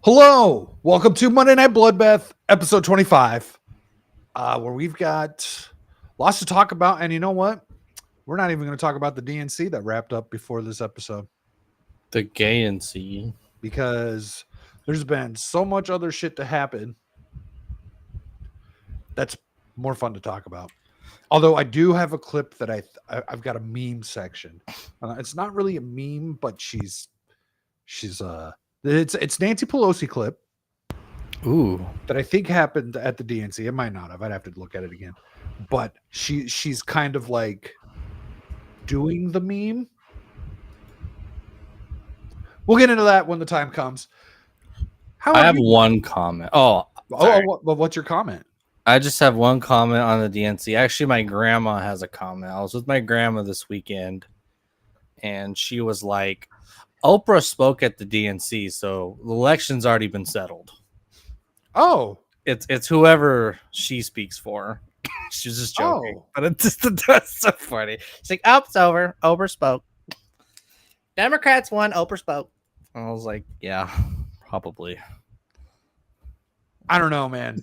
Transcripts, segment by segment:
Hello, welcome to Monday Night Bloodbath, episode 25, where we've got lots to talk about. And you know what? We're not even going to talk about the DNC that wrapped up before this episode The gay and C. because there's been so much other shit to happen that's more fun to talk about. Although I do have a clip that I've got a meme section. It's not really a meme, but it's Nancy Pelosi clip Ooh. that I think happened at the DNC. It might not have. I'd have to look at it again. But she's kind of like doing the meme. We'll get into that when the time comes. I have one comment. What's your comment? I just have one comment on the DNC. Actually, my grandma has a comment. I was with my grandma this weekend, and she was like, Oprah spoke at the DNC, so the election's already been settled. Oh. It's whoever she speaks for. She was just joking. But that's so funny. She's like, oh, it's over. Oprah spoke. Democrats won. Oprah spoke. I was like, yeah, probably. I don't know, man.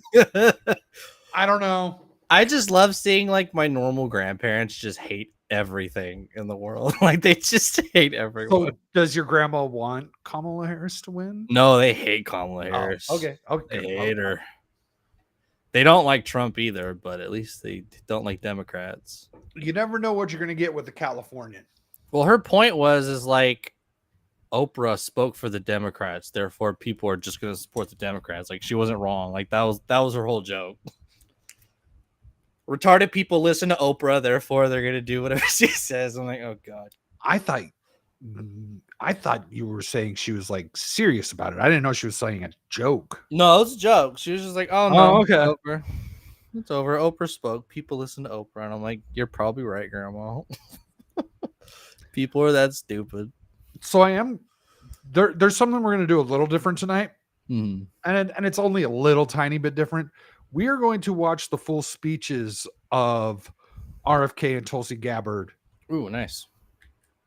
I don't know. I just love seeing like my normal grandparents just hate everything in the world. Like they just hate everyone. So does your grandma want Kamala Harris to win? No, they hate Kamala Harris. Okay. They hate her. They don't like Trump either, but at least they don't like Democrats. You never know what you're going to get with the Californian. Well, her point is like Oprah spoke for the Democrats, therefore people are just going to support the Democrats. Like she wasn't wrong. Like that was her whole joke. Retarded people listen to Oprah, therefore they're going to do whatever she says. I'm like, oh god. I thought you were saying she was like serious about it. I didn't know she was saying a joke. No, it was a joke. She was just like, oh no, okay. Oprah. It's over. Oprah spoke. People listen to Oprah. And I'm like, you're probably right, Grandma. People are that stupid. So I am there's something we're going to do a little different tonight. Mm-hmm. And it's only a little tiny bit different. We are going to watch the full speeches of RFK and Tulsi Gabbard. Ooh, nice.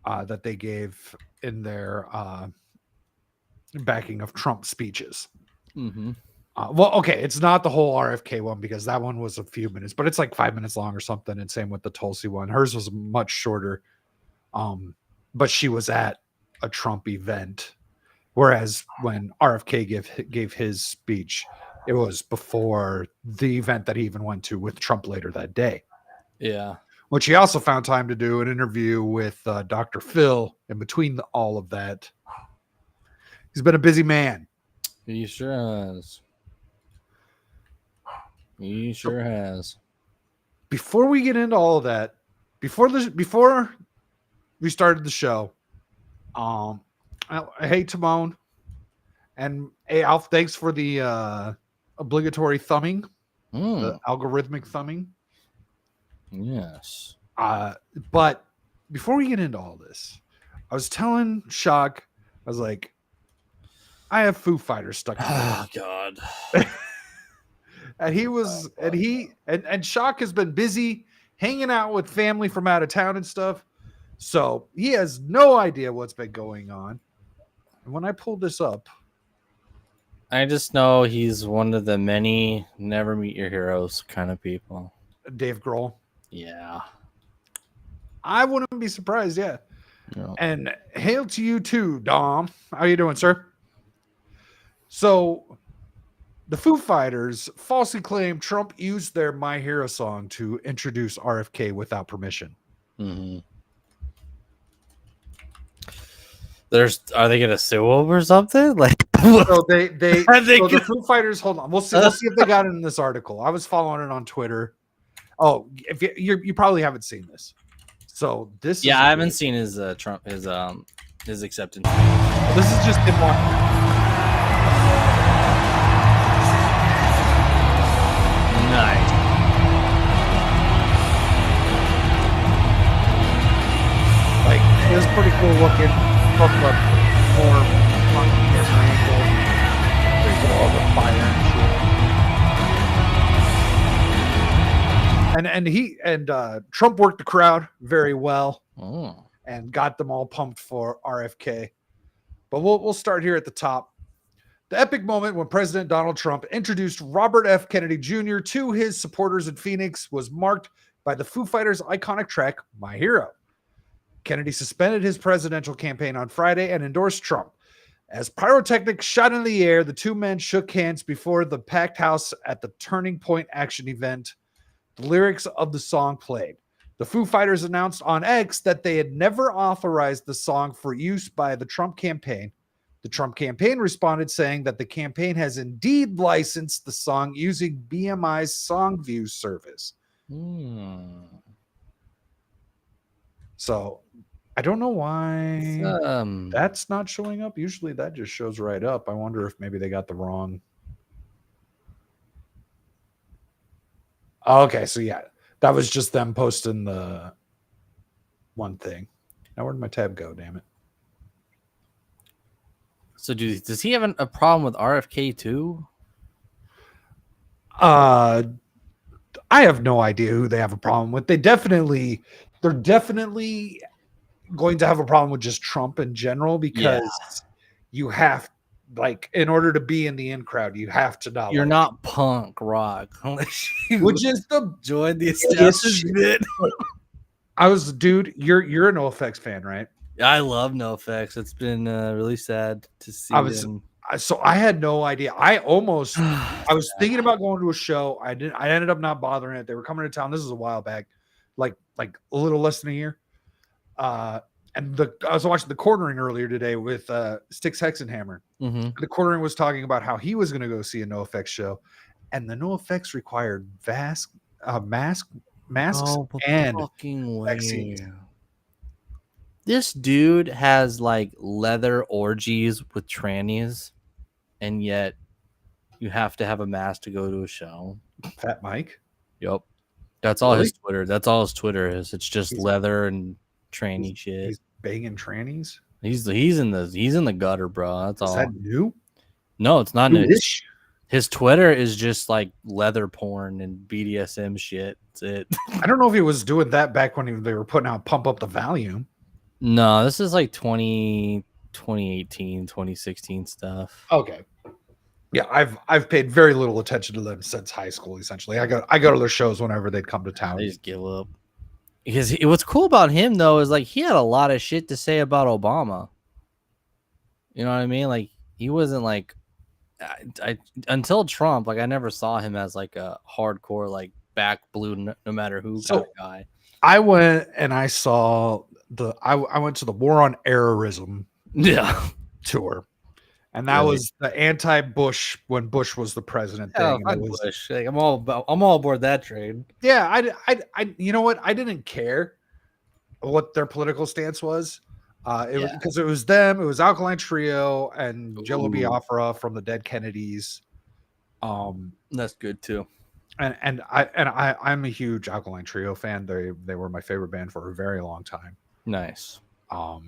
That they gave in their backing of Trump speeches. Mm-hmm. It's not the whole RFK one because that one was a few minutes, but it's like 5 minutes long or something. And same with the Tulsi one. Hers was much shorter. But she was at a Trump event. Whereas when RFK gave his speech, it was before the event that he even went to with Trump later that day. Yeah. Which he also found time to do an interview with Dr. Phil in between all of that. He's been a busy man. He sure has. He sure has. Before we get into all of that, before we started the show, hey Timon, and hey Alf, thanks for the obligatory thumbing, the algorithmic thumbing. Yes. But before we get into all this, I was telling Shock, I was like, I have Foo Fighters stuck in Oh God. and Shock has been busy hanging out with family from out of town and stuff. So he has no idea what's been going on. And when I pulled this up, I just know he's one of the many never meet your heroes kind of people. Dave Grohl. Yeah. I wouldn't be surprised, yeah. No. And hail to you too, Dom. How you doing, sir? So the Foo Fighters falsely claim Trump used their My Hero song to introduce RFK without permission. Mm-hmm. Are they gonna sue him or something? Like so the Foo Fighters, hold on. We'll see if they got it in this article. I was following it on Twitter. Oh, if you probably haven't seen this. So this I haven't seen his Trump his acceptance. This is just him walking. Nice. Like it was pretty cool looking. Talk about more camera angle. There's all the fire and shit. And Trump worked the crowd very well and got them all pumped for RFK. But we'll start here at the top. The epic moment when President Donald Trump introduced Robert F. Kennedy Jr. to his supporters in Phoenix was marked by the Foo Fighters' iconic track, My Hero. Kennedy suspended his presidential campaign on Friday and endorsed Trump. As pyrotechnics shot in the air, the two men shook hands before the packed house at the Turning Point action event. The lyrics of the song played. The Foo Fighters announced on X that they had never authorized the song for use by the Trump campaign. The Trump campaign responded saying that the campaign has indeed licensed the song using BMI's Songview service. So I don't know why that's not showing up. Usually that just shows right up. I wonder if maybe they got the wrong. Okay, so yeah, that was just them posting the one thing. Now where'd my tab go? Damn it. So does he have a problem with RFK too? I have no idea who they have a problem with. They're definitely going to have a problem with just Trump in general because you have, like, in order to be in the in crowd, you have to not. You're not punk rock unless you which is the join the establishment. Dude, you're an NoFX fan, right? I love NoFX. It's been really sad to see them. So I had no idea. I was thinking about going to a show. I ended up not bothering it. They were coming to town. This was a while back, like a little less than a year. And I was watching The Cornering earlier today with Styx Hexenhammer. Mm-hmm. The Cornering was talking about how he was going to go see a NoFX show, and the NoFX required masks and vaccines. This dude has like leather orgies with trannies, and yet you have to have a mask to go to a show. Fat Mike? Yep. That's all his Twitter. That's all his Twitter is. It's just leather and tranny shit. He's banging trannies? He's in the gutter, bro. That's all. Is that new? No, it's not new. His Twitter is just like leather porn and BDSM shit. That's it. I don't know if he was doing that back when they were putting out Pump Up the Volume. No, this is like 2018, 2016 stuff. Okay. Yeah, I've paid very little attention to them since high school, essentially. I go to their shows whenever they'd come to town. They just give up. Because what's cool about him, though, is like he had a lot of shit to say about Obama. You know what I mean? Like he wasn't like until Trump, like I never saw him as like a hardcore, like back blue, no matter who kind of guy. I went and I saw I went to the War on Errorism tour. And that was the anti-Bush when Bush was the president thing. Bush. Like, I'm all aboard that train. Yeah, I you know what? I didn't care what their political stance was. Was because it was them, it was Alkaline Trio and Jello Biafra from the Dead Kennedys. That's good too. And I'm a huge Alkaline Trio fan. They were my favorite band for a very long time. Nice. I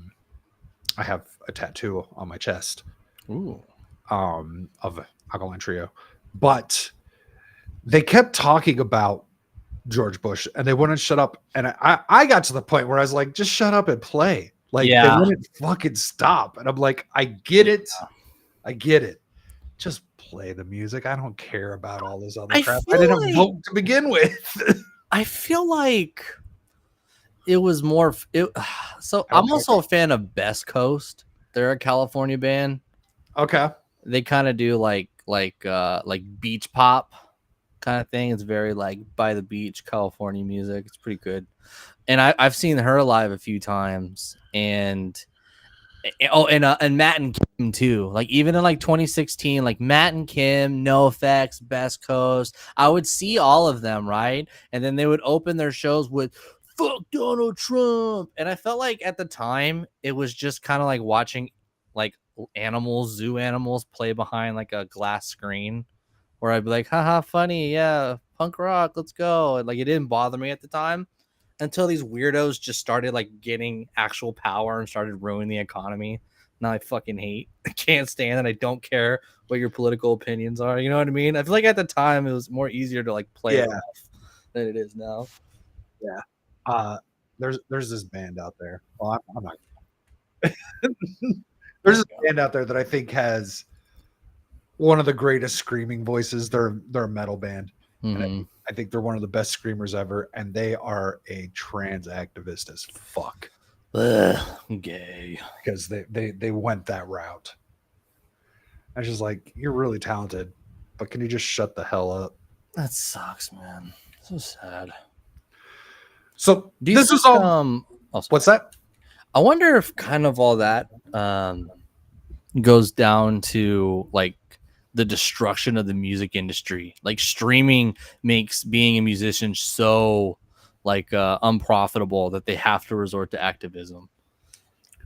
have a tattoo on my chest. Ooh. Of Alkaline Trio, but they kept talking about George Bush and they wouldn't shut up. And I got to the point where I was like, just shut up and play. Like they wouldn't fucking stop. And I'm like, I get it. Just play the music. I don't care about all this other crap. I didn't vote to begin with. I feel like it was more. So I'm also a fan of Best Coast. They're a California band. Okay. They kind of do like beach pop kind of thing. It's very like by the beach California music. It's pretty good. And I've seen her live a few times, and Matt and Kim too. Like even in like 2016, like Matt and Kim, NoFX, Best Coast. I would see all of them, right? And then they would open their shows with "Fuck Donald Trump," and I felt like at the time it was just kind of like watching like zoo animals play behind like a glass screen, where I'd be like, haha, funny, yeah, punk rock, let's go. And like it didn't bother me at the time until these weirdos just started like getting actual power and started ruining the economy. Now I fucking hate. I can't stand it. I don't care what your political opinions are. You know what I mean? I feel like at the time it was more easier to like play it off than it is now. Yeah. There's this band out there. Well, I'm not. There's a band out there that I think has one of the greatest screaming voices. They're a metal band. Mm-hmm. And I think they're one of the best screamers ever, and they are a trans activist as fuck. Ugh, gay. Because they went that route. I was just like, you're really talented, but can you just shut the hell up? That sucks, man. So sad. So this is all. What's that? I wonder if kind of all that goes down to like the destruction of the music industry. Like streaming makes being a musician so like unprofitable that they have to resort to activism,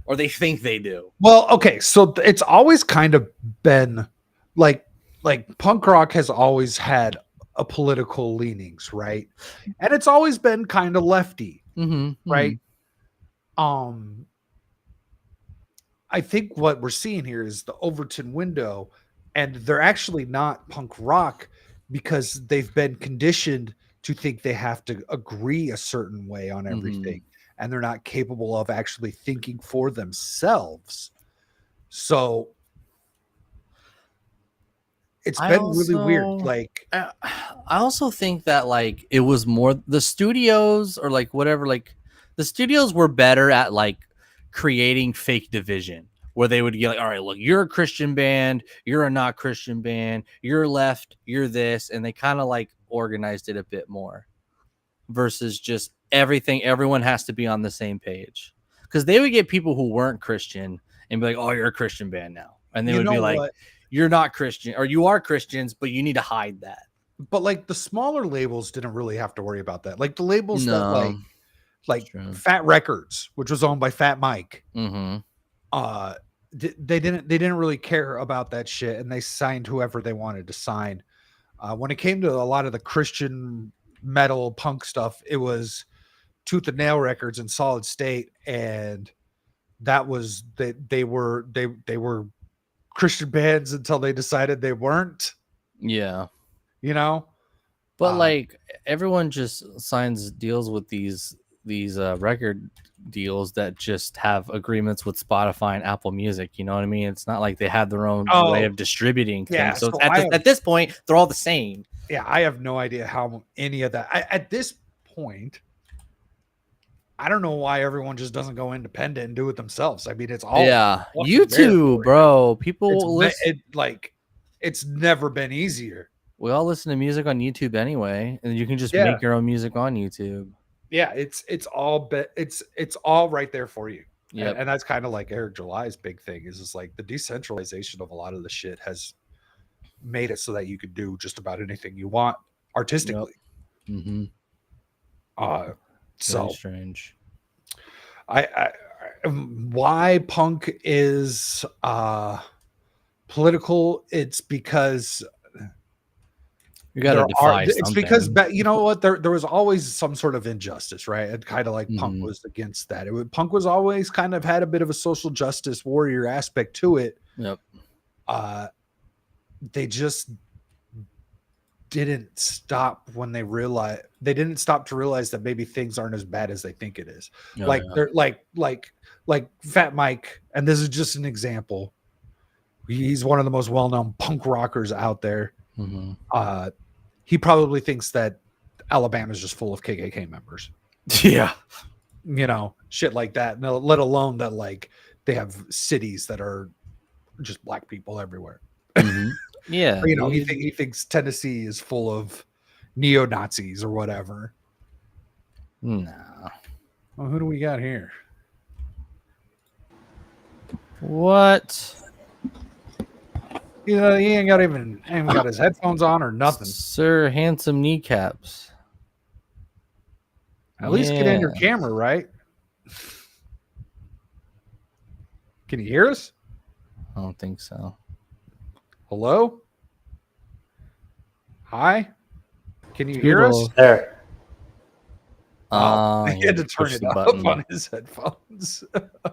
or they think they do. Well, okay, so it's always kind of been like punk rock has always had a political leanings, right? And it's always been kind of lefty, right? I think what we're seeing here is the Overton window, and they're actually not punk rock because they've been conditioned to think they have to agree a certain way on everything, and they're not capable of actually thinking for themselves. So it's been really weird. Like, I also think that like it was more the studios or like whatever, like the studios were better at like creating fake division where they would get like, all right, look, you're a Christian band, you're a not Christian band, you're left, you're this, and they kind of like organized it a bit more versus just everyone has to be on the same page, because they would get people who weren't Christian and be like, oh, you're a Christian band now, and they would be like, you're not Christian, or you are Christians but you need to hide that. But like the smaller labels didn't really have to worry about that. Like the labels that like Fat Records, which was owned by Fat Mike, they didn't really care about that shit, and they signed whoever they wanted to sign. When it came to a lot of the Christian metal punk stuff, it was Tooth and Nail Records and Solid State, and that was they were Christian bands until they decided they weren't. Yeah, you know. But like everyone just signs deals with these record deals that just have agreements with Spotify and Apple Music. You know what I mean? It's not like they have their own way of distributing things. Yeah, so at this point, they're all the same. Yeah, I have no idea how any of that. At this point, I don't know why everyone just doesn't go independent and do it themselves. I mean, it's all YouTube, bro. People listen. It's never been easier. We all listen to music on YouTube anyway, and you can just make your own music on YouTube. Yeah, it's all right there for you. Yeah, and that's kind of like Eric July's big thing is like the decentralization of a lot of the shit has made it so that you could do just about anything you want artistically. So very strange. I why punk is political? It's because you got to defy something. It's because you know what, there was always some sort of injustice, right? And kind of like punk was against that. Punk was always kind of had a bit of a social justice warrior aspect to it. Yep. They just didn't stop when they didn't stop to realize that maybe things aren't as bad as they think it is. They're like Fat Mike, and this is just an example. He's one of the most well-known punk rockers out there. He probably thinks that Alabama's just full of KKK members. Yeah. You know, shit like that. No, let alone that like they have cities that are just black people everywhere. Yeah. You know, he thinks Tennessee is full of neo-Nazis or whatever. No. Well, who do we got here? What? He ain't got his headphones on or nothing. Sir Handsome Kneecaps. At least get in your camera, right? Can you hear us? I don't think so. Hello? Hi? Can you hear us? There. I had to turn it up on his headphones.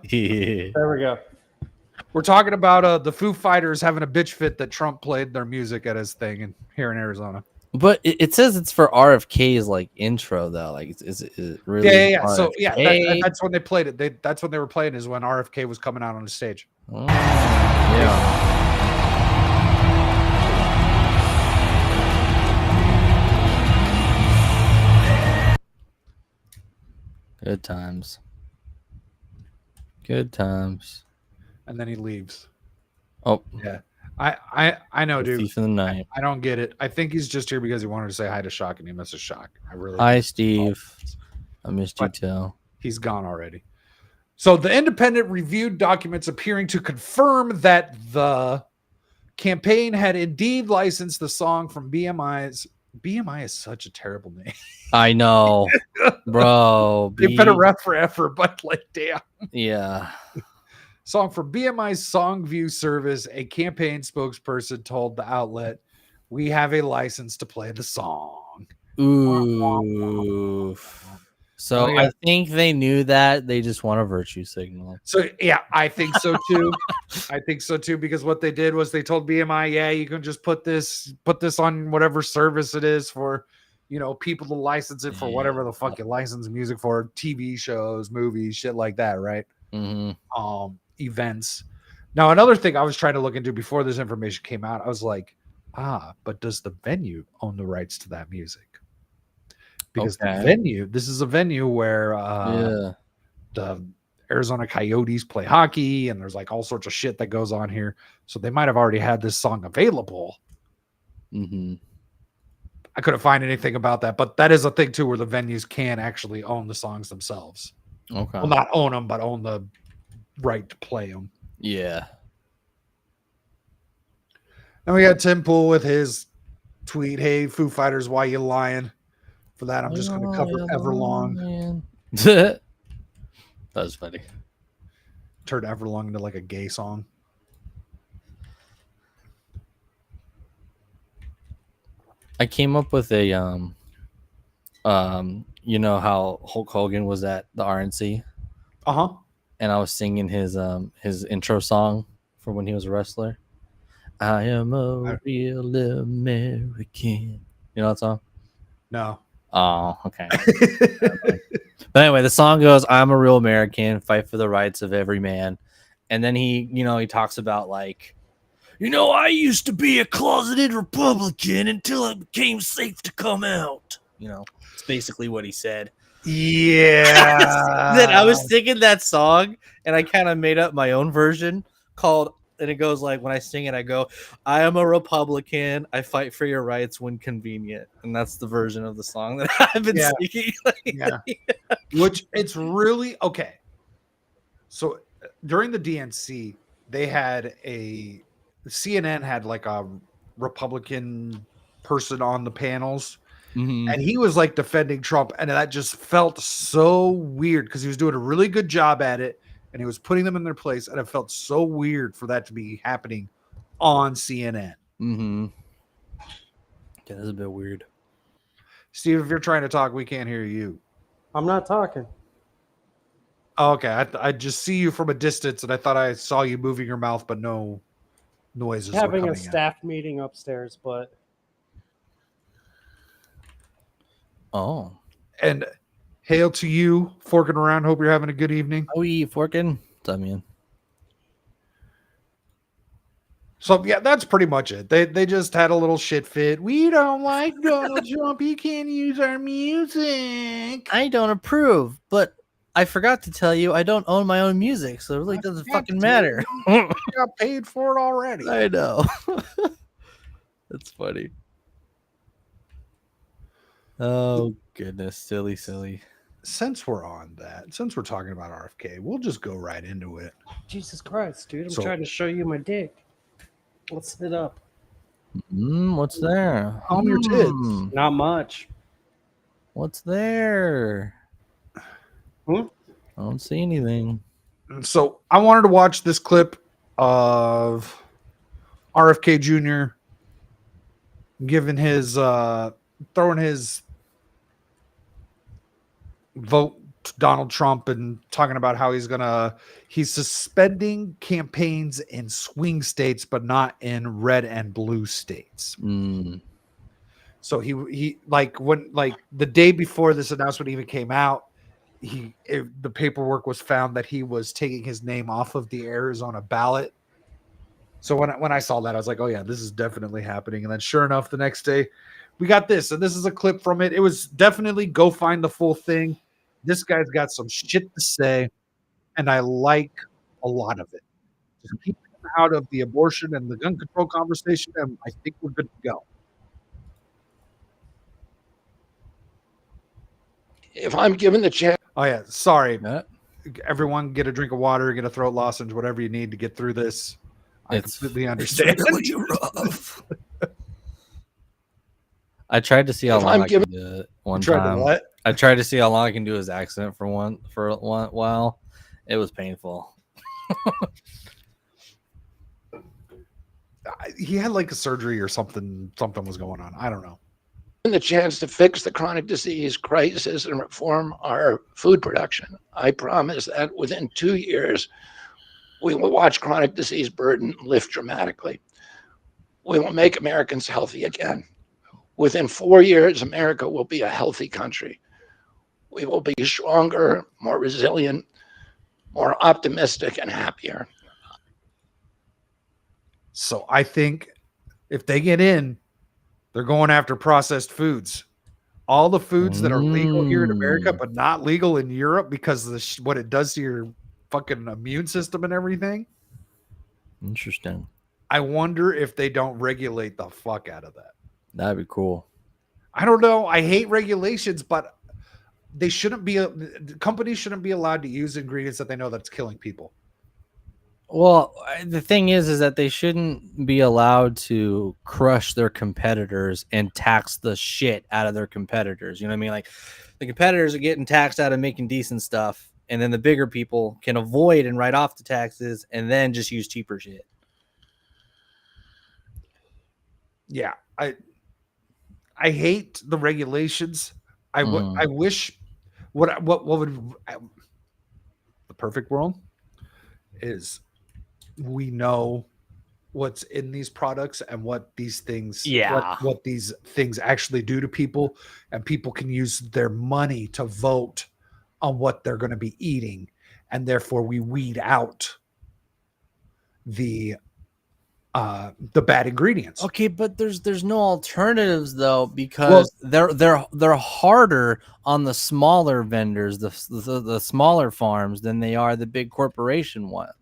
Yeah. There we go. We're talking about the Foo Fighters having a bitch fit that Trump played their music at his thing here in Arizona. But it says it's for RFK's like intro though. Like is it really? Yeah. So that's when they played it. That's when they were playing is when RFK was coming out on the stage. Yeah. Good times. Good times. And then he leaves. Oh, Yeah. I know, the dude. thief in the night. I don't get it. I think he's just here because he wanted to say hi to Shock and he misses Shock. I really Hi, think Steve. I missed you But- too. he's gone already. So the Independent reviewed documents appearing to confirm that the campaign had indeed licensed the song from BMI's. BMI is such a terrible name. I know, bro. They've been a rep forever, but like, damn. Yeah. Song from BMI's Songview service, a campaign spokesperson told the outlet, "We have a license to play the song." Ooh. So Oh, yeah. I think they knew that. They just want a virtue signal. So yeah, I think so too. I think so too, because what they did was they told BMI, yeah, you can just put this on whatever service it is for, people to license it for whatever the fuck you license music for, TV shows, movies, shit like that, right? Mm-hmm. Events. Now, another thing I was trying to look into before this information came out, I was like, but does the venue own the rights to that music? Because this is a venue where the Arizona Coyotes play hockey, and there's like all sorts of shit that goes on here. So they might have already had this song available. Mm-hmm. I couldn't find anything about that, but that is a thing too, where the venues can actually own the songs themselves. Okay. Well, not own them, but own the right to play them. Yeah. And we got Tim Pool with his tweet, "Hey, Foo Fighters, why you lying?" For that, I'm just going to cover Everlong. That was funny. Turned Everlong into like a gay song. I came up with a you know how Hulk Hogan was at the RNC, and I was singing his intro song for when he was a wrestler. I am a real American. You know that song? No. Oh, okay. But anyway, the song goes, "I'm a real American, fight for the rights of every man." And then he talks about like, I used to be a closeted Republican until it became safe to come out. It's basically what he said. Yeah. Then I was singing that song, and I kind of made up my own version and it goes like, when I sing it, I go, "I am a Republican. I fight for your rights when convenient." And that's the version of the song that I've been singing. Yeah. Which it's really okay. So during the DNC, they had CNN had like a Republican person on the panels. Mm-hmm. And he was like defending Trump, and that just felt so weird because he was doing a really good job at it, and he was putting them in their place, and it felt so weird for that to be happening on CNN. Mm-hmm. Yeah, that's a bit weird. Steve, if you're trying to talk, we can't hear you. I'm not talking. Oh, okay, I just see you from a distance, and I thought I saw you moving your mouth, but no noises. Having a staff meeting upstairs, but Oh. And hail to you, forking around. Hope you're having a good evening. Oh, you forking? What's up, man? So yeah, that's pretty much it. They just had a little shit fit. We don't like Donald Trump. He can't use our music. I don't approve, but I forgot to tell you I don't own my own music, so it really doesn't fucking matter. I got paid for it already. I know. That's funny. Oh goodness, silly. Since we're talking about RFK, we'll just go right into it. Jesus Christ, dude! I'm trying to show you my dick. Let's sit up. What's there? On your tits. Not much. What's there? I don't see anything. So I wanted to watch this clip of RFK Jr. giving his throwing his vote to Donald Trump and talking about how he's suspending campaigns in swing states, but not in red and blue states. So he when the day before this announcement even came out, the paperwork was found that he was taking his name off of the Arizona ballot. So when I saw that, I was like, oh yeah, this is definitely happening. And then sure enough, the next day we got this, and this is a clip from it. It was definitely go find the full thing. This guy's got some shit to say, and I like a lot of it. Just keep him out of the abortion and the gun control conversation, and I think we're good to go. If I'm given the chance. Oh yeah, sorry. Yeah. Everyone get a drink of water, get a throat lozenge, whatever you need to get through this. I It's completely understand. really rough. I tried to see how If long I'm I given- can do it one Tried to time. what? I tried to see how long I can do his accent for one while. It was painful. He had like a surgery or something. Something was going on. I don't know. The chance to fix the chronic disease crisis and reform our food production. I promise that within 2 years, we will watch chronic disease burden lift dramatically. We will make Americans healthy again. Within 4 years, America will be a healthy country. We will be stronger, more resilient, more optimistic, and happier. So I think if they get in, they're going after processed foods. All the foods that are legal here in America, but not legal in Europe because of what it does to your fucking immune system and everything. Interesting. I wonder if they don't regulate the fuck out of that. That'd be cool. I don't know. I hate regulations, but they shouldn't be. Companies shouldn't be allowed to use ingredients that they know that's killing people. Well, the thing is that they shouldn't be allowed to crush their competitors and tax the shit out of their competitors. You know what I mean? Like the competitors are getting taxed out of making decent stuff, and then the bigger people can avoid and write off the taxes and then just use cheaper shit. Yeah, I hate the regulations. I wish what would the perfect world is we know what's in these products and what these things what these things actually do to people, and people can use their money to vote on what they're going to be eating, and therefore we weed out the bad ingredients. Okay, but there's no alternatives though, because they're harder on the smaller vendors, the smaller farms than they are the big corporation ones.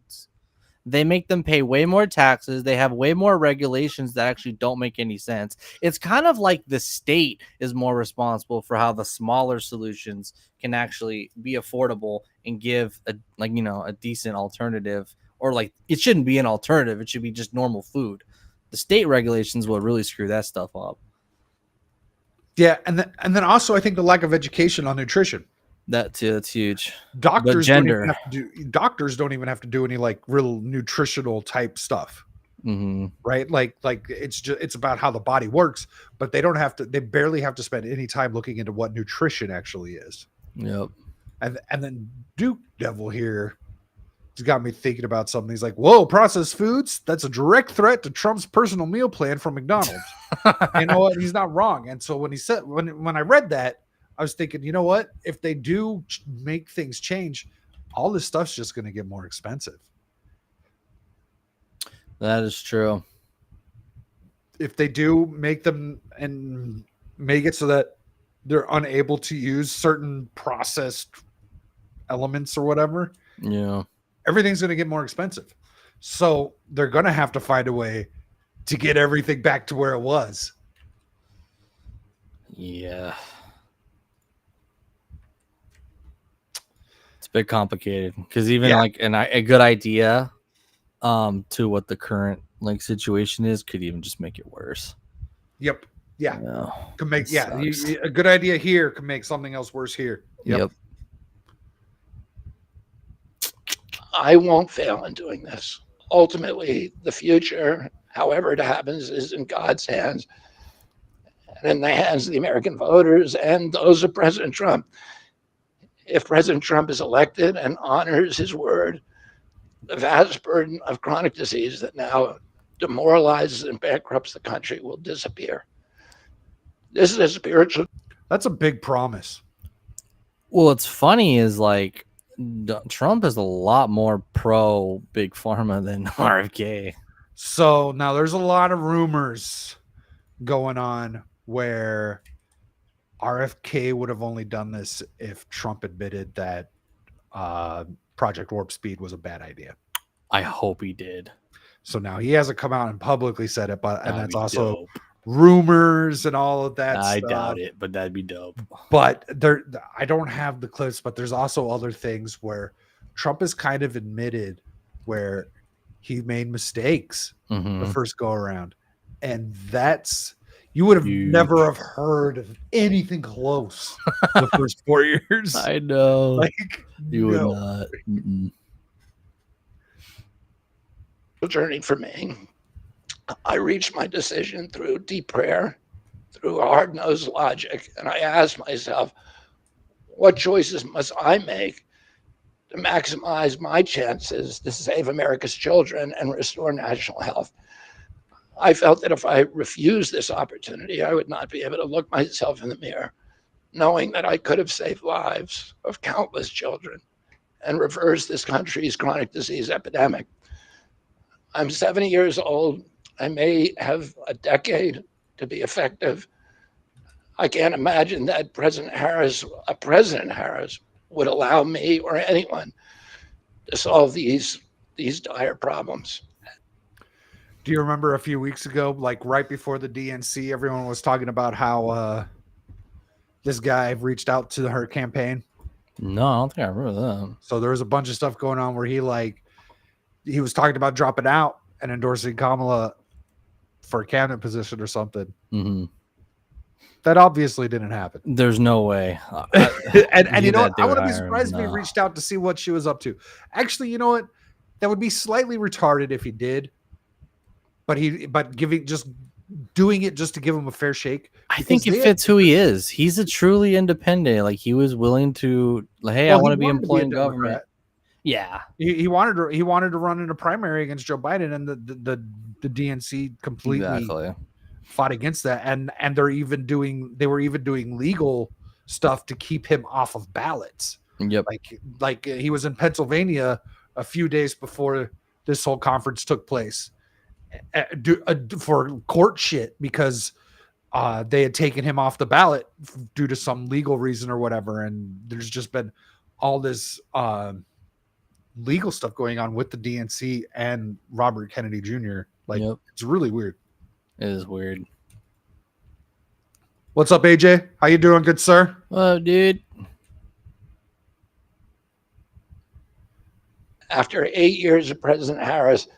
They make them pay way more taxes. They have way more regulations that actually don't make any sense. It's kind of like the state is more responsible for how the smaller solutions can actually be affordable and give a decent alternative. Or like it shouldn't be an alternative. It should be just normal food. The state regulations will really screw that stuff up. Yeah, and then also I think the lack of education on nutrition. That's huge. Doctors don't even have to do any like real nutritional type stuff. Mm-hmm. Right? Like it's about how the body works, but they barely have to spend any time looking into what nutrition actually is. Yep. And then Duke Devil here has got me thinking about something. He's like, whoa, processed foods? That's a direct threat to Trump's personal meal plan from McDonald's. You know what? He's not wrong. And so when he said, when I read that, I was thinking, you know what? If they do make things change, all this stuff's just going to get more expensive. That is true. If they do make them and make it so that they're unable to use certain processed elements or whatever, yeah, everything's going to get more expensive. So they're going to have to find a way to get everything back to where it was. Yeah. It's a bit complicated because even like a good idea to what the current like situation is could even just make it worse. Yep. Yeah. Yeah. Can make a good idea here can make something else worse here. Yep. I won't fail in doing this. Ultimately, the future, however it happens, is in God's hands and in the hands of the American voters and those of President Trump. If President Trump is elected and honors his word, the vast burden of chronic disease that now demoralizes and bankrupts the country will disappear. This is a spiritual. That's a big promise. Well, what's funny is like Trump is a lot more pro big pharma than RFK. So now there's a lot of rumors going on where RFK would have only done this if Trump admitted that Project Warp Speed was a bad idea. I hope he did. So now he hasn't come out and publicly said it, but and That'd that's be also dope. rumors and all of that I stuff. doubt it, but that'd be dope. But I don't have the clips, but there's also other things where Trump has kind of admitted where he made mistakes the first go around. And that's, you would have never have heard of anything close the first 4 years. I know. Like, You would not. Journey for me. I reached my decision through deep prayer, through hard-nosed logic, and I asked myself, what choices must I make to maximize my chances to save America's children and restore national health? I felt that if I refused this opportunity, I would not be able to look myself in the mirror, knowing that I could have saved lives of countless children and reversed this country's chronic disease epidemic. I'm 70 years old. I may have a decade to be effective. I can't imagine that President Harris would allow me or anyone to solve these dire problems. Do you remember a few weeks ago, like right before the DNC, everyone was talking about how this guy reached out to her campaign? No, I don't think I remember that. So there was a bunch of stuff going on where he was talking about dropping out and endorsing Kamala for a cabinet position or something. Mm-hmm. That obviously didn't happen. There's no way. and you know what? I wouldn't be surprised if he reached out to see what she was up to. Actually, you know what? That would be slightly retarded if he did. But doing it just to give him a fair shake. I think it fits who he is. He's a truly independent. Like, he was willing to, like, hey, I want to be employed in government. Yeah, he wanted to run in a primary against Joe Biden, and the DNC completely fought against that. And they were even doing legal stuff to keep him off of ballots. Yep. Like he was in Pennsylvania a few days before this whole conference took place for court shit because they had taken him off the ballot due to some legal reason or whatever. And there's just been all this legal stuff going on with the DNC and Robert Kennedy Jr. It's really weird. It is weird. What's up, AJ? How you doing, good sir? Well, dude. After 8 years of President Harris,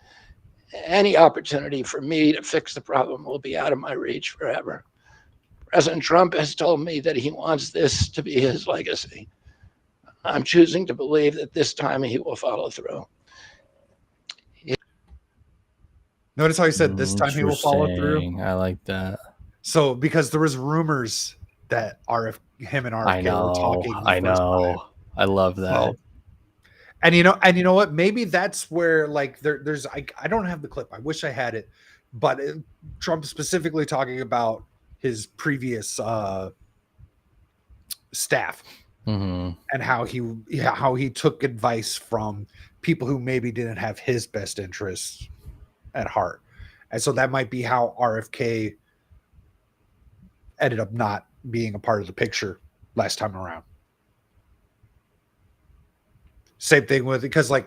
any opportunity for me to fix the problem will be out of my reach forever. President Trump has told me that he wants this to be his legacy. I'm choosing to believe that this time he will follow through. Notice how he said this time he will follow through? I like that. So, because there was rumors that him and RFK were talking. I know. I love that. So, and you know what? Maybe that's where there's I don't have the clip. I wish I had it, but Trump specifically talking about his previous staff and how he took advice from people who maybe didn't have his best interests at heart, and so that might be how RFK ended up not being a part of the picture last time around. Same thing with, because I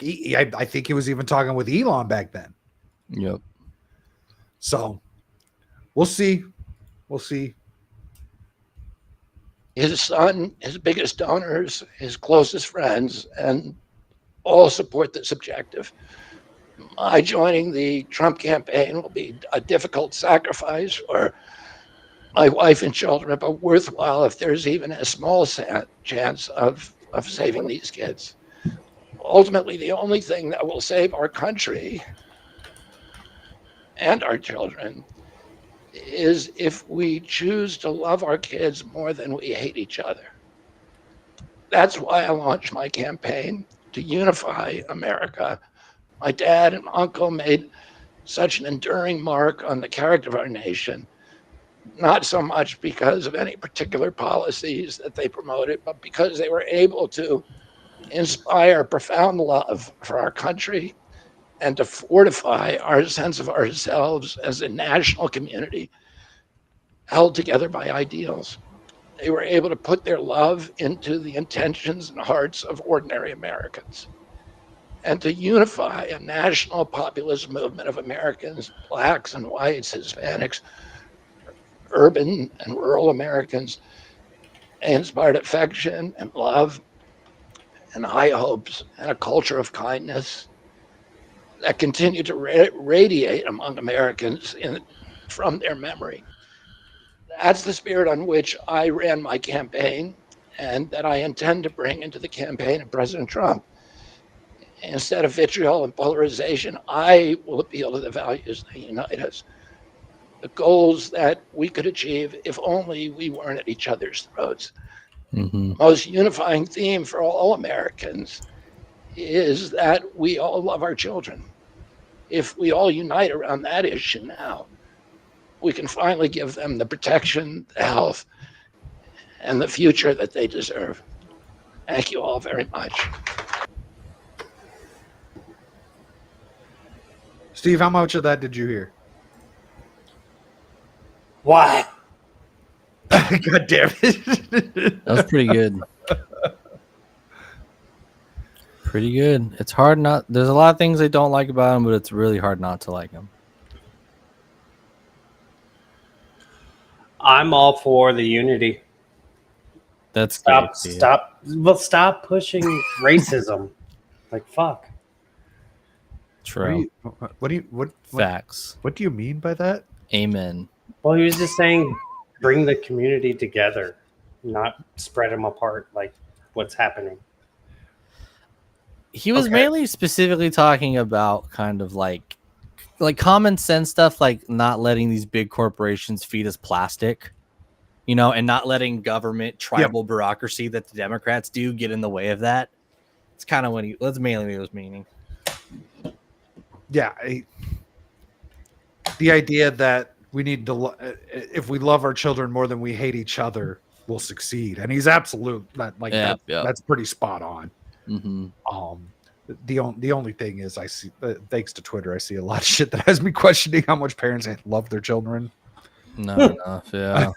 think he was even talking with Elon back then. Yep. So we'll see. His son, his biggest donors, his closest friends, and all support this objective. My joining the Trump campaign will be a difficult sacrifice for my wife and children, but worthwhile if there's even a small chance of saving these kids. Ultimately, the only thing that will save our country and our children is if we choose to love our kids more than we hate each other. That's why I launched my campaign to unify America. My dad and uncle made such an enduring mark on the character of our nation, not so much because of any particular policies that they promoted, but because they were able to inspire profound love for our country and to fortify our sense of ourselves as a national community held together by ideals. they were able to put their love into the intentions and hearts of ordinary Americans and to unify a national populist movement of Americans, blacks and whites, Hispanics, urban and rural Americans. They inspired affection and love and high hopes and a culture of kindness that continue to radiate among Americans from their memory. That's the spirit on which I ran my campaign and that I intend to bring into the campaign of President Trump. Instead of vitriol and polarization, I will appeal to the values that unite us, the goals that we could achieve if only we weren't at each other's throats. Mm-hmm. The most unifying theme for all Americans is that we all love our children. If we all unite around that issue now, we can finally give them the protection, the health, and the future that they deserve. Thank you all very much. Steve, how much of that did you hear? What? God damn it. That was pretty good. Pretty good. It's hard not. There's a lot of things I don't like about him, but it's really hard not to like him. I'm all for the unity. That's Stop, great, Steve. stop pushing racism. Like fuck. True. What Facts. what do you mean by that? Amen. Well, he was just saying, bring the community together, not spread them apart. Like what's happening. He was Okay. mainly specifically talking about kind of like common sense stuff, like not letting these big corporations feed us plastic, you know, and not letting government tribal bureaucracy that the Democrats do get in the way of that. It's kind of that's mainly what he was meaning. Yeah, the idea that we need to, if we love our children more than we hate each other, we'll succeed. And he's absolute. That's pretty spot on. Mm-hmm. The only thing is, I see, thanks to Twitter, I see a lot of shit that has me questioning how much parents love their children. Not enough, yeah.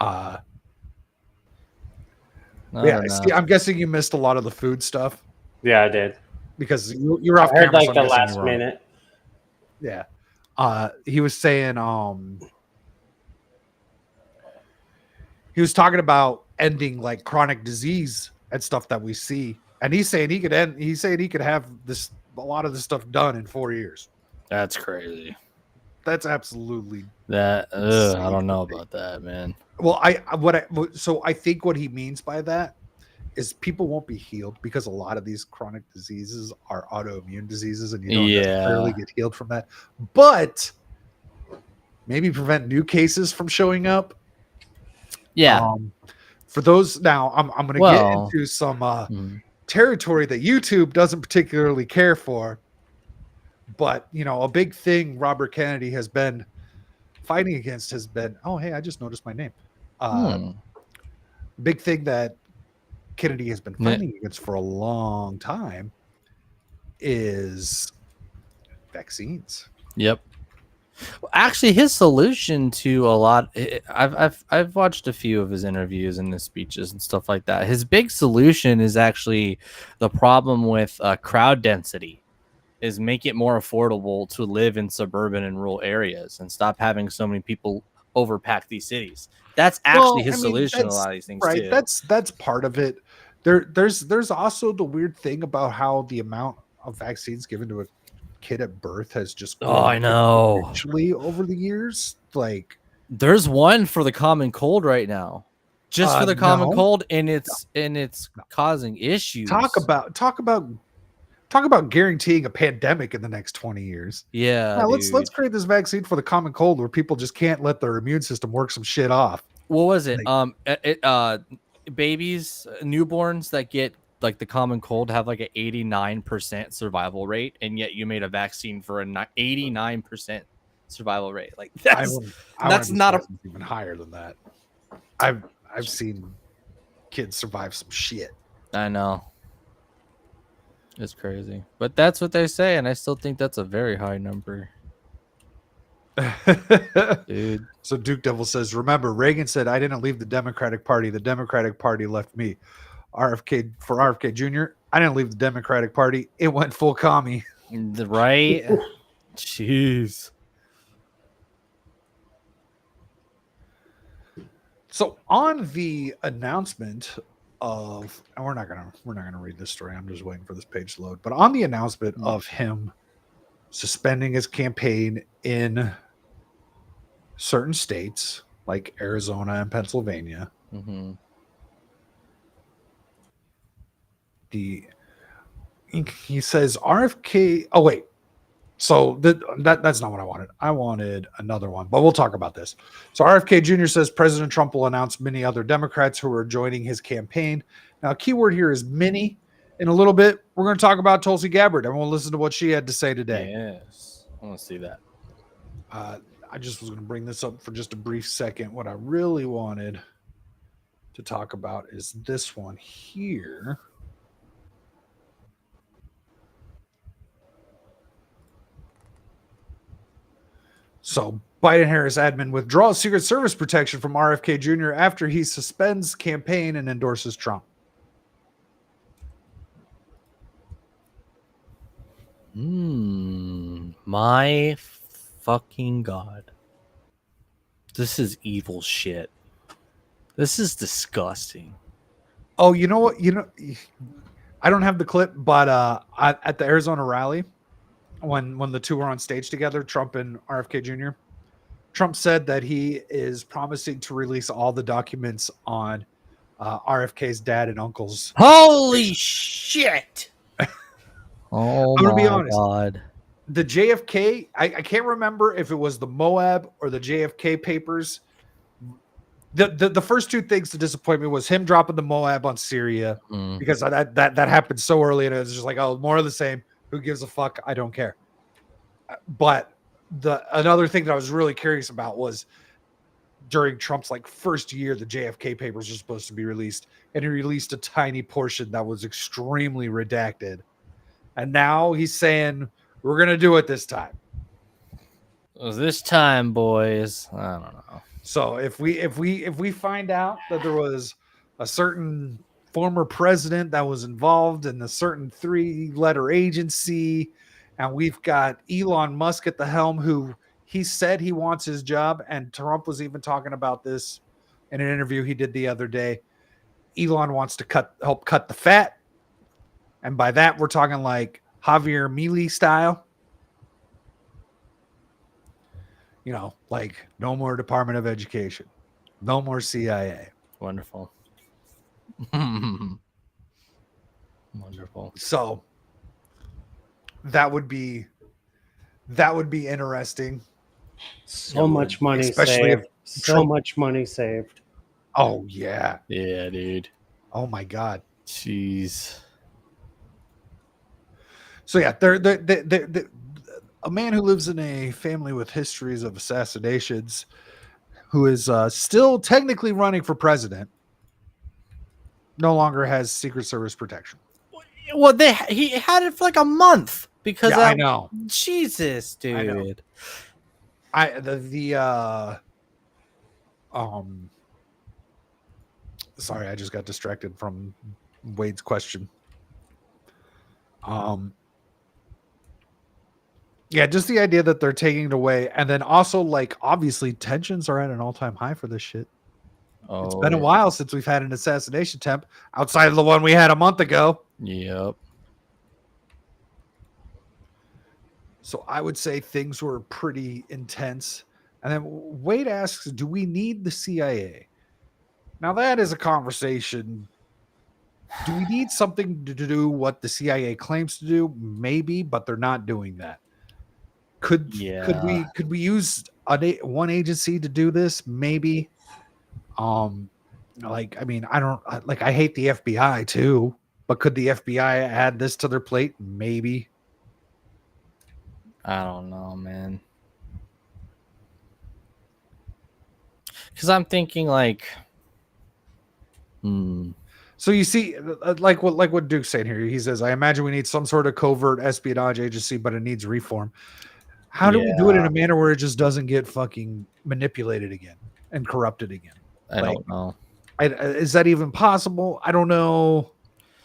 Not Yeah, enough. Steve, I'm guessing you missed a lot of the food stuff Yeah, I did. because you're off I heard camera. like so I'm the guessing last you were on. minute. Yeah. He was saying, he was talking about ending like chronic disease and stuff that we see. And he's saying he could have a lot of this stuff done in 4 years. That's crazy. That's absolutely I insane. don't know about that, man. well. I think what he means by that is people won't be healed because a lot of these chronic diseases are autoimmune diseases and you don't necessarily get healed from that. But maybe prevent new cases from showing up. Yeah. For those now, I'm going to get into some territory that YouTube doesn't particularly care for. But, you know, a big thing Robert Kennedy has been fighting against has been, oh, hey, I just noticed my name. Big thing that Kennedy has been fighting against for a long time is vaccines. Yep. Actually, his solution to a lot, I've watched a few of his interviews and his speeches and stuff like that. His big solution is actually the problem with crowd density, is make it more affordable to live in suburban and rural areas and stop having so many people overpack these cities. That's actually his solution to a lot of these things, right? too. That's part of it. There's also the weird thing about how the amount of vaccines given to a kid at birth has just grown I know. Actually, over the years, like there's one for the common cold right now, just for the common cold, and it's causing issues. Talk about guaranteeing a pandemic in the next 20 years. Yeah, let's create this vaccine for the common cold where people just can't let their immune system work some shit off. What was it? Babies, newborns that get like the common cold have like an 89% survival rate, and yet you made a vaccine for an 89% survival rate. Like that's not even higher than that. I've seen kids survive some shit. I know. It's crazy, but that's what they say, and I still think that's a very high number. Dude. So Duke Devil says, remember, Reagan said, I didn't leave the Democratic Party. The Democratic Party left me. RFK Jr., I didn't leave the Democratic Party. It went full commie. Right? Jeez. So on the announcement of, and we're not gonna read this story. I'm just waiting for this page to load. But on the announcement of him suspending his campaign in certain states like Arizona and Pennsylvania, Mm-hmm. he says RFK. Oh wait, so that's not what I wanted. I wanted another one, but we'll talk about this. So RFK Jr. says President Trump will announce many other Democrats who are joining his campaign. Now, keyword here is many. In a little bit, we're going to talk about Tulsi Gabbard, and we'll listen to what she had to say today. Yes, I want to see that. I just was going to bring this up for just a brief second. What I really wanted to talk about is this one here. So Biden-Harris admin withdraws Secret Service protection from RFK Jr. after he suspends campaign and endorses Trump. My fucking God. This is evil shit. This is disgusting. Oh, you know what? I don't have the clip, but at the Arizona rally, when the two were on stage together, Trump and RFK Jr., Trump said that he is promising to release all the documents on RFK's dad and uncle's. Holy shit! Oh I'm gonna be my honest. God. The JFK, I can't remember if it was the Moab or the JFK papers. The first two things to disappoint me was him dropping the Moab on Syria because that happened so early, and it was just like, oh, more of the same. Who gives a fuck? I don't care. But another thing that I was really curious about was during Trump's first year, the JFK papers were supposed to be released, and he released a tiny portion that was extremely redacted. And now he's saying we're gonna do it this time. This time, boys. I don't know. So if we find out that there was a certain former president that was involved in a certain 3-letter agency, and we've got Elon Musk at the helm, who he said he wants his job, and Trump was even talking about this in an interview he did the other day. Elon wants to help cut the fat, and by that we're talking like Javier Milei style. Like no more Department of Education, no more CIA. Wonderful. Wonderful. So that would be interesting. So much money Especially saved. So much money saved. Oh yeah. Yeah, dude. Oh my God. Jeez. So yeah, a man who lives in a family with histories of assassinations, who is still technically running for president, no longer has Secret Service protection. Well, he had it for like a month because I know. Jesus, dude. I know. Sorry, I just got distracted from Wade's question. Yeah, just the idea that they're taking it away, and then also obviously tensions are at an all-time high for this shit. Oh, it's been a while since we've had an assassination attempt outside of the one we had a month ago. Yep. So I would say things were pretty intense. And then Wade asks, do we need the CIA? Now that is a conversation. Do we need something to do what the CIA claims to do? Maybe, but they're not doing that. Could we use one agency to do this? Maybe. I hate the FBI too, but could the FBI add this to their plate? Maybe. I don't know, man. Because I'm thinking So you see, like what Duke's saying here. He says, I imagine we need some sort of covert espionage agency, but it needs reform. How do we do it in Yeah. a manner where it just doesn't get fucking manipulated again and corrupted again? I Like, don't know. Is that even possible? I don't know.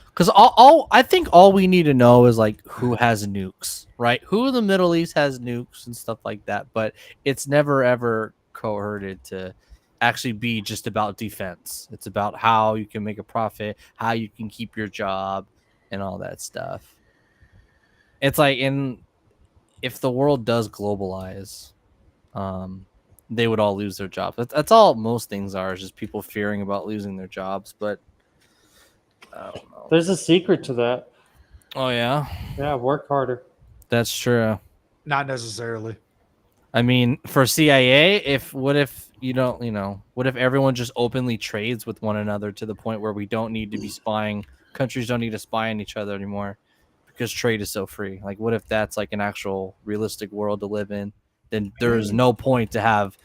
Because all I think all we need to know is like who has nukes, right? Who in the Middle East has nukes and stuff like that. But it's never ever cohorted to actually be just about defense. It's about how you can make a profit, how you can keep your job, and all that stuff. It's like if the world does globalize, they would all lose their jobs. That's all most things are, is just people fearing about losing their jobs. But I don't know. There's a secret to that. Oh yeah, Yeah, work harder. that's true. Not necessarily. I mean, for CIA, what if what if everyone just openly trades with one another to the point where we don't need to be spying? Countries don't need to spy on each other anymore because trade is so free. Like, what if that's like an actual realistic world to live in? Then there is no point to have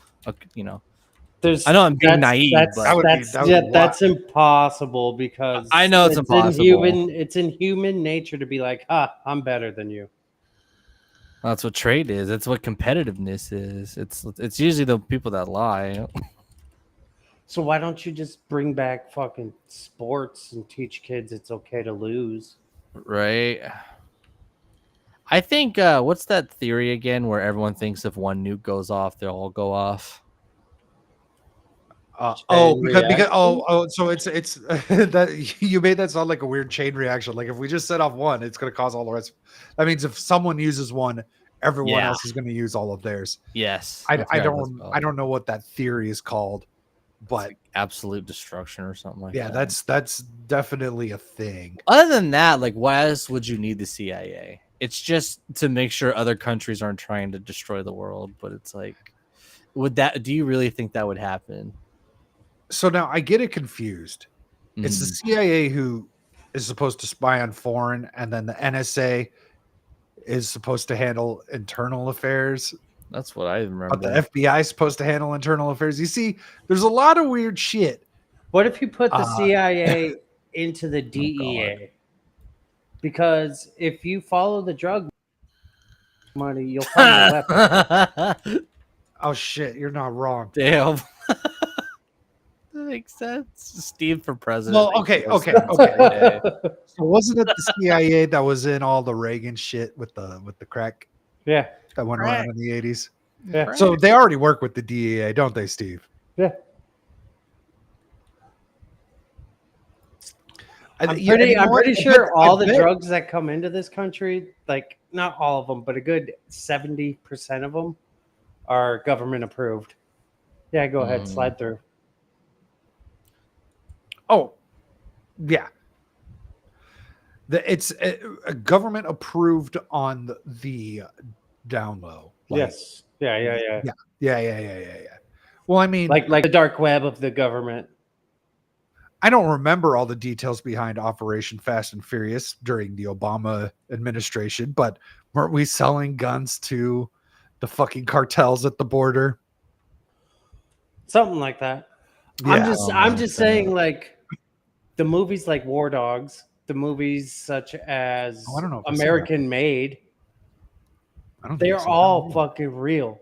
There's, I know I'm being naive, That's, but That would be- that's, that would be yeah, wild. that's impossible because I know it's impossible. It's in human nature to be like, I'm better than you. That's what trade is. That's what competitiveness is. It's usually the people that lie. So why don't you just bring back fucking sports and teach kids it's okay to lose? Right. I think what's that theory again where everyone thinks if one nuke goes off, they'll all go off? So it's that you made that sound like a weird chain reaction. Like if we just set off one, it's going to cause all the rest. That means if someone uses one, everyone Yeah. else is going to use all of theirs. Yes. I forgot what it's don't called. I don't know what that theory is called, It's but like absolute destruction or something like yeah, that. that's definitely a thing. Other than that, like why else would you need the CIA? It's just to make sure other countries aren't trying to destroy the world, but it's like do you really think that would happen? So now I get it confused. It's the Mm, CIA who is supposed to spy on foreign, and then the NSA is supposed to handle internal affairs. that's what I remember. But the FBI is supposed to handle internal affairs. You see, there's a lot of weird shit. What if you put the Uh, CIA into the DEA? Because if you follow the drug money, you'll find the weapon. Oh shit, you're not wrong. Damn. That makes sense. Steve for president. Well, makes okay. no sense. So wasn't it the CIA that was in all the Reagan shit with the crack Yeah, that went Crack. around in the 80s? yeah. So they already work with the DEA, don't they, Steve? Yeah. I'm You know what? pretty I sure bet- all I the bet- drugs that come into this country, like not all of them, but a good 70% of them are government approved. Yeah, go ahead, slide through. Oh, yeah. It's a government approved on the down low. Like, Yes. Yeah. Yeah. Well, I mean, Like the dark web of the government. I don't remember all the details behind Operation Fast and Furious during the Obama administration, but weren't we selling guns to the fucking cartels at the border? Something like that. Yeah. I'm just saying, like the movies like War Dogs, the movies such as I don't know if I've seen American Made, I don't think they're I've seen all that. fucking real.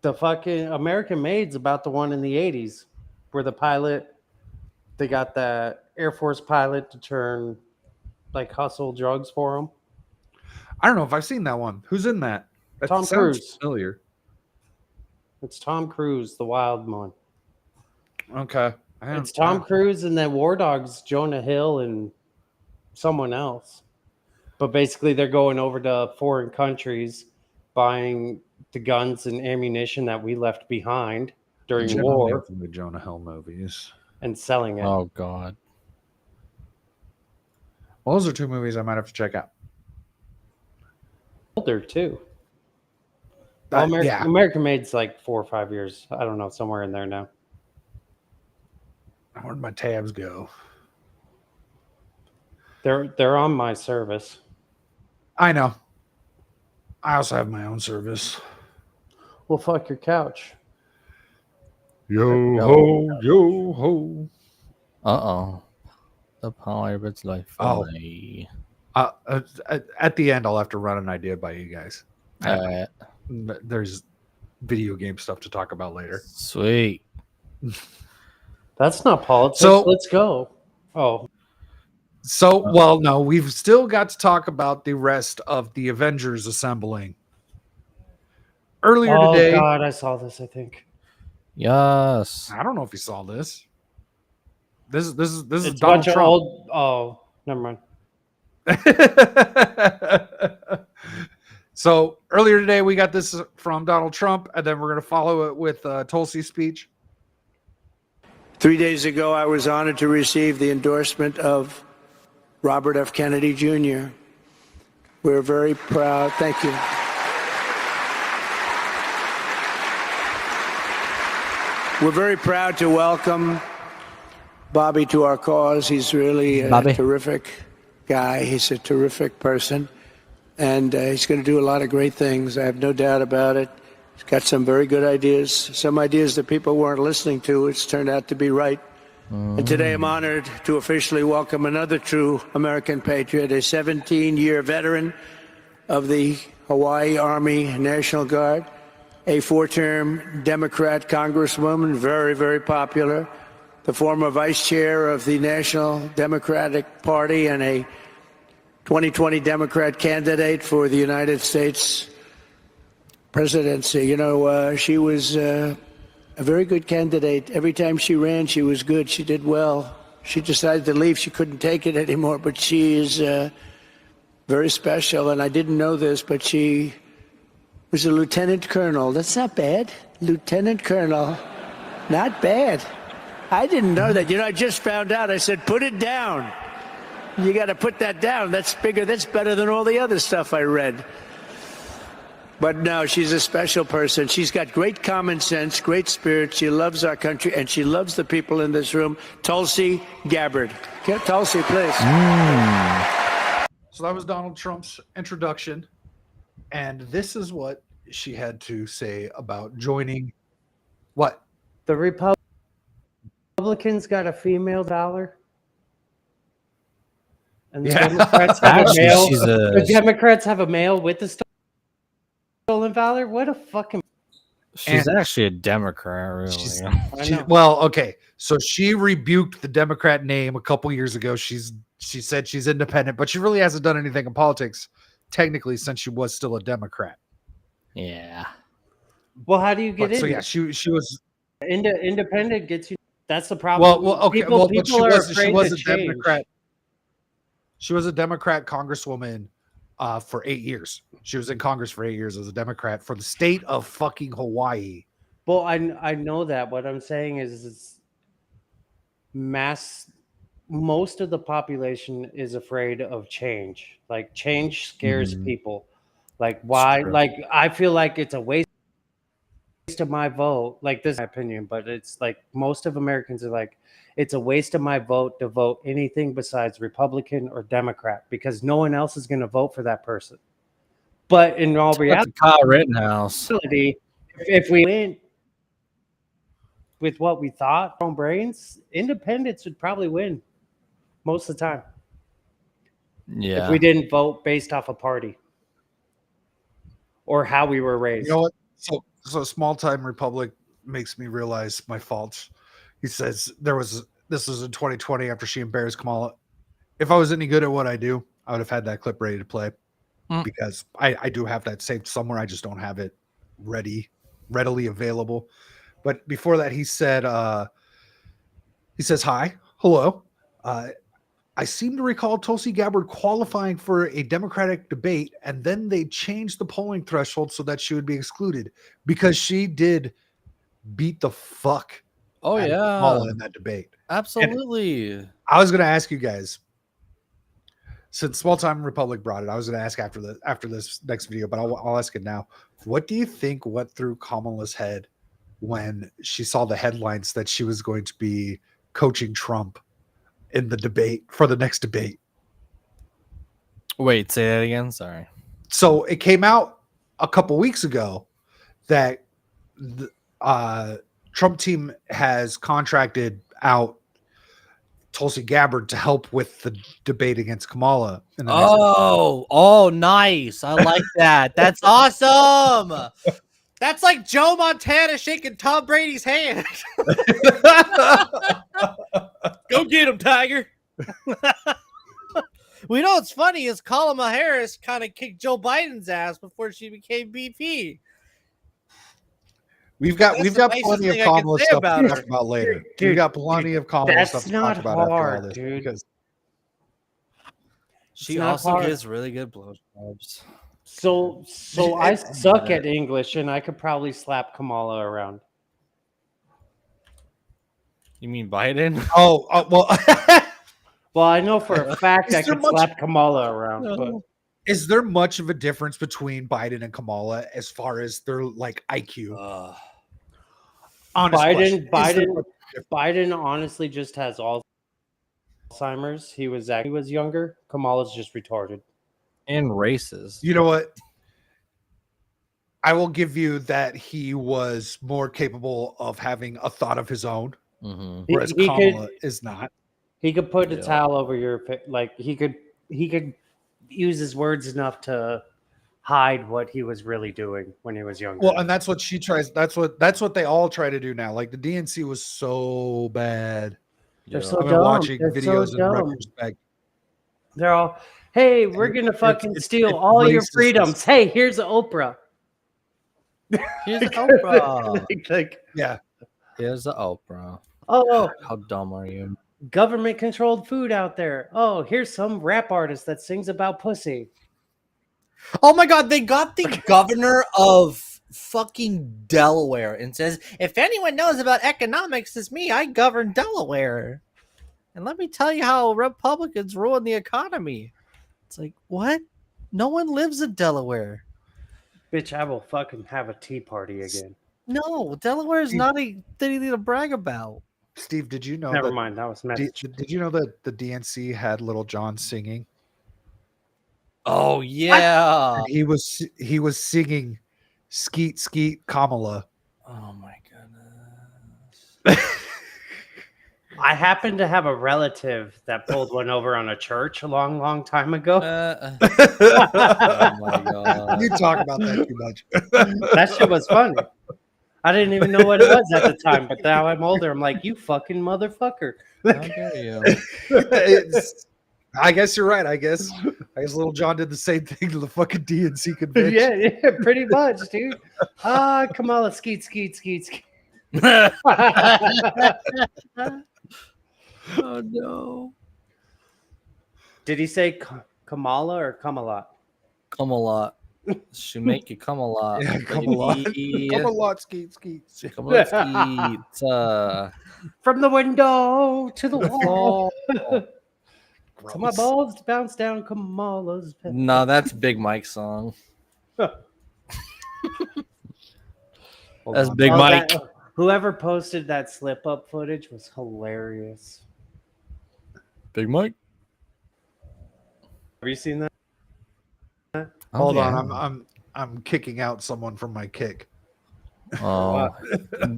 The fucking American Made's about the one in the 80s where the pilot, they got that Air Force pilot to turn like hustle drugs for them. I don't know if I've seen that one. Who's in that? That Tom sounds Cruise. familiar. It's Tom Cruise, the wild one. Okay. It's Tom Cruise and then War Dogs, Jonah Hill and someone else. But basically they're going over to foreign countries buying the guns and ammunition that we left behind during war From the Jonah Hill movies. and selling it. Oh God. Well, those are two movies I might have to check out. Older too. Well, Yeah. American Made's like 4 or 5 years. I don't know, somewhere in there now. Where'd my tabs go? They're on my service. I know. I also have my own service. Well, fuck your couch. Yo ho, yo ho. Uh-oh. The pirate's life. Oh. away. At the end, I'll have to run an idea by you guys. There's video game stuff to talk about later. Sweet. That's not politics. So- Let's go. Oh, So, well, no, we've still got to talk about the rest of the Avengers assembling. Earlier today, God, I saw this. I think Yes. I don't know if you saw this. This is it's a Donald bunch of Trump. old. Oh, never mind. So earlier today, we got this from Donald Trump, and then we're going to follow it with Tulsi's speech. 3 days ago, I was honored to receive the endorsement of Robert F. Kennedy Jr. We're very proud. Thank you. We're very proud to welcome Bobby to our cause. He's really a terrific guy. He's a terrific person, and he's going to do a lot of great things. I have no doubt about it. He's got some very good ideas, some ideas that people weren't listening to. It's turned out to be right. And today I'm honored to officially welcome another true American patriot, a 17-year veteran of the Hawaii Army National Guard, a 4-term Democrat congresswoman, very, very popular, the former vice chair of the National Democratic Party and a 2020 Democrat candidate for the United States presidency. You know, she was a very good candidate. Every time she ran, she was good. She did well. She decided to leave. She couldn't take it anymore, but she is very special. And I didn't know this, but she was a lieutenant colonel. That's not bad. Lieutenant colonel. Not bad. I didn't know that. You know, I just found out. I said, put it down. You got to put that down. That's bigger. That's better than all the other stuff I read. But no, she's a special person. She's got great common sense, great spirit. She loves our country, and she loves the people in this room. Tulsi Gabbard. Okay, Tulsi, please. So that was Donald Trump's introduction. And this is what she had to say about joining. What? The Republicans got a female dollar, and the Yeah. Democrats have Actually, a male. she's The Democrats have a male with the stolen valor. What a fucking. She's actually a Democrat, really. She's- I know. Well, okay. So she rebuked the Democrat name a couple years ago. She said she's independent, but she really hasn't done anything in politics technically since she was still a Democrat. Yeah. Well, how do you get But, in? so yeah, she was Independent gets you. That's the problem. well, okay. People, But she people are was afraid to a change. Democrat. She was a Democrat congresswoman for 8 years. She was in Congress for 8 years as a Democrat for the state of fucking Hawaii. Well, I know that. What I'm saying is most of the population is afraid of change. Like change scares people. Like why? true. Like I feel like it's a waste of my vote. Like this is my opinion, but it's like most of Americans are like, it's a waste of my vote to vote anything besides Republican or Democrat because no one else is going to vote for that person. But in all reality, Kyle Rittenhouse. if we went with what we thought, our own brains, independents would probably win most of the time. Yeah. If we didn't vote based off a party or how we were raised. You know what? So small time Republic makes me realize my faults. He says this was in 2020 after she embarrassed Kamala. If I was any good at what I do, I would have had that clip ready to play because I do have that saved somewhere. I just don't have it readily available. But before that, he said, he says, hi, hello. I seem to recall Tulsi Gabbard qualifying for a Democratic debate, and then they changed the polling threshold so that she would be excluded because she did beat the fuck Oh, out of yeah. Kamala in that debate. Absolutely. I was going to ask you guys, since Small Time Republic brought it, I was going to ask after this next video, but I'll ask it now. What do you think went through Kamala's head when she saw the headlines that she was going to be coaching Trump in the debate for the next debate? Wait, say that again. Sorry. So it came out a couple weeks ago that the Trump team has contracted out Tulsi Gabbard to help with the debate against Kamala. Oh, nice. I like that. That's awesome. That's like Joe Montana shaking Tom Brady's hand. Go get him, Tiger. We know what's funny is Kamala Harris kind of kicked Joe Biden's ass before she became BP. We've got plenty of Kamala stuff to talk about later. Dude, we got plenty of Kamala stuff to talk about hard, after all this. dude. Because she also gives really good blowjobs. So I suck at English, and I could probably slap Kamala around. You mean Biden? Well. Well, I know for a fact I could slap Kamala around. But is there much of a difference between Biden and Kamala as far as their like IQ? Biden honestly just has Alzheimer's. He was younger. Kamala's just retarded and racist. You know what? I will give you that he was more capable of having a thought of his own, whereas Kamala is not. He could put a towel over your he could use his words enough to hide what he was really doing when he was younger. Well, and that's what she tries. That's what they all try to do now. Like the DNC was so bad. They're so I've been dumb. watching They're videos so in dumb. retrospect. They're all, hey, we're gonna fucking steal all your freedoms. Hey, here's Oprah. Here's Oprah. Yeah. Here's the Oprah. Oh, how dumb are you? Government controlled food out there. Oh, here's some rap artist that sings about pussy. Oh my God, they got the governor of fucking Delaware and says, if anyone knows about economics, it's me. I govern Delaware. And let me tell you how Republicans ruin the economy. It's like, what? No one lives in Delaware. Bitch, I will fucking have a tea party again. No, Delaware is not anything to brag about. Steve, did you know? Never mind, that was message. Did you know that the DNC had Little John singing? Oh yeah, he was singing "Skeet Skeet Kamala." Oh my goodness! I happen to have a relative that pulled one over on a church a long time ago. Oh my God! You talk about that too much. That shit was funny. I didn't even know what it was at the time, but now I'm older. I'm like, you fucking motherfucker. How dare you? I guess you're right. I guess Little John did the same thing to the fucking DNC convention. Yeah, pretty much, dude. Kamala, skeet. Oh no. Did he say Kamala or Kamalot? Come a lot. Should make you come a lot. Yeah, come a lot. Come a lot, skeet. Come on, skeet. From the window to the wall. So my balls bounce down Kamala's head. No, that's Big Mike's song. That's Big Mike. Whoever posted that slip-up footage was hilarious. Big Mike? Have you seen that? Hold on, I'm kicking out someone from my kick. Oh,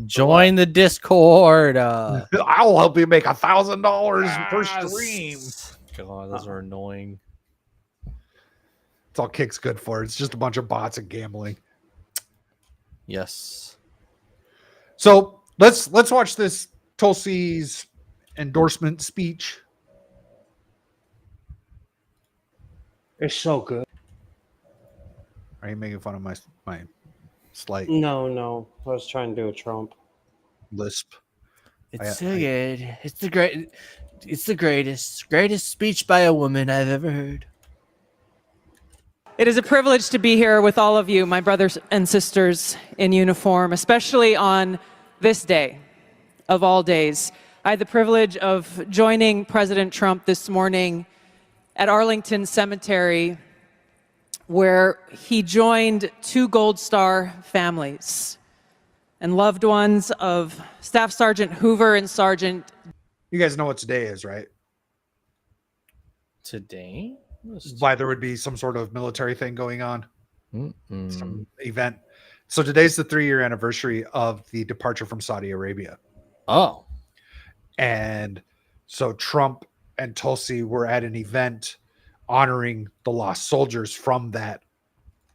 join the Discord. I'll help you make $1,000 per stream. God, those are annoying. It's all Kick's good for. It's just a bunch of bots and gambling. Yes. So let's watch this Tulsi's endorsement speech. It's so good. Are you making fun of my slight No. I was trying to do a Trump. lisp? It's so good. It's the greatest speech by a woman I've ever heard. It is a privilege to be here with all of you, my brothers and sisters in uniform, especially on this day of all days. I had the privilege of joining President Trump this morning at Arlington Cemetery, where he joined 2 Gold Star families and loved ones of Staff Sergeant Hoover and Sergeant. You guys know what today is, right? Today? Why there would be some sort of military thing going on, some event. So today's the 3-year anniversary of the departure from Saudi Arabia. Oh, and So Trump and Tulsi were at an event honoring the lost soldiers from that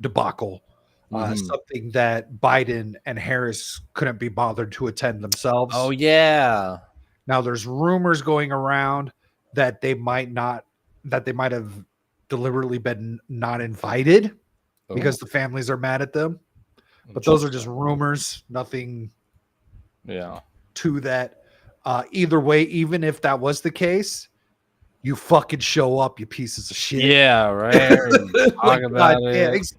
debacle. Something that Biden and Harris couldn't be bothered to attend themselves. Oh yeah. Now there's rumors going around that they might have deliberately been not invited because the families are mad at them. But those are just rumors, nothing to that. Either way, even if that was the case, you fucking show up, you pieces of shit. Yeah, right. Talk about it.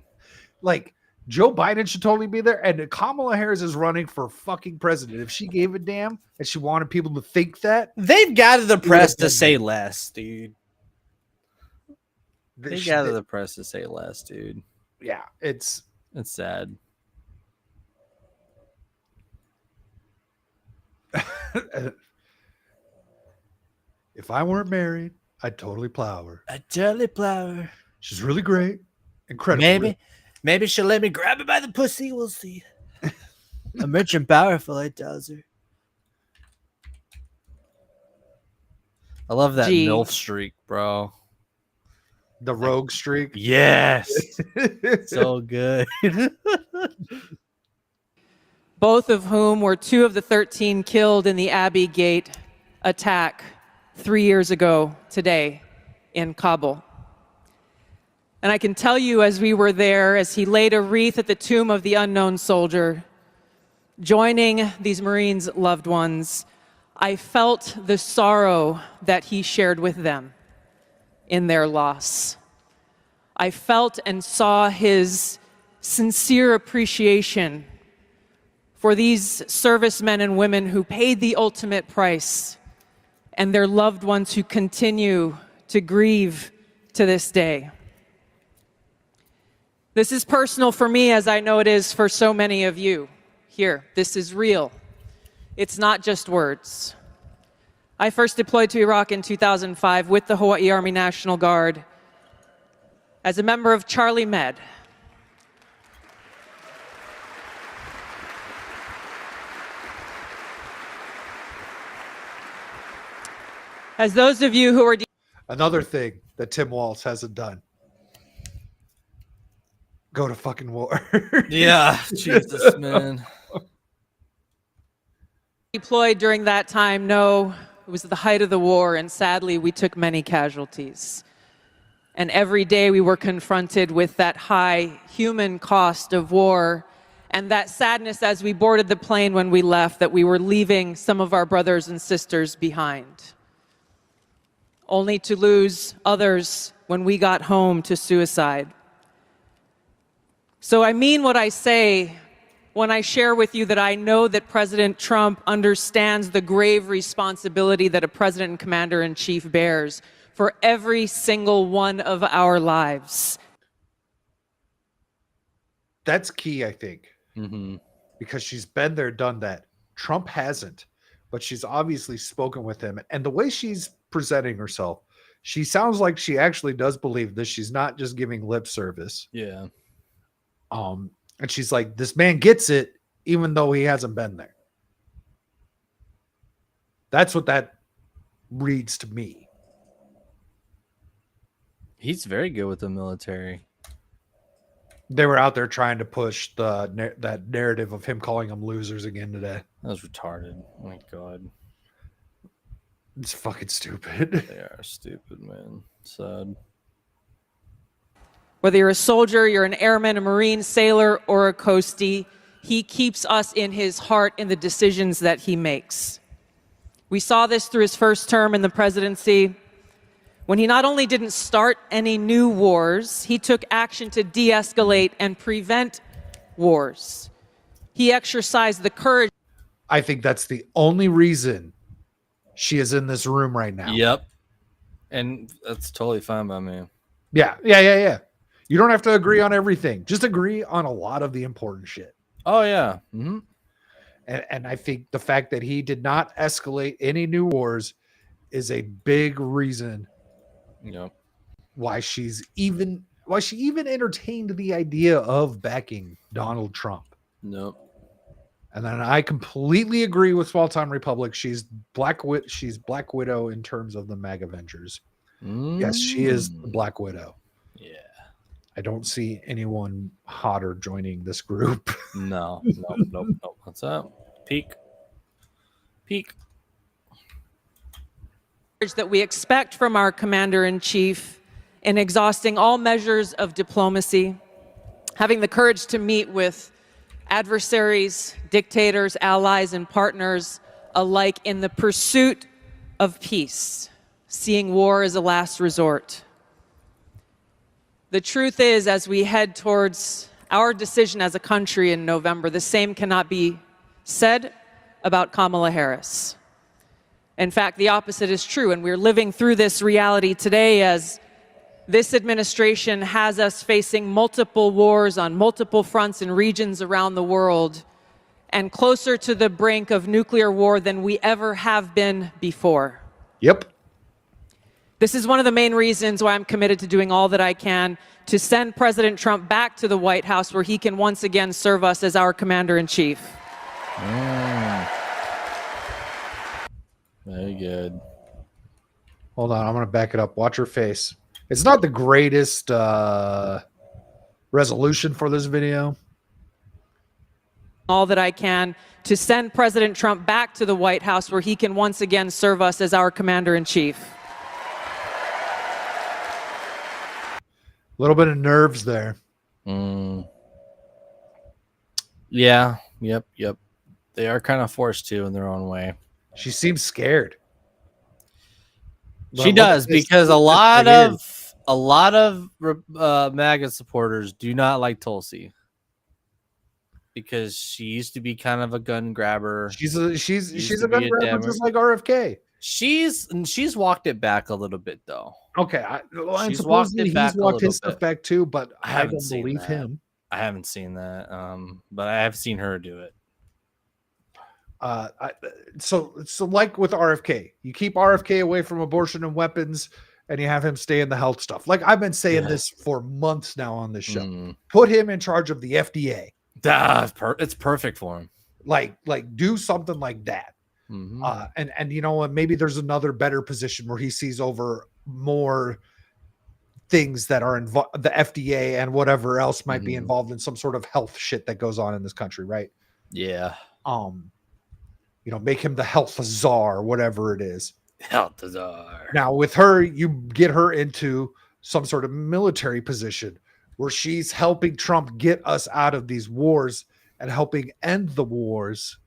Like Joe Biden should totally be there, and Kamala Harris is running for fucking president. If she gave a damn and she wanted people to think that, They've gathered the press to say less, dude. They gathered the press to say less, dude. Yeah, it's sad. If I weren't married, I'd totally plow her. I'd totally plow her. She's really great. Incredible. Maybe she'll let me grab her by the pussy. We'll see. I'm rich and powerful, I tells her. I love that MILF streak, bro. The rogue streak. Yes. So good. Both of whom were 2 of the 13 killed in the Abbey Gate attack 3 years ago today in Kabul. And I can tell you, as we were there, as he laid a wreath at the tomb of the unknown soldier, joining these Marines' loved ones, I felt the sorrow that he shared with them in their loss. I felt and saw his sincere appreciation for these servicemen and women who paid the ultimate price and their loved ones who continue to grieve to this day. This is personal for me, as I know it is for so many of you here. This is real. It's not just words. I first deployed to Iraq in 2005 with the Hawaii Army National Guard as a member of Charlie Med. As those of you who are... Another thing that Tim Walz hasn't done. Go to fucking war. Yeah, Jesus, man. Deployed during that time, no, it was the height of the war, and sadly, we took many casualties. And every day we were confronted with that high human cost of war and that sadness as we boarded the plane when we left, that we were leaving some of our brothers and sisters behind, only to lose others when we got home to suicide. So I mean what I say when I share with you that I know that President Trump understands the grave responsibility that a president and commander-in-chief bears for every single one of our lives. That's key, I think, Mm-hmm. because she's been there, done that. Trump hasn't, but she's obviously spoken with him. And the way she's presenting herself, she sounds like she actually does believe this. She's not just giving lip service. Yeah. And she's like, this man gets it, even though he hasn't been there. That's what that reads to me. He's very good with the military. They were out there trying to push that narrative of him calling them losers again today. That was retarded. Oh my God. It's fucking stupid. They are stupid, man. Sad. Whether you're a soldier, you're an airman, a Marine, sailor, or a coastie, he keeps us in his heart in the decisions that he makes. We saw this through his first term in the presidency, when he not only didn't start any new wars, he took action to de-escalate and prevent wars. He exercised the courage. I think that's the only reason she is in this room right now. Yep. And that's totally fine by me. Yeah. You don't have to agree on everything. Just agree on a lot of the important shit. Oh, yeah. Mm-hmm. And I think the fact that he did not escalate any new wars is a big reason why she even entertained the idea of backing Donald Trump. Nope. And then I completely agree with Small Time Republic. She's Black Widow in terms of the Maga Avengers. Yes, she is the Black Widow. Yeah. I don't see anyone hotter joining this group. No. What's up? Peek. That we expect from our commander-in-chief in exhausting all measures of diplomacy, having the courage to meet with adversaries, dictators, allies, and partners alike in the pursuit of peace, seeing war as a last resort. The truth is, as we head towards our decision as a country in November, the same cannot be said about Kamala Harris. In fact, the opposite is true, and we're living through this reality today as this administration has us facing multiple wars on multiple fronts and regions around the world, and closer to the brink of nuclear war than we ever have been before. Yep. This is one of the main reasons why I'm committed to doing all that I can to send President Trump back to the White House, where he can once again serve us as our commander-in-chief. Very good. Hold on, I'm going to back it up. Watch her face. It's not the greatest resolution for this video. All that I can to send President Trump back to the White House, where he can once again serve us as our commander-in-chief. A little bit of nerves there. Yeah. Yep. They are kind of forced to in their own way. She seems scared. She does, because a lot of MAGA supporters do not like Tulsi, because she used to be kind of a gun grabber. She's a gun grabber, just like RFK. She's walked it back a little bit though. Okay, She's supposedly walked it back he's walked a his little stuff back too, but I don't seen believe that. him. I haven't seen that, but I have seen her do it. So like with RFK, you keep RFK away from abortion and weapons, and you have him stay in the health stuff. Like I've been saying this for months now on this show. Put him in charge of the FDA. It's perfect for him. Like do something like that. And you know what? Maybe there's another better position where he sees over more things that are involved, the FDA and whatever else might be involved in some sort of health shit that goes on in this country, right? Yeah. Make him the health czar, whatever it is. Health czar. Now with her, you get her into some sort of military position where she's helping Trump get us out of these wars and helping end the wars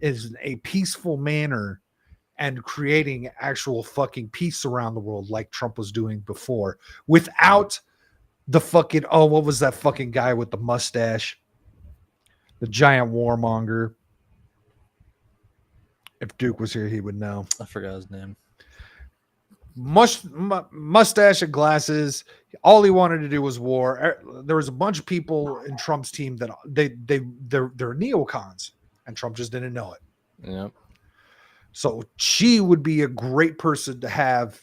in a peaceful manner and creating actual fucking peace around the world like Trump was doing before, without the fucking, what was that fucking guy with the mustache? The giant warmonger. If Duke was here, he would know. I forgot his name. Mustache and glasses. All he wanted to do was war. There was a bunch of people in Trump's team that they're neocons, and Trump just didn't know it. Yep. So she would be a great person to have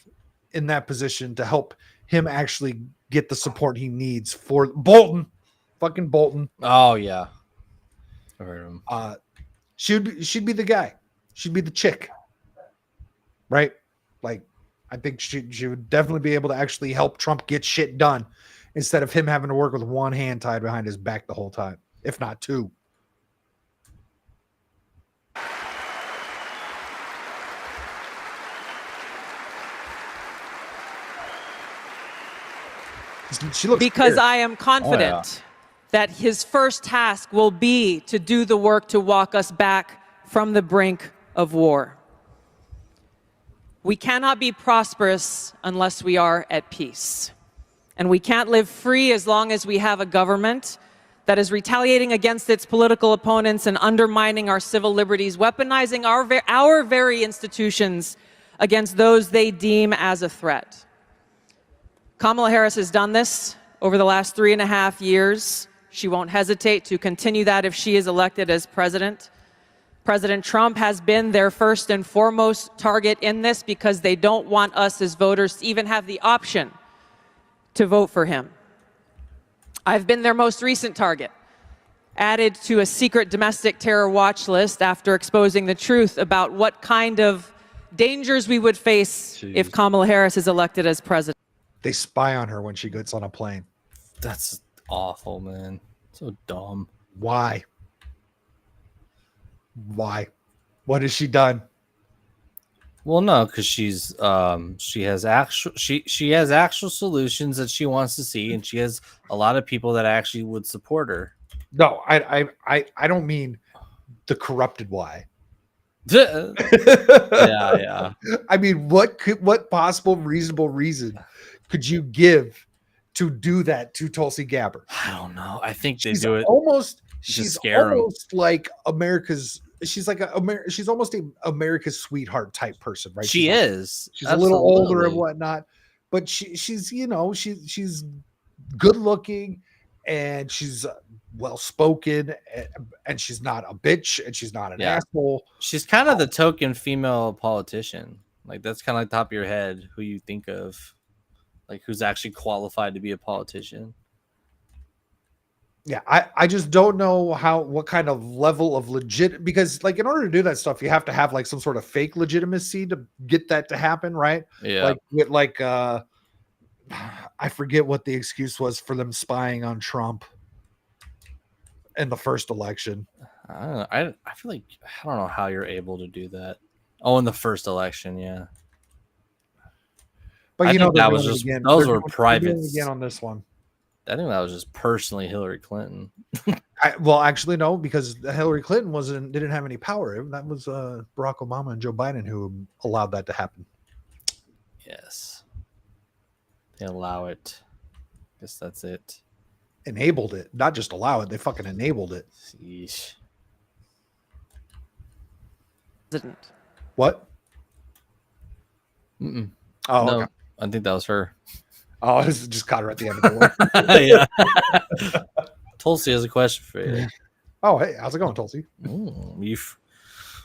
in that position to help him actually get the support he needs for Bolton. Fucking Bolton. Oh yeah. I heard him. She'd be the guy. She'd be the chick. Right? Like, I think she would definitely be able to actually help Trump get shit done instead of him having to work with one hand tied behind his back the whole time, if not two. She looks Because scared. I am confident that his first task will be to do the work to walk us back from the brink of war. We cannot be prosperous unless we are at peace. And we can't live free as long as we have a government that is retaliating against its political opponents and undermining our civil liberties, weaponizing our very institutions against those they deem as a threat. Kamala Harris has done this over the last 3.5 years. She won't hesitate to continue that if she is elected as president. President Trump has been their first and foremost target in this because they don't want us as voters to even have the option to vote for him. I've been their most recent target. added to a secret domestic terror watch list after exposing the truth about what kind of dangers we would face if Kamala Harris is elected as president. They spy on her when she gets on a plane. That's awful, man. So dumb. Why? What has she done? Well, no, because she has actual solutions that she wants to see, and she has a lot of people that actually would support her. No, I don't mean the corrupted why. Yeah. I mean, what possible reasonable reason could you give to do that to Tulsi Gabbard? I don't know. I think they She's do it almost. to She's scare 'em. almost like America's. She's like she's almost a America's sweetheart type person, right? She is. She's a little older and Absolutely. whatnot, but she's she's good looking and she's well spoken and she's not a bitch and she's not an Yeah. asshole. She's kind of the token female politician. Like that's kind of like top of your head who you think of, like who's actually qualified to be a politician. Yeah, I just don't know what kind of level of legit, because like in order to do that stuff, you have to have like some sort of fake legitimacy to get that to happen, right? Yeah. Like with I forget what the excuse was for them spying on Trump in the first election. I don't know. I feel like I don't know how you're able to do that. Oh, in the first election, yeah. But I you know think that they're was doing it just- again. those They're were doing it privates. again on this one. I think that was just personally Hillary Clinton. Well, actually, no, because Hillary Clinton didn't have any power. That was Barack Obama and Joe Biden who allowed that to happen. Yes. They allow it. Guess that's it. Enabled it, not just allow it. They fucking enabled it. Yeesh. What? Mm-mm. Oh, No, okay. I think that was her. Oh, I just caught her at the end of the Yeah. Tulsi has a question for you. Oh, hey, how's it going, Tulsi?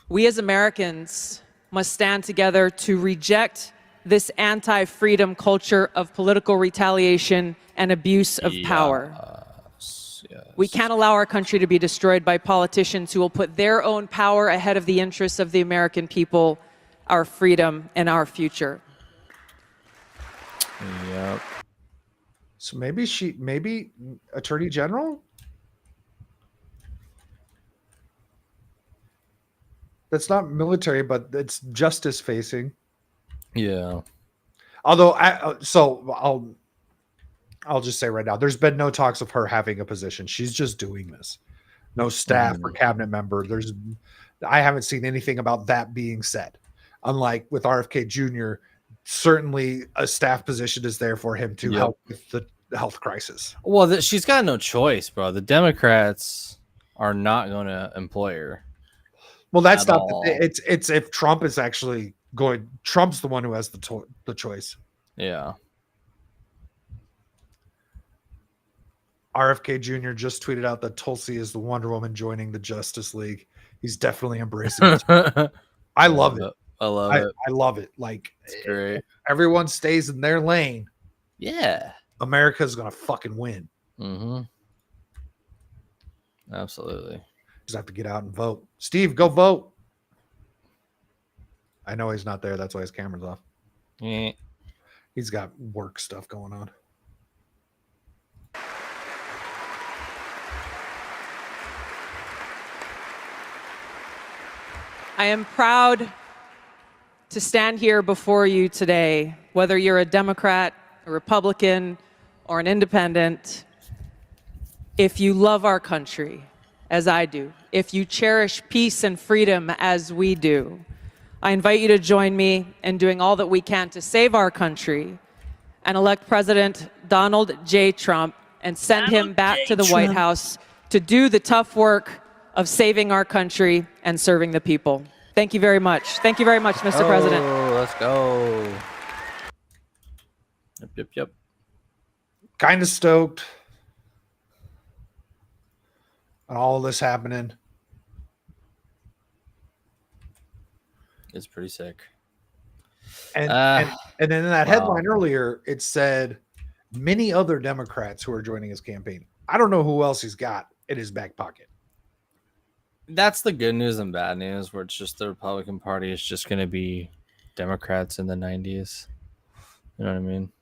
We as Americans must stand together to reject this anti-freedom culture of political retaliation and abuse of power. Yes. We can't allow our country to be destroyed by politicians who will put their own power ahead of the interests of the American people, our freedom, and our future. Yep. So maybe Attorney General? That's not military, but it's justice facing. Yeah. Although, I'll just say right now, there's been no talks of her having a position. She's just doing this. No staff or cabinet member. I haven't seen anything about that being said. Unlike with RFK Jr., certainly a staff position is there for him to help with the health crisis. Well, she's got no choice, bro. The Democrats are not going to employ her. Well, that's At not all. it's if Trump is actually going. Trump's the one who has the choice. Yeah. RFK Jr. just tweeted out that Tulsi is the Wonder Woman joining the Justice League. He's definitely embracing it. I love it. I love it. I love it. Like, It's great. everyone stays in their lane. Yeah. America's gonna fucking win. Mm-hmm. Absolutely. Just have to get out and vote. Steve, go vote. I know he's not there. That's why his camera's off. Yeah. He's got work stuff going on. I am proud to stand here before you today, whether you're a Democrat, a Republican, or an independent. If you love our country, as I do, if you cherish peace and freedom as we do, I invite you to join me in doing all that we can to save our country and elect President Donald J. Trump and send him back to the White House to do the tough work of saving our country and serving the people. Thank you very much. Thank you very much, Mr. President. Let's go. Yep. Kind of stoked on all of this happening. It's pretty sick. And then in that headline earlier, it said many other Democrats who are joining his campaign. I don't know who else he's got in his back pocket. That's the good news and bad news, where it's just the Republican Party is just going to be Democrats in the 90s. You know what I mean?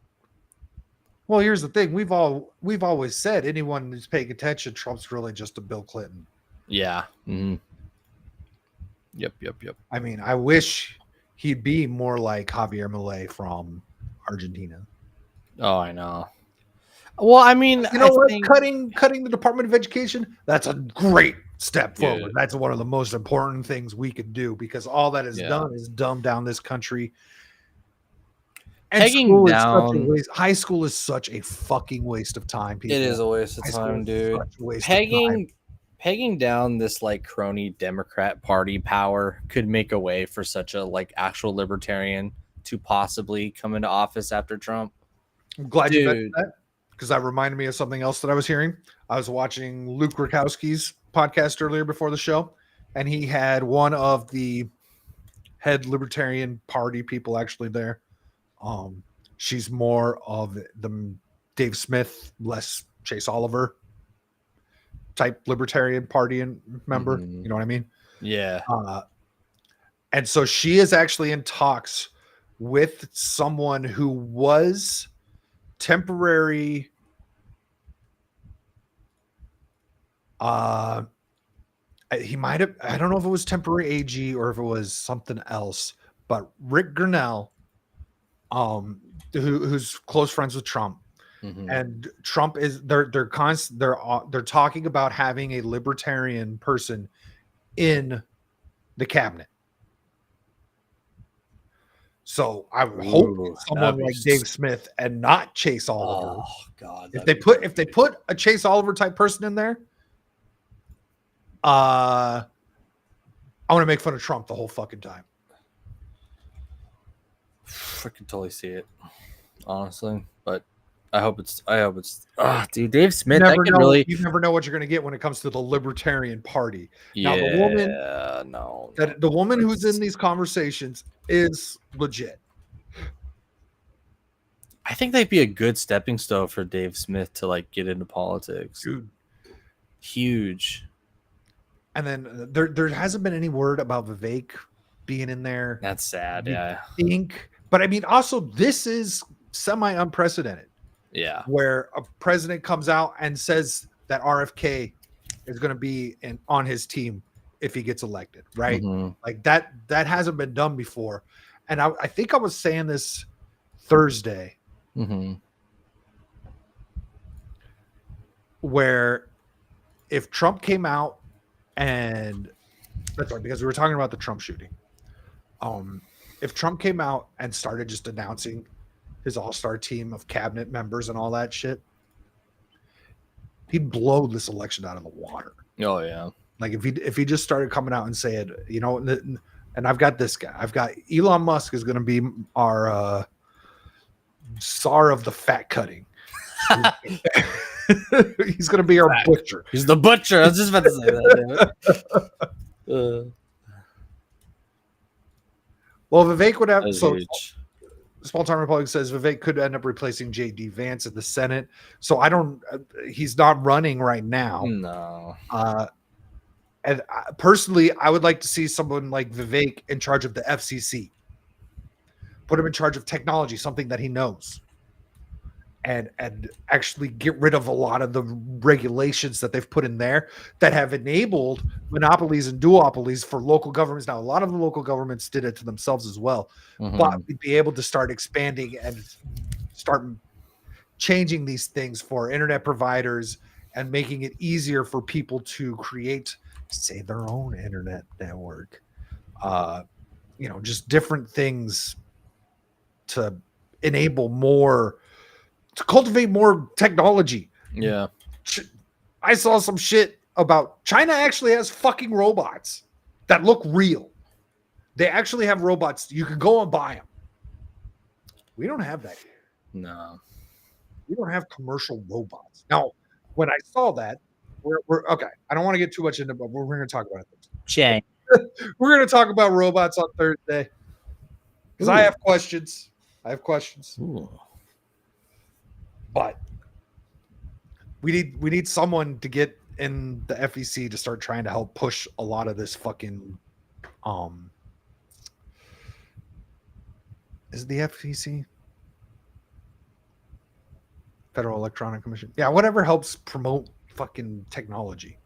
Well, here's the thing: we've always said anyone who's paying attention, Trump's really just a Bill Clinton. Yeah. Mm-hmm. Yep. I mean, I wish he'd be more like Javier Milei from Argentina. Oh, I know. Well, I mean, You know what? Cutting the Department of Education, that's a great step forward. That's one of the most important things we could do, because all that is done is dumb down this country. And high school is such a fucking waste of time, people. It is a waste of time, dude. Pegging down this like crony Democrat Party power could make a way for such a like actual libertarian to possibly come into office after Trump. I'm glad you mentioned that, because that reminded me of something else that I was hearing. I was watching Luke Rakowski's podcast earlier before the show, and he had one of the head Libertarian Party people actually there. She's more of the Dave Smith, less Chase Oliver type Libertarian Party member. You know what I mean? Yeah. And so she is actually in talks with someone who was temporary he might have, I don't know if it was temporary AG or if it was something else, but Rick Grinnell, who's close friends with Trump, and Trump is they're talking about having a libertarian person in the cabinet. So I would hope someone like Dave Smith and not Chase Oliver. Oh God! If they put a Chase Oliver type person in there, I want to make fun of Trump the whole fucking time. I can totally see it, honestly, but I hope it's. Dude, Dave Smith. You never know what you're going to get when it comes to the Libertarian Party. Yeah, now, the woman who's in these conversations is legit. I think that'd be a good stepping stone for Dave Smith to like get into politics. Dude. Huge. And then there hasn't been any word about Vivek being in there. That's sad. But I mean, also this is semi unprecedented. Yeah. Where a president comes out and says that RFK is going to be on his team if he gets elected, right? Like that hasn't been done before. And I think I was saying this Thursday, where if Trump came out, and that's right, because we were talking about the Trump shooting. If Trump came out and started just announcing his all-star team of cabinet members and all that shit, he'd blow this election out of the water. Oh yeah. Like if he just started coming out and saying, you know, and I've got this guy, I've got Elon Musk is going to be our czar of the fat cutting. He's going to be our butcher. He's the butcher. I was just about to say that. Well, Vivek would have. So, huge. Small Time Republic says Vivek could end up replacing J.D. Vance in the Senate. So I don't. He's not running right now. No. And personally, I would like to see someone like Vivek in charge of the FCC. Put him in charge of technology, something that he knows. And actually get rid of a lot of the regulations that they've put in there that have enabled monopolies and duopolies for local governments. Now, a lot of the local governments did it to themselves as well, but we'd be able to start expanding and start changing these things for internet providers and making it easier for people to create, say, their own internet network. You know, just different things to enable more, to cultivate more technology. Yeah. I saw some shit about China actually has fucking robots that look real. They actually have robots. You can go and buy them. We don't have that here. No. We don't have commercial robots. Now, when I saw that, we're okay. I don't want to get too much into it, but we're going to talk about it. Jay. We're going to talk about robots on Thursday. Because I have questions. Ooh. But we need someone to get in the FEC to start trying to help push a lot of this fucking is it the FEC? Federal Electronic Commission. Yeah, whatever helps promote fucking technology.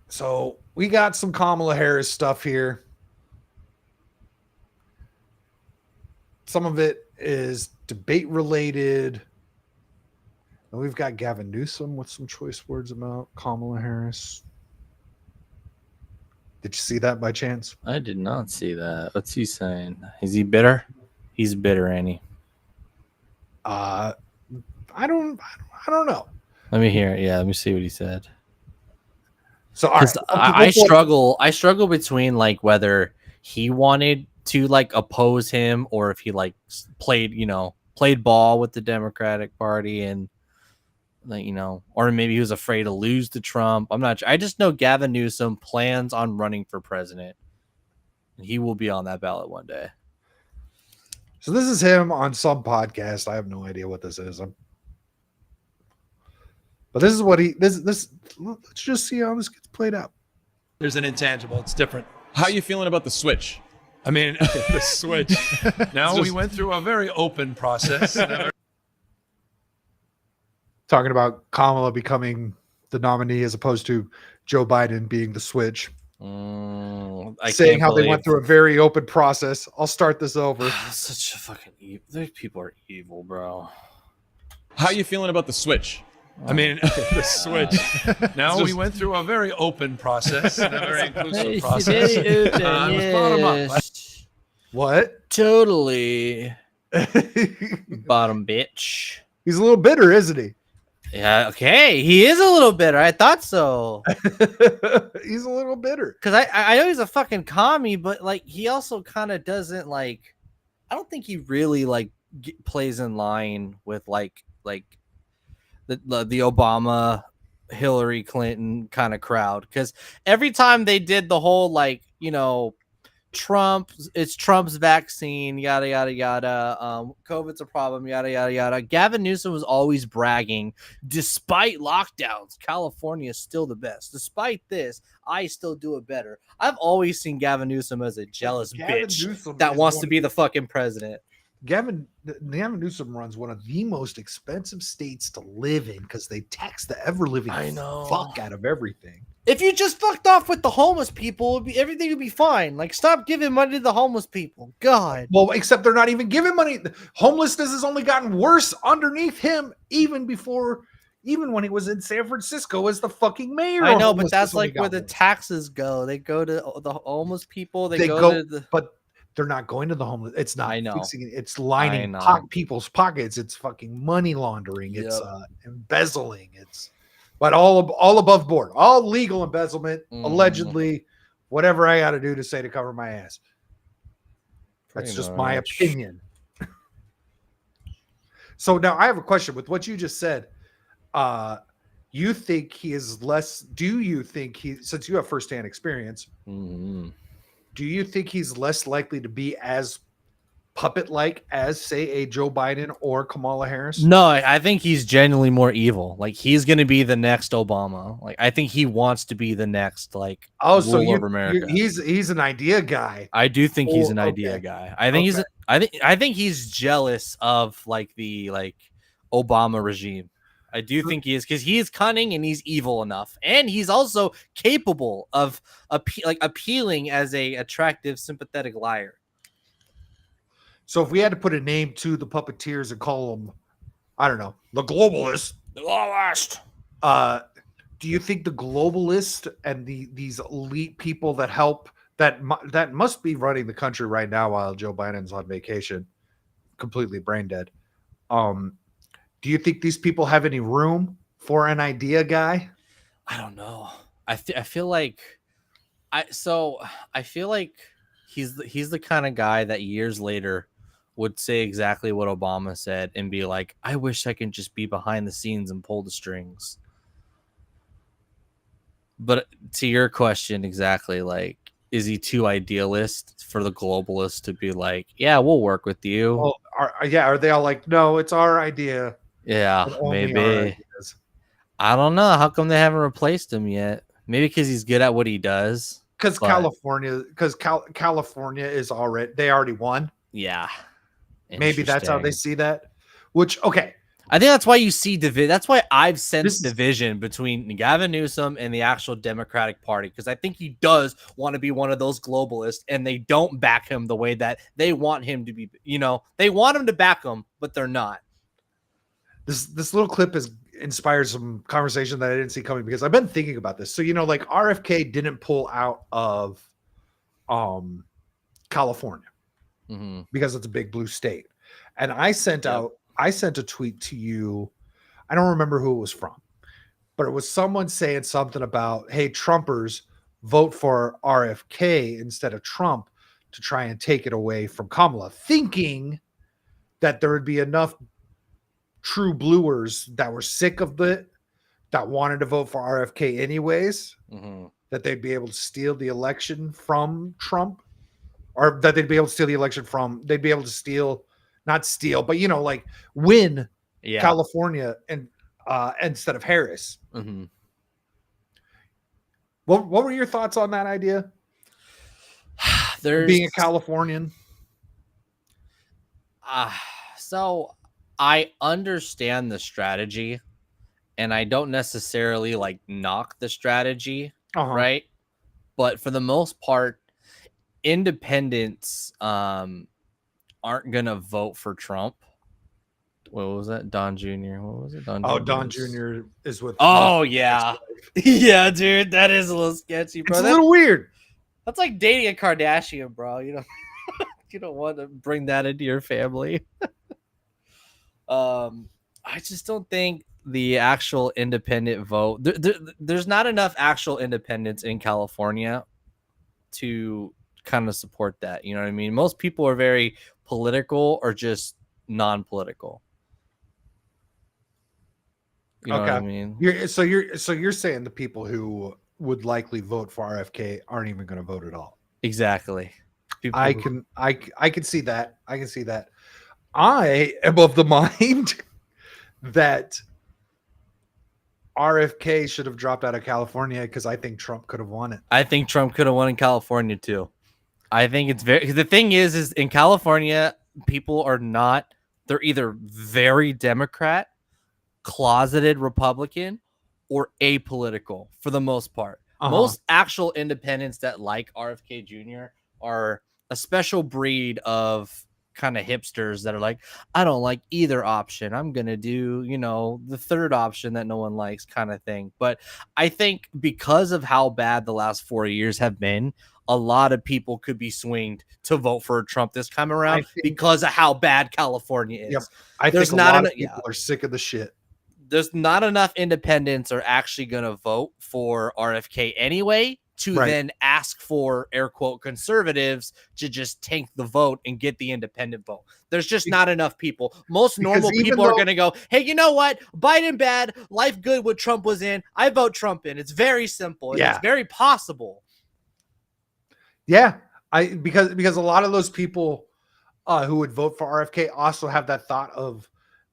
So we got some Kamala Harris stuff here. Some of it is debate related. And we've got Gavin Newsom with some choice words about Kamala Harris. Did you see that by chance? I did not see that. What's he saying? Is he bitter? He's bitter, ain't he? I don't know. Let me hear it. Yeah, let me see what he said. So all right, I struggle between like whether he wanted to like oppose him or if he like played ball with the Democratic Party and like, or maybe he was afraid to lose to Trump. I'm not sure. I just know Gavin Newsom plans on running for president. And he will be on that ballot one day. So this is him on some podcast. I have no idea what this is. But this is what this let's just see how this gets played out. There's an intangible. It's different. How are you feeling about the switch? I mean, the switch. Now we went through a very open process. Talking about Kamala becoming the nominee as opposed to Joe Biden being the switch. Saying how they went through a very open process. I'll start this over. Such a fucking evil. These people are evil, bro. How are you feeling about the switch? I mean, the switch. Now we went through a very open process, a very inclusive process. Very open, Bottom up. What? Totally. Bottom bitch. He's a little bitter, isn't he? Yeah, okay. He is a little bitter. I thought so. He's a little bitter. Because I know he's a fucking commie, but like he also kind of doesn't like. I don't think he really like plays in line with like the Obama, Hillary Clinton kind of crowd. Because every time they did the whole like it's Trump's vaccine, yada yada yada. COVID's a problem, yada yada yada. Gavin Newsom was always bragging, despite lockdowns, California is still the best. Despite this, I still do it better. I've always seen Gavin Newsom as a jealous bitch that wants to be the fucking president. Gavin Newsom runs one of the most expensive states to live in because they tax the ever living fuck out of everything. If you just fucked off with the homeless people, everything would be fine. Like, stop giving money to the homeless people. God. Well, except they're not even giving money. Homelessness has only gotten worse underneath him, even when he was in San Francisco as the fucking mayor. I know, but that's like where the taxes go. They go to the homeless people. They go to the... But they're not going to the homeless. It's not. I know. It's lining people's pockets. It's fucking money laundering. It's embezzling. But all above board, all legal embezzlement, allegedly, whatever I got to do to say to cover my ass. That's just my opinion. So now I have a question with what you just said. You think he is less? Do you think since you have firsthand experience, do you think he's less likely to be as puppet-like as, say, a Joe Biden or Kamala Harris? No, I think he's genuinely more evil. Like, he's going to be the next Obama. Like, I think he wants to be the next, like, ruler of America. He's an idea guy. I do think he's an idea guy. I think I think he's jealous of like the Obama regime. I do think he is, because he is cunning and he's evil enough, and he's also capable of appealing as a attractive, sympathetic liar. So if we had to put a name to the puppeteers and call them, I don't know, the globalists. The globalist. Do you think the globalists and these elite people that help that must be running the country right now while Joe Biden's on vacation, completely brain dead? Do you think these people have any room for an idea guy? I don't know. I feel like he's the kind of guy that years later would say exactly what Obama said and be like, I wish I could just be behind the scenes and pull the strings. But to your question, exactly, like, is he too idealist for the globalists to be like, yeah, we'll work with you? Well, Are they all like, no, it's our idea? Yeah, and only our maybe. ideas." I don't know. How come they haven't replaced him yet? Maybe because he's good at what he does. Because but- California is they already won. Yeah. Maybe that's how they Interesting. see that. Which, okay, I think that's why you see division. That's why I've sensed division between Gavin Newsom and the actual Democratic Party, because I think he does want to be one of those globalists, and they don't back him the way that they want him to be. They want him to back him, but they're not. This little clip has inspired some conversation that I didn't see coming, because I've been thinking about this. So, like RFK didn't pull out of California because it's a big blue state. And I sent a tweet to you. I don't remember who it was from, but it was someone saying something about, hey, Trumpers, vote for RFK instead of Trump to try and take it away from Kamala, thinking that there would be enough true bluers that were sick of it, that wanted to vote for RFK anyways, that they'd be able to steal the election from Trump, or that they'd be able to steal the election from, they'd be able to steal, not steal, but like win California and instead of Harris. What were your thoughts on that idea? Being a Californian. So I understand the strategy, and I don't necessarily knock the strategy, right? But for the most part, independents aren't gonna vote for Trump. What was that? Don Jr. What was it? Don Jr. is with. Oh yeah, yeah, dude, that is a little sketchy, bro. It's a little weird. That's like dating a Kardashian, bro. You don't want to bring that into your family. I just don't think the actual independent vote. There's not enough actual independents in California to kind of support that. You know what I mean? Most people are very political or just non-political. You know what I mean? You're saying the people who would likely vote for RFK aren't even going to vote at all. Exactly. I can see that. I can see that. I am of the mind that RFK should have dropped out of California, because I think Trump could have won it. I think Trump could have won in California too. I think it's the thing is in California, people are not, they're either very Democrat, closeted Republican, or apolitical for the most part. Most actual independents that like RFK Jr. are a special breed of kind of hipsters that are like, I don't like either option. I'm going to do, the third option that no one likes kind of thing. But I think because of how bad the last 4 years have been, a lot of people could be swinged to vote for Trump this time around because of how bad California is. Yep. I think a lot of people are sick of the shit. There's not enough independents are actually going to vote for RFK anyway to then ask for air quote conservatives to just tank the vote and get the independent vote. There's just not enough people. Most normal people are going to go, hey, you know what? Biden bad, life good what Trump was in. I vote Trump in. It's very simple. It's very possible. Yeah. Because a lot of those people who would vote for RFK also have that thought of,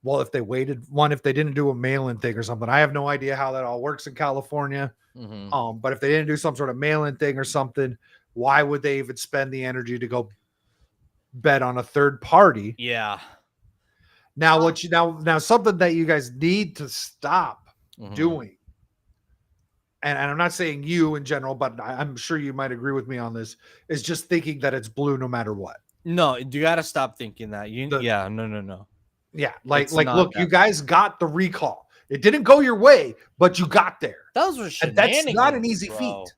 well, if they if they didn't do a mail-in thing or something. I have no idea how that all works in California. But if they didn't do some sort of mail-in thing or something, why would they even spend the energy to go bet on a third party? Yeah. Now now something that you guys need to stop doing, and I'm not saying you in general, but I'm sure you might agree with me on this, is just thinking that it's blue no matter what. No, you got to stop thinking that. No. Yeah, look, you guys got the recall. It didn't go your way, but you got there. Those were shenanigans. And that's not an easy feat.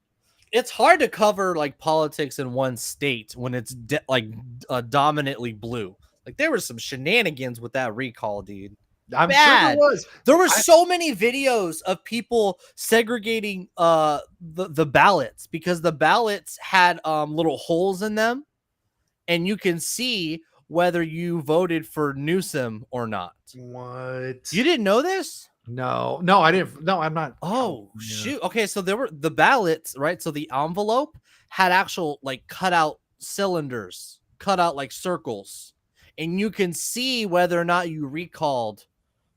It's hard to cover politics in one state when it's dominantly blue. There were some shenanigans with that recall, dude. I'm sure there was. There were so many videos of people segregating the ballots because the ballots had little holes in them, and you can see whether you voted for Newsom or not. What? You didn't know this? No, I didn't. No, I'm not. Oh, shoot. Okay, so there were the ballots, right? So the envelope had actual cut out cylinders, cut out circles. and you can see whether or not you recalled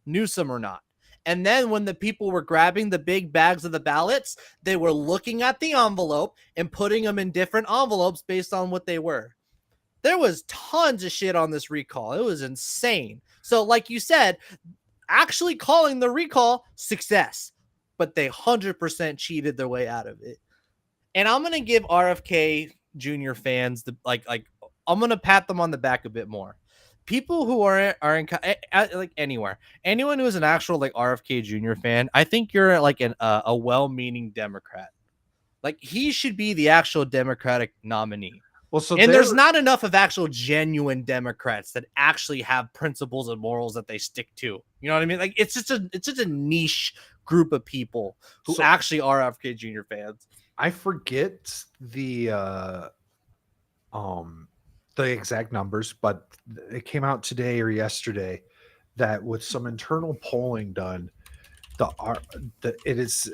Newsom or not. And then when the people were grabbing the big bags of the ballots, they were looking at the envelope and putting them in different envelopes based on what they were. There was tons of shit on this recall. It was insane. So like you said, actually calling the recall, success. But they 100% cheated their way out of it. And I'm going to give RFK Jr. fans I'm going to pat them on the back a bit more. People who are in like anywhere, anyone who is an actual like RFK Jr. fan, I think you're like a well-meaning Democrat. Like he should be the actual Democratic nominee. Well, so and there's not enough of actual genuine Democrats that actually have principles and morals that they stick to. You know what I mean? Like it's just a niche group of people who actually are RFK Jr. fans. I forget the exact numbers, but it came out today or yesterday that with some internal polling done, it's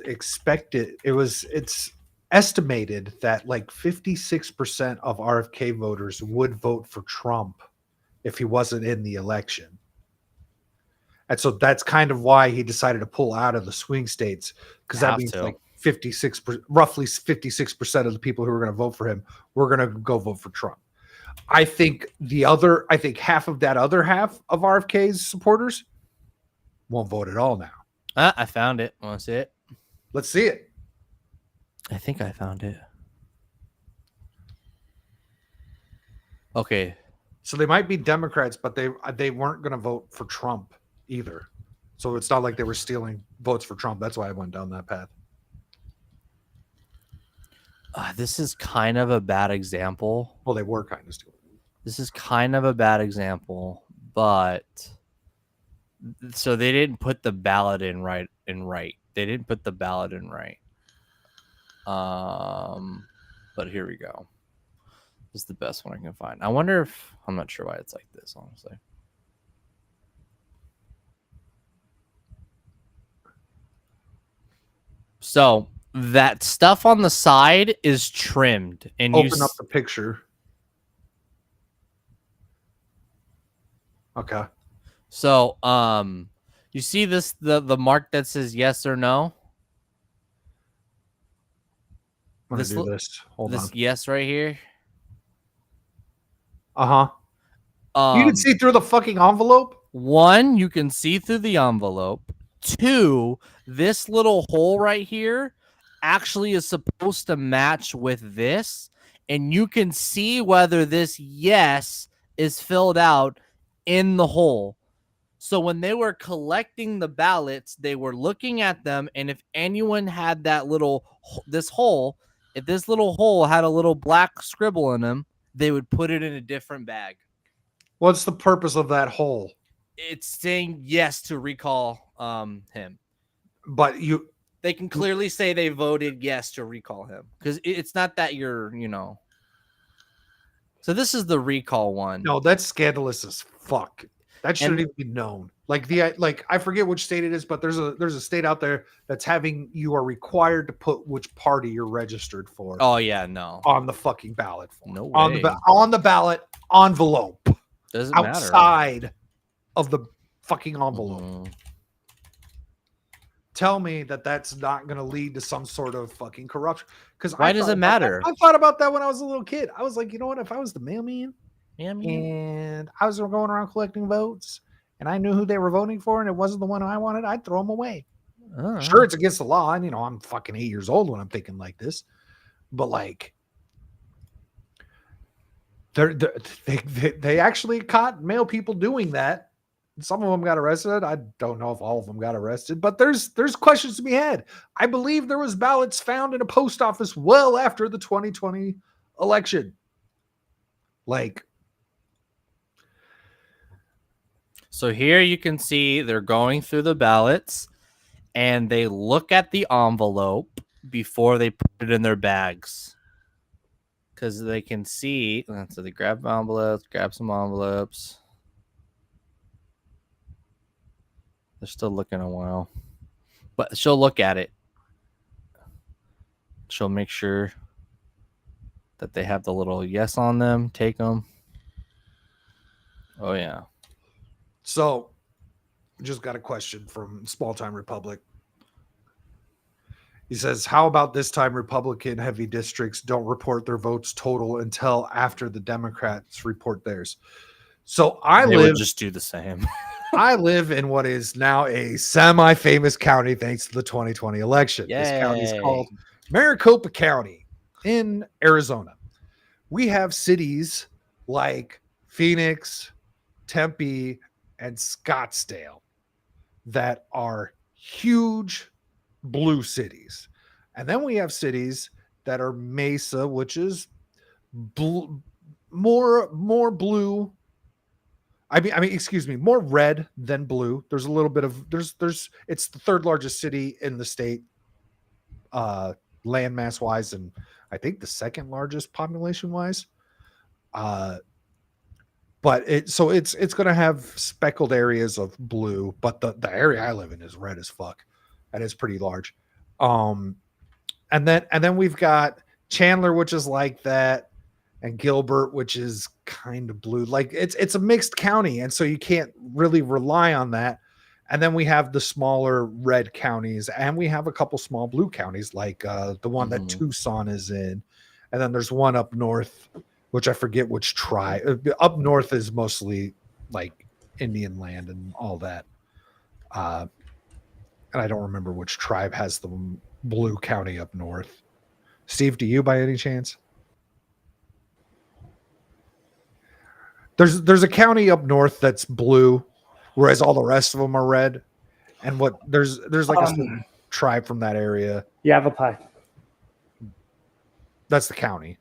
estimated that like 56% of RFK voters would vote for Trump if he wasn't in the election. And so that's kind of why he decided to pull out of the swing states, because that means like 56%, roughly 56% of the people who are going to vote for him were going to go vote for Trump. I think half of that other half of RFK's supporters won't vote at all now. I found it. Want to see it? Let's see it. I think I found it. Okay. So they might be Democrats, but they weren't going to vote for Trump either. So it's not like they were stealing votes for Trump. That's why I went down that path. This is kind of a bad example. Well, they were kind of stealing. This is kind of a bad example, but so they didn't put the ballot in right. They didn't put the ballot in right. But here we go. This is the best one I can find. I wonder if I'm not sure why it's like this, honestly. So that stuff on the side is trimmed, and open up the picture. Okay. So you see this the mark that says yes or no? I'm gonna do this. Hold on. Yes right here. You can see through the fucking envelope? One, you can see through the envelope. Two, this little hole right here actually is supposed to match with this, and you can see whether this yes is filled out in the hole. So when they were collecting the ballots, they were looking at them, and if anyone had that this hole, if this little hole had a little black scribble in them, they would put it in a different bag. What's the purpose of that hole? It's saying yes to recall him. But they can clearly say they voted yes to recall him, because it's not that you're. So this is the recall one. No, that's scandalous as fuck. That shouldn't even be known. Like I forget which state it is, but there's a state out there that's you are required to put which party you're registered for. Oh yeah, no. On the fucking ballot form. No way. On the ballot envelope. Doesn't outside matter. Of the fucking envelope. Tell me that's not going to lead to some sort of fucking corruption. Because why does it matter? I thought about that when I was a little kid. I was like, you know what? If I was the mailman and I was going around collecting votes and I knew who they were voting for and it wasn't the one I wanted, I'd throw them away. Sure, it's against the law. And, I'm fucking 8 years old when I'm thinking like this. But like, they actually caught male people doing that. Some of them got arrested. I don't know if all of them got arrested, but there's questions to be had. I believe there was ballots found in a post office well after the 2020 election. Like, so here you can see they're going through the ballots and they look at the envelope before they put it in their bags. Because they can see, so they grab envelopes, grab some envelopes. They're still looking a while, but she'll look at it. She'll make sure that they have the little yes on them. Take them. Oh yeah. So, just got a question from Small Time Republic. He says, how about this time Republican heavy districts don't report their votes total until after the Democrats report theirs? So They would just do the same. I live in what is now a semi-famous county thanks to the 2020 election. Yay. This county is called Maricopa County in Arizona. We have cities like Phoenix, Tempe, and Scottsdale that are huge blue cities. And then we have cities that are Mesa, which is more blue. I mean, excuse me, more red than blue. There's a little bit of it's the third largest city in the state, landmass wise, and I think the second largest population wise. But it's going to have speckled areas of blue, but the area I live in is red as fuck, and it's pretty large. And then we've got Chandler, which is like that, and Gilbert, which is kind of blue. Like it's a mixed county, and so you can't really rely on that. And then we have the smaller red counties, and we have a couple small blue counties, like the one that Tucson is in, and then there's one up north, which I forget which tribe. Up north is mostly like Indian land and all that. And I don't remember which tribe has the blue county up north. Steve, do you by any chance? There's a county up north that's blue, whereas all the rest of them are red. And there's like a tribe from that area. Yavapai. That's the county.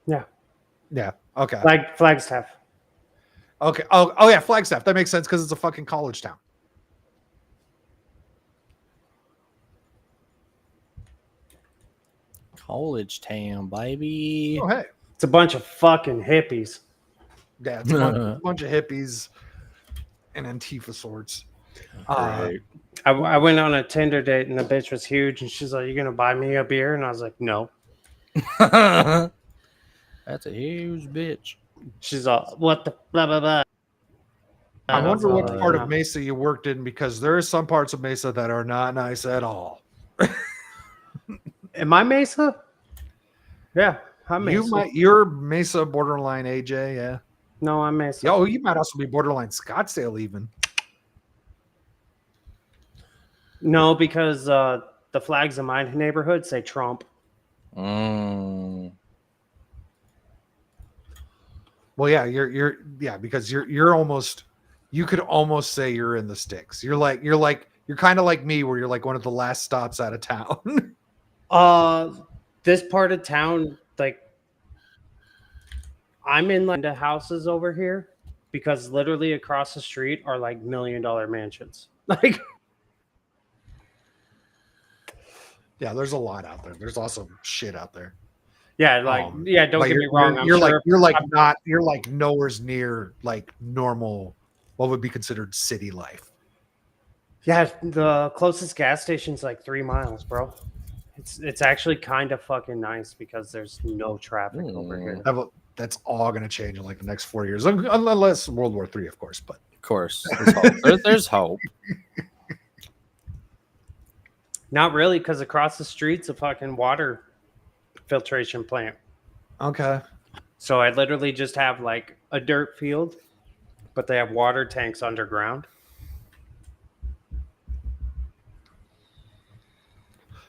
Yeah. Yeah. Okay. Flagstaff. Okay. Oh yeah, Flagstaff. That makes sense because it's a fucking college town. College town, baby. Oh hey. It's a bunch of fucking hippies. Yeah, it's a bunch of hippies and Antifa sorts. I went on a Tinder date and the bitch was huge and she's like, "You gonna buy me a beer?" And I was like, "No." That's a huge bitch. She's all, "What the blah blah blah." I wonder what part of Mesa you worked in, because there are some parts of Mesa that are not nice at all. Am I Mesa? Yeah, I'm Mesa. You're Mesa borderline AJ, yeah. No, I'm Mesa. Oh, you might also be borderline Scottsdale even. No, because the flags in my neighborhood say Trump. Well, yeah, you're because you're almost, you could almost say you're in the sticks. You're kind of like me, where you're like one of the last stops out of town. This part of town, like, I'm in like the houses over here because literally across the street are like $1 million mansions. Like, yeah, there's a lot out there. There's also shit out there. Yeah, don't get me wrong. You're like nowhere's near like normal, what would be considered city life. Yeah, the closest gas station's like 3 miles, bro. It's actually kind of fucking nice because there's no traffic over here. That's all going to change in like the next 4 years, unless World War III, of course. But of course, there's hope. There's hope. Not really, because across the street's a fucking water filtration plant. Okay. So I literally just have like a dirt field, but they have water tanks underground.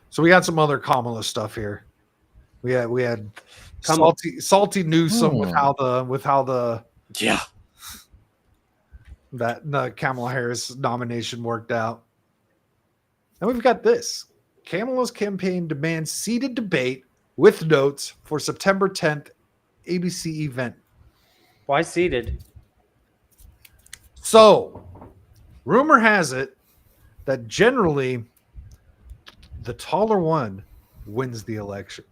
So we got some other Kamala stuff here. We had salty Newsom with how the the Kamala Harris nomination worked out. And we've got this. Kamala's campaign demands seated debate with notes for September 10th ABC event. Why seated? So, rumor has it that generally the taller one wins the election.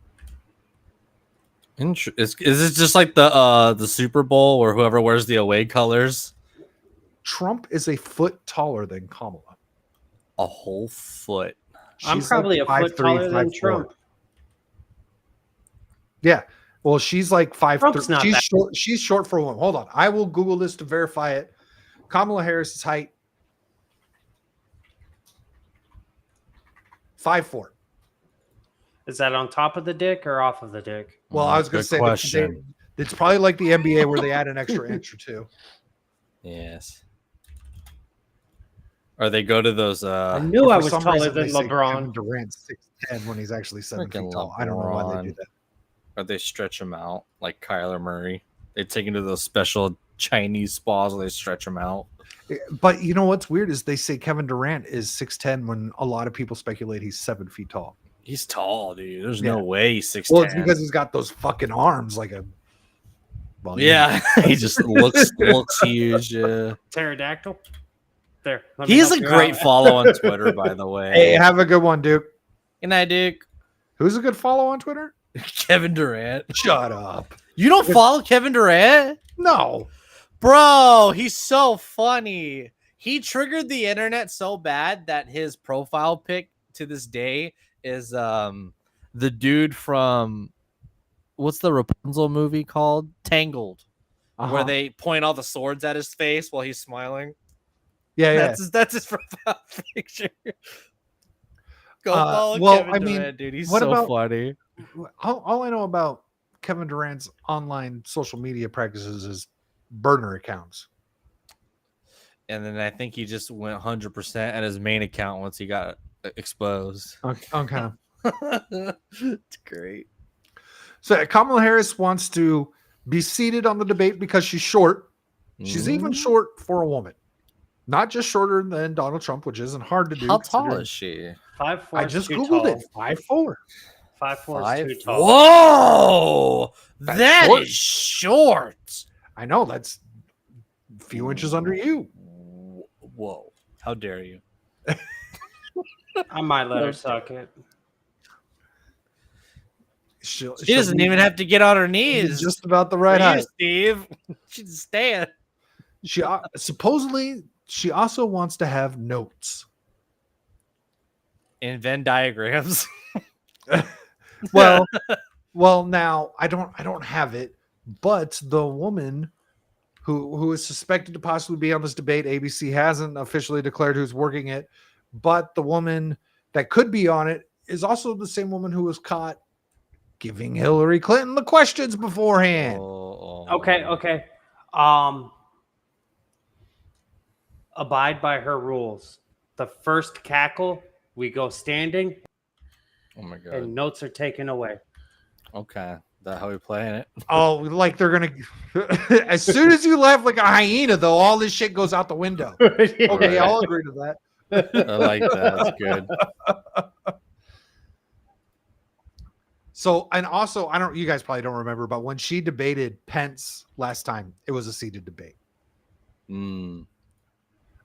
Is it just like the Super Bowl where whoever wears the away colors? Trump is a foot taller than Kamala. A whole foot. I'm probably like a foot taller than Trump. Yeah. Well, she's like 5'3". Trump's not She's that- short. She's short for a woman. Hold on, I will Google this to verify it. Kamala Harris's height 5'4". Is that on top of the dick or off of the dick? Well, I was going to say it's probably like the NBA where they add an extra inch or two. Yes. Or they go to those. I knew I was taller than Kevin LeBron. Durant's 6'10" when he's actually 7 feet tall. LeBron. I don't know why they do that. Or they stretch him out like Kyler Murray. They take him to those special Chinese spas where they stretch him out. But you know what's weird is they say Kevin Durant is 6'10" when a lot of people speculate he's 7 feet tall. He's tall, dude. There's no way he's 6'10". Well, it's because he's got those fucking arms like a. Well, yeah, he just looks huge. Pterodactyl. There. He's a great follow on Twitter, by the way. Hey, have a good one, Duke. Good night, Duke. Who's a good follow on Twitter? Kevin Durant. Shut up. You don't follow Kevin Durant? No. Bro, he's so funny. He triggered the internet so bad that his profile pic to this day is the dude from what's the Rapunzel movie called? Tangled. Where they point all the swords at his face while he's smiling. Yeah, that's his profile picture. Go follow Kevin Durant, dude. He's so funny. All I know about Kevin Durant's online social media practices is burner accounts. And then I think he just went 100% at his main account once he got exposed. Okay. It's great. So Kamala Harris wants to be seated on the debate because she's short. She's even short for a woman. Not just shorter than Donald Trump, which isn't hard to do. How tall is she? 5'4". I just Googled it. 5'4". 5'4" is too tall. Whoa! That short. is short. I know. That's a few inches under you. Whoa. How dare you? I might let her suck it. She doesn't even have to get on her knees. Just about the right height. Steve. She's stand. She supposedly she also wants to have notes in Venn diagrams. well, now I don't have it, but the woman who is suspected to possibly be on this debate, ABC hasn't officially declared who's working it, but the woman that could be on it is also the same woman who was caught giving Hillary Clinton the questions beforehand. Okay. Abide by her rules. The first cackle, we go standing. Oh my god. And notes are taken away. Okay. That how we playing it? Oh, like they're gonna as soon as you laugh like a hyena, though, all this shit goes out the window. Okay, I'll agree to that. I like that. That's good. So, and also, you guys probably don't remember, but when she debated Pence last time, it was a seated debate.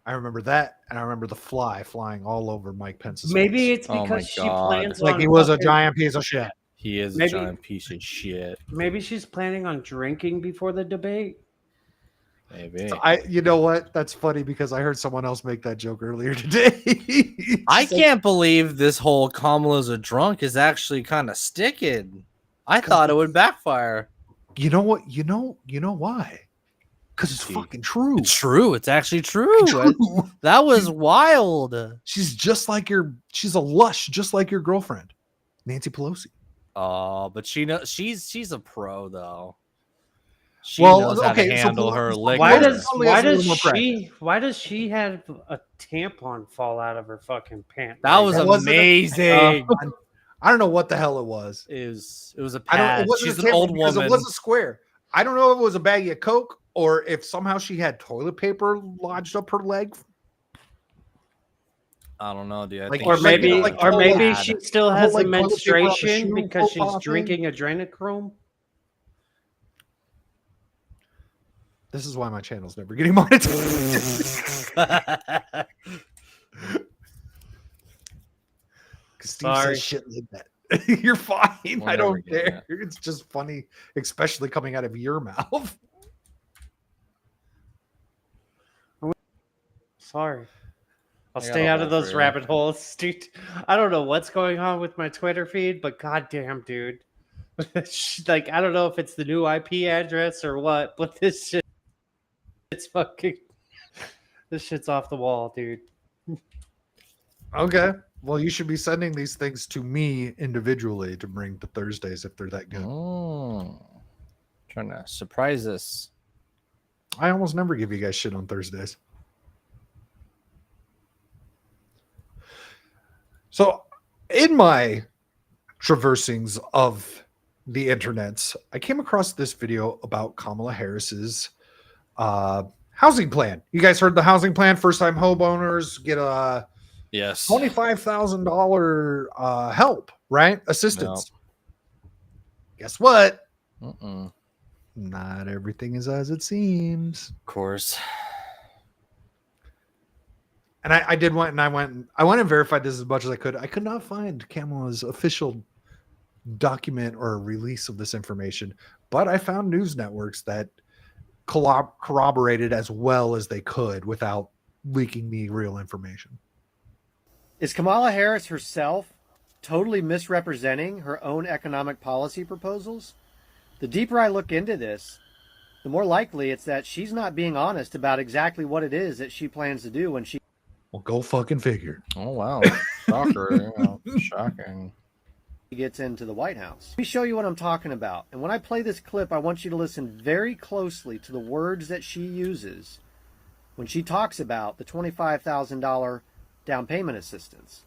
I remember that, and I remember the fly flying all over Mike Pence's Maybe face. it's because she plans like he was a giant piece of shit. He is a giant piece of shit. Maybe she's planning on drinking before the debate. Maybe. So you know what? That's funny because I heard someone else make that joke earlier today. I can't believe this whole Kamala's a drunk is actually kind of sticking. I thought it would backfire. You know what? You know why? Because it's fucking true. It's true. It's actually true. That was wild. She's she's a lush, just like your girlfriend, Nancy Pelosi. Oh, but she's a pro though. She knows how to handle her liquor. Why does she have a tampon fall out of her fucking pants? That was amazing. I don't know what the hell it was. It was a pad. She's an old woman. It was a square. I don't know if it was a bag of Coke or if somehow she had toilet paper lodged up her leg. I don't know, dude. Or maybe she still has a menstruation because she's drinking adrenochrome. This is why my channel's never getting monetized. Because Steve says shit like that. You're fine. I don't care. It's just funny, especially coming out of your mouth. Sorry. I'll stay out of those rabbit holes, dude. I don't know what's going on with my Twitter feed, but goddamn, dude. Like, I don't know if it's the new IP address or what, but this shit, it's fucking, this shit's off the wall, dude. Okay. Well, you should be sending these things to me individually to bring to Thursdays if they're that good. Oh, trying to surprise us. I almost never give you guys shit on Thursdays. So, in my traversing's of the internets, I came across this video about Kamala Harris's housing plan. You guys heard the housing plan? First-time homeowners get a Yes. $25,000 help, right? Assistance. Guess what? Not everything is as it seems. Of course. And I went and verified this as much as I could. I could not find Kamala's official document or release of this information, but I found news networks that corroborated as well as they could without leaking me real information. Is Kamala Harris herself totally misrepresenting her own economic policy proposals? The deeper I look into this, the more likely it's that she's not being honest about exactly what it is that she plans to do when she Well, go fucking figure. Oh, wow. Shocker. Shocking. gets into the White House. Let me show you what I'm talking about. And when I play this clip, I want you to listen very closely to the words that she uses when she talks about the $25,000 down payment assistance.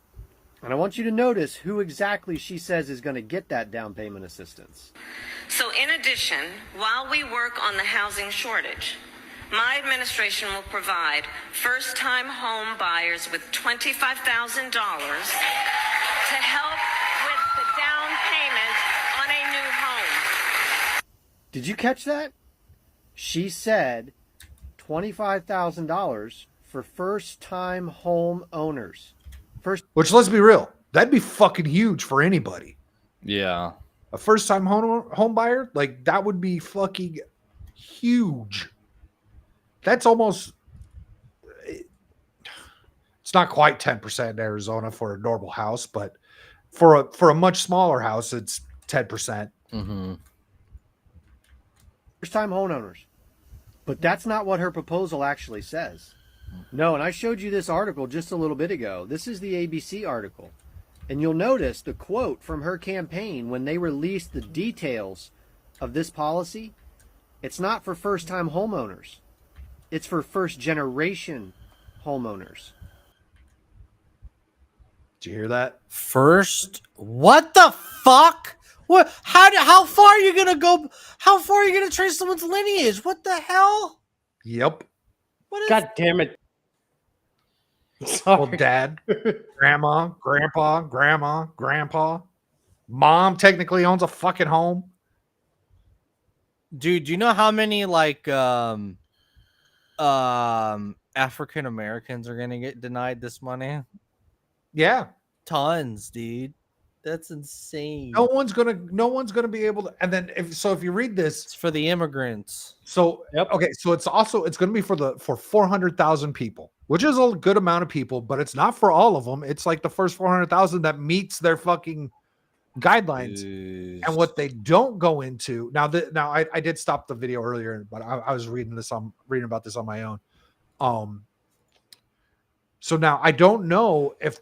And I want you to notice who exactly she says is going to get that down payment assistance. So in addition, while we work on the housing shortage, my administration will provide first-time home buyers with $25,000 to help with the down payment on a new home. Did you catch that? She said $25,000 for first-time home owners. Which, let's be real, that'd be fucking huge for anybody. Yeah. A first-time home buyer, like, that would be fucking huge. That's almost, it's not quite 10% in Arizona for a normal house, but for a much smaller house, it's 10%. First-time homeowners. But that's not what her proposal actually says. No, and I showed you this article just a little bit ago. This is the ABC article. And you'll notice the quote from her campaign when they released the details of this policy. It's not for first-time homeowners. It's for first-generation homeowners. Did you hear that? What the fuck? What? How far are you gonna go? How far are you gonna trace someone's lineage? What the hell? Yep. What is? God damn it. Well, dad, grandma, grandpa, grandpa, mom technically owns a fucking home. Dude, do you know how many like African Americans are gonna get denied this money? Yeah. Tons, dude. That's insane. No one's gonna be able to. And then if you read this, It's for the immigrants. so Yep. okay, so it's gonna be for 400,000 people, which is a good amount of people, but it's not for all of them. It's like the first 400,000 that meets their fucking guidelines. And what they don't go into now, I did stop the video earlier, but I was reading about this on my own. So now I don't know if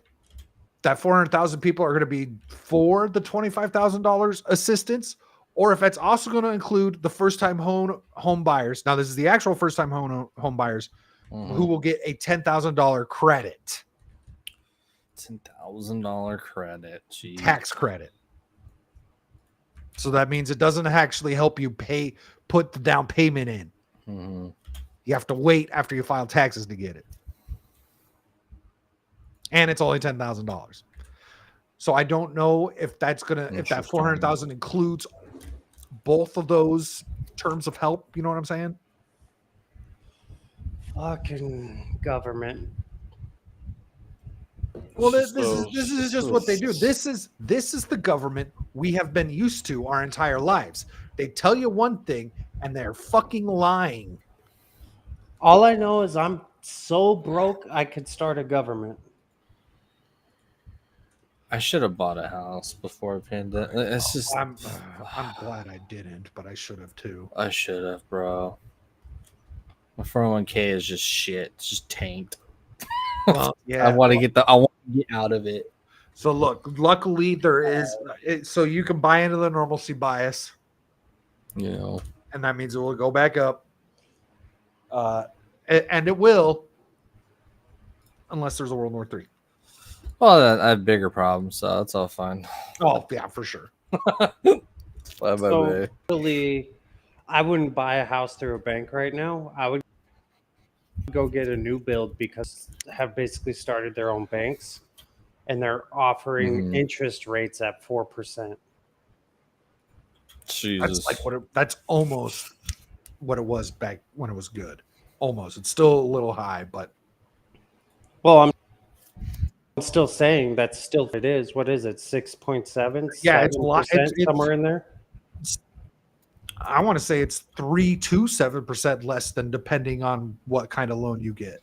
that 400,000 people are going to be for the $25,000 assistance, or if it's also going to include the first-time home buyers. Now, this is the actual first-time home buyers who will get a $10,000 credit, $10,000 credit, jeez. tax credit. So that means it doesn't actually help you put the down payment in. You have to wait after you file taxes to get it. And it's only $10,000. So I don't know if that's if that 400,000 includes both of those terms of help. You know what I'm saying? Fucking government. Well, this is just what they do. This is the government we have been used to our entire lives. They tell you one thing and they're fucking lying. All I know is I'm so broke I could start a government. I should have bought a house before pandemic. It's just I'm glad I didn't, but I should have too. I should have, bro. My 401k is just shit. It's just tanked. Well, yeah. I want to get out of it. So look, luckily there is so you can buy into the normalcy bias. You know. And that means it will go back up. And it will unless there's a World War III. Well, I have bigger problems, so that's all fine. Oh, yeah, for sure. So really, I wouldn't buy a house through a bank right now. I would go get a new build because have basically started their own banks, and they're offering interest rates at 4%. Jesus, that's almost what it was back when it was good. Almost, it's still a little high, but I'm still saying that's still it is. What is it? 6.7? Yeah, it's a lot. It's somewhere in there. I want to say it's 3 to 7% less than depending on what kind of loan you get.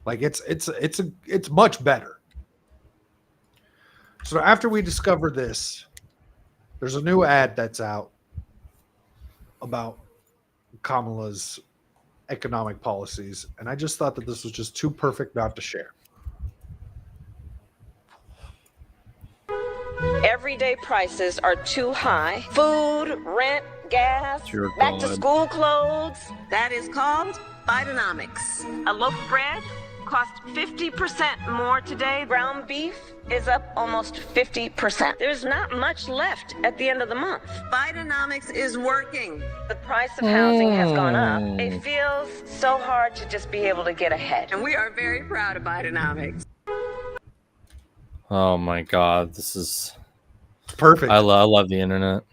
Like it's much better. So after we discover this, there's a new ad that's out about Kamala's economic policies, and I just thought that this was just too perfect not to share. Everyday prices are too high. Food, rent, gas, back to school clothes. That is called Bidenomics. A loaf of bread costs 50% more today. Ground beef is up almost 50%. There's not much left at the end of the month. Bidenomics is working. The price of housing has gone up. It feels so hard to just be able to get ahead. And we are very proud of Bidenomics. oh my God, this is Perfect. I love the internet.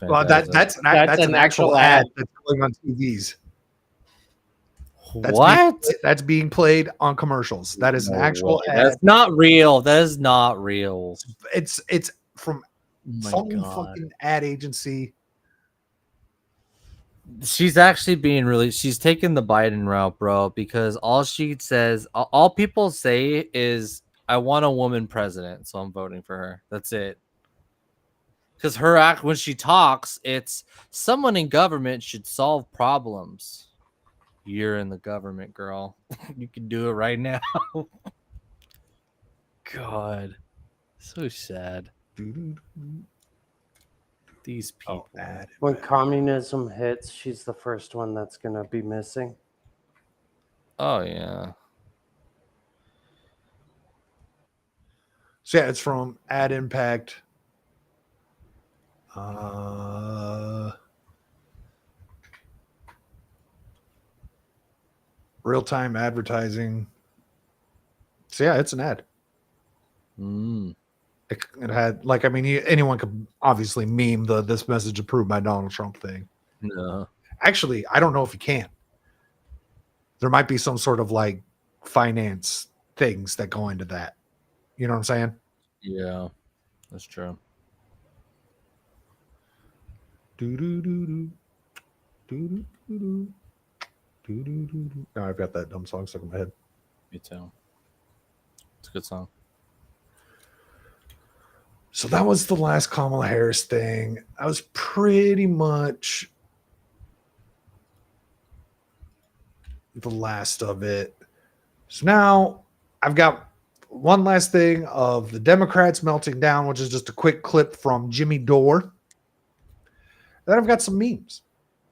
Well, that's an actual ad that's going on TVs. That's being played on commercials. That is an actual ad. That's not real. That is not real. It's from some fucking ad agency. She's actually being really. She's taking the Biden route, bro. Because all people say is, "I want a woman president, so I'm voting for her." That's it. Because her act when she talks, it's someone in government should solve problems. You're in the government, girl. You can do it right now. God, so sad. These people. When communism hits, she's the first one that's gonna be missing. Oh yeah. So yeah, it's from Ad Impact. Real-time advertising. So yeah, it's an ad. It had anyone could obviously meme this message approved by Donald Trump thing. No. Actually, I don't know if you can. There might be some sort of like finance things that go into that. You know what I'm saying? Yeah, that's true. No, I've got that dumb song stuck in my head. Me too. It's a good song. So that was the last Kamala Harris thing. I was pretty much the last of it. So now I've got one last thing of the Democrats melting down, which is just a quick clip from Jimmy Dore. Then I've got some memes.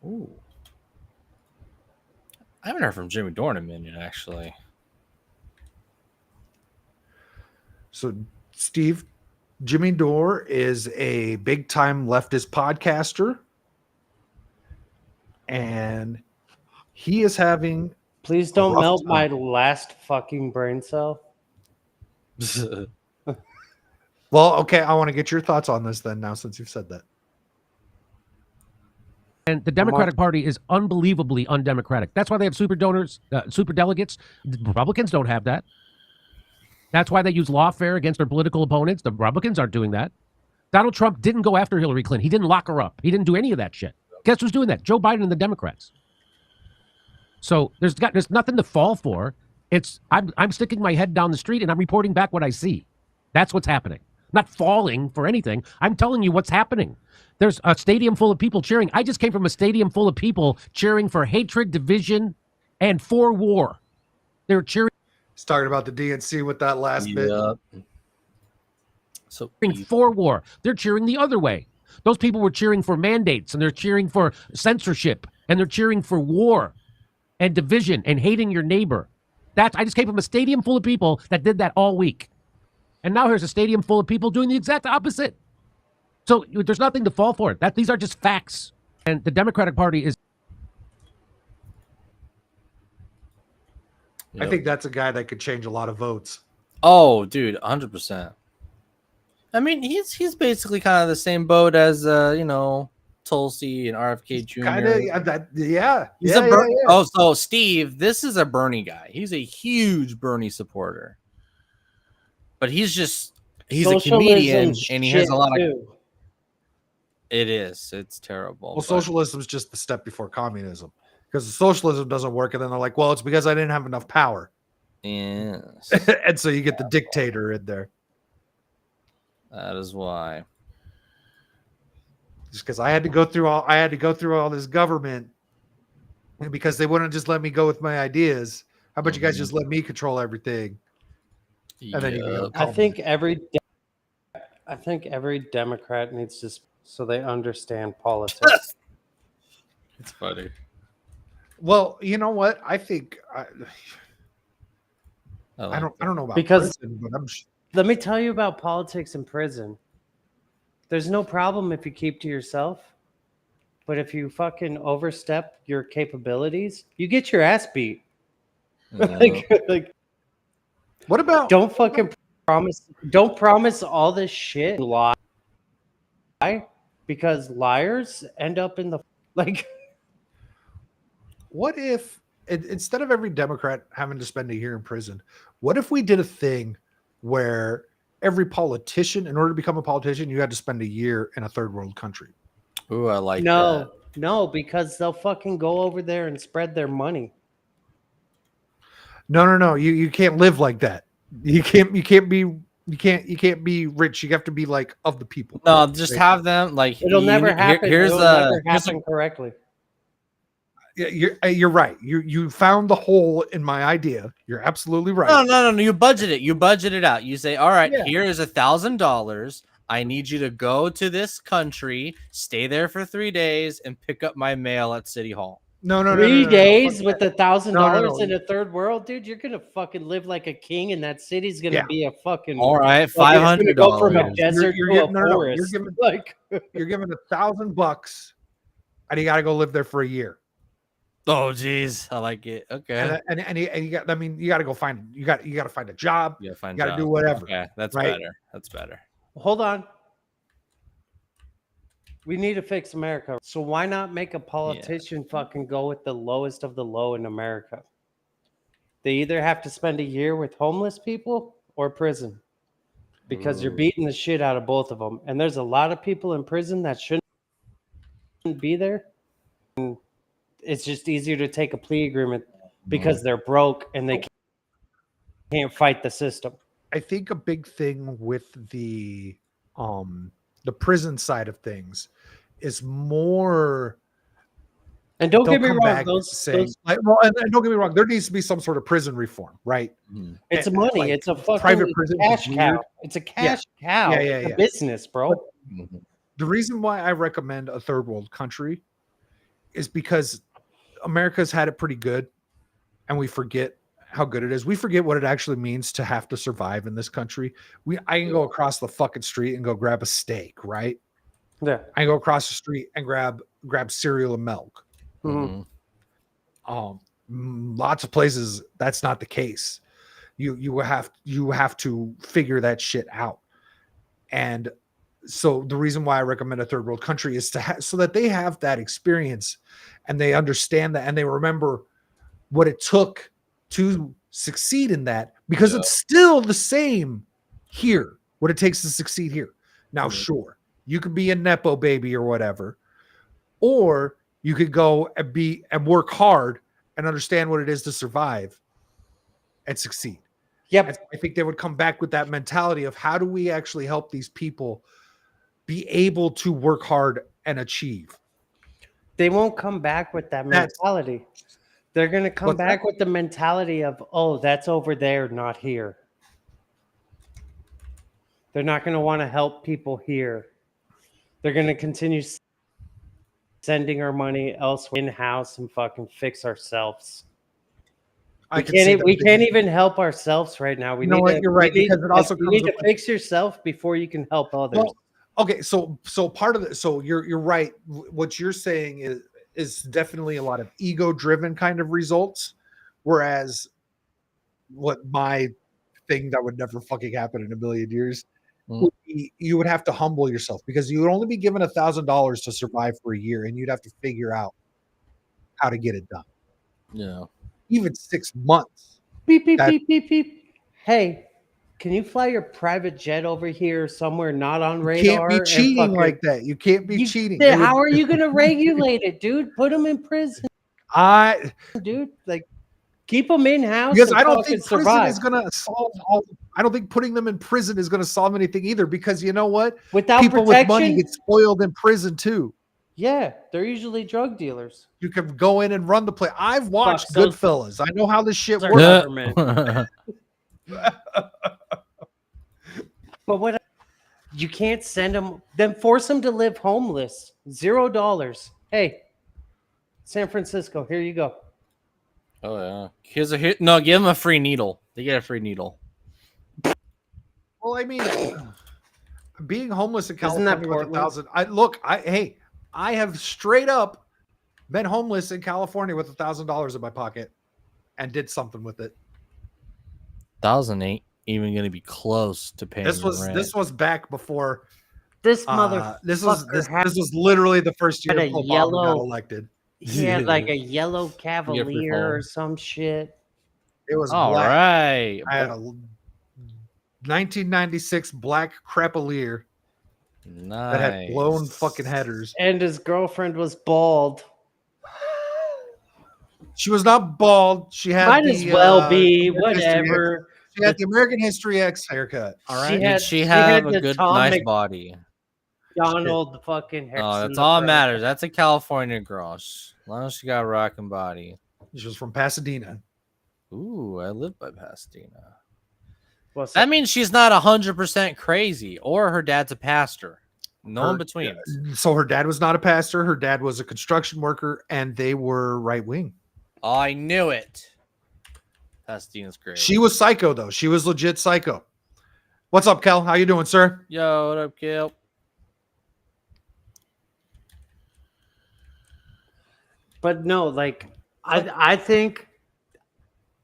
Ooh. I haven't heard from Jimmy Dore in a minute, actually. So, Steve, Jimmy Dore is a big-time leftist podcaster. And he is having... Please don't melt my last fucking brain cell. Well, okay, I want to get your thoughts on this then now since you've said that. And the Democratic Party is unbelievably undemocratic. That's why they have super donors, super delegates. The Republicans don't have that. That's why they use lawfare against their political opponents. The Republicans aren't doing that. Donald Trump didn't go after Hillary Clinton. He didn't lock her up. He didn't do any of that shit. Guess who's doing that? Joe Biden and the Democrats. So there's nothing to fall for. I'm sticking my head down the street and I'm reporting back what I see. That's what's happening. I'm not falling for anything. I'm telling you what's happening. There's a stadium full of people cheering. I just came from a stadium full of people cheering for hatred, division, and for war. They were cheering. He's talking about the DNC with that last bit. So For war. They're cheering the other way. Those people were cheering for mandates, and they're cheering for censorship, and they're cheering for war and division and hating your neighbor. I just came from a stadium full of people that did that all week. And now here's a stadium full of people doing the exact opposite. So there's nothing to fall for. These are just facts. And the Democratic Party is. I think that's a guy that could change a lot of votes. Oh, dude, 100%. I mean, he's basically kind of the same boat as Tulsi and RFK Jr. Kind of, yeah. Oh, so Steve, this is a Bernie guy. He's a huge Bernie supporter, but he's a comedian and he has a lot of. It is. It's terrible. Well, socialism is just the step before communism, because socialism doesn't work, and then they're like, "Well, it's because I didn't have enough power." Yes. And so you get the dictator in there. That is why. Just because I had to go through all this government, and because they wouldn't just let me go with my ideas. How about you guys just let me control everything? And then I think every Democrat needs to, so they understand politics. It's funny. Well, you know what? I think I don't know about because prison, but let me tell you about politics in prison. There's no problem if you keep to yourself, but if you fucking overstep your capabilities, you get your ass beat. like, what about? Don't promise all this shit and lie, because liars end up in the like. What if instead of every Democrat having to spend a year in prison, what if we did a thing where every politician, in order to become a politician, you had to spend a year in a third world country? Ooh, I like that. No, because they'll fucking go over there and spread their money. No. You can't live like that. You can't be rich. You have to be like of the people. No, just have them like. It'll never happen. It'll never happen correctly. Yeah, you're right. You found the hole in my idea. You're absolutely right. No. You budget it. You budget it out. You say, all right, here is $1,000. I need you to go to this country, stay there for 3 days, and pick up my mail at City Hall. No. 3 days with $1,000 in a third world, dude. You're gonna fucking live like a king, and that city's gonna be a fucking. All right, $500. Go from a desert to a forest. You're giving $1,000, and you got to go live there for a year. Oh, geez, I like it. Okay, and you got. I mean, you got to go find. You got to find a job. You got to do whatever. Okay, that's right? better. That's better. Hold on. We need to fix America. So why not make a politician fucking go with the lowest of the low in America? They either have to spend a year with homeless people or prison, because you're beating the shit out of both of them. And there's a lot of people in prison that shouldn't be there. And it's just easier to take a plea agreement because they're broke and they can't fight the system. I think a big thing with the prison side of things is more. And don't get me wrong, and don't get me wrong, there needs to be some sort of prison reform, right? It's money. Like, it's a fucking private prison cash cow. It's a cash cow. It's a business, bro. The reason why I recommend a third world country is because America's had it pretty good, and we forget how good it is. We forget what it actually means to have to survive in this country. I can go across the fucking street and go grab a steak, right? Yeah. I can go across the street and grab cereal and milk. Lots of places that's not the case. You have to figure that shit out. And so the reason why I recommend a third world country is so that they have that experience and they understand that and they remember what it took to succeed in that, because it's still the same here, what it takes to succeed here. Now, sure, you could be a Nepo baby or whatever, or you could go and work hard and understand what it is to survive and succeed. Yep. I think they would come back with that mentality of how do we actually help these people be able to work hard and achieve. They won't come back with that mentality. They're going to come back with the mentality of, oh, that's over there, not here. They're not going to want to help people here. They're going to continue sending our money elsewhere in-house and fucking fix ourselves. We can't even help ourselves right now. We You know need what? to, You're right, we need, because it also you comes need to with- fix yourself before you can help others. Well, okay, so part of it, so you're right. What you're saying is definitely a lot of ego-driven kind of results, whereas what my thing that would never fucking happen in a million years would be, you would have to humble yourself because you would only be given $1,000 to survive for a year, and you'd have to figure out how to get it done. Yeah, even 6 months. Beep beep beep beep beep. Hey, can you fly your private jet over here somewhere not on radar? You can't be cheating like that. You can't be cheating. How are you going to regulate it, dude? Put them in prison, dude. Like, keep them in house. Because I don't think prison survive. is going to solve all. I don't think putting them in prison is going to solve anything either. Because you know what? Without people protection, with money get spoiled in prison too. Yeah, they're usually drug dealers. You can go in and run the place. I've watched Fuck, Goodfellas. I know how this shit Those works. are But what? You can't send them. Then force them to live homeless. $0. Hey, San Francisco, here you go. Oh yeah. No, give them a free needle. They get a free needle. Well, I mean, being homeless in Isn't that California with Portland? I have straight up been homeless in California with $1,000 in my pocket and did something with it. 1,000 ain't even going to be close to paying. This was back before this mother. This was literally the first year had a Obama yellow- got elected. He had like a yellow Cavalier or some shit. It was all black. right. I had a 1996 black Crapalier that had blown fucking headers. And his girlfriend was bald. She was not bald. She had Might as well be, whatever. She had the American History X haircut. All right. She had- Did she she have had a the good, Tom nice Mc- body? Donald fucking Harrison. Oh, that's the all that Third. matters. That's a California girl. As long as she got a rocking body. She was from Pasadena. Ooh, I live by Pasadena. What's That means she's not 100% crazy, or her dad's a pastor. No in between. So her dad was not a pastor. Her dad was a construction worker, and they were right wing. Oh, I knew it. Pasadena's great. She was psycho, though. She was legit psycho. What's up, Kel? How you doing, sir? Yo, what up, Gil? But no, like I think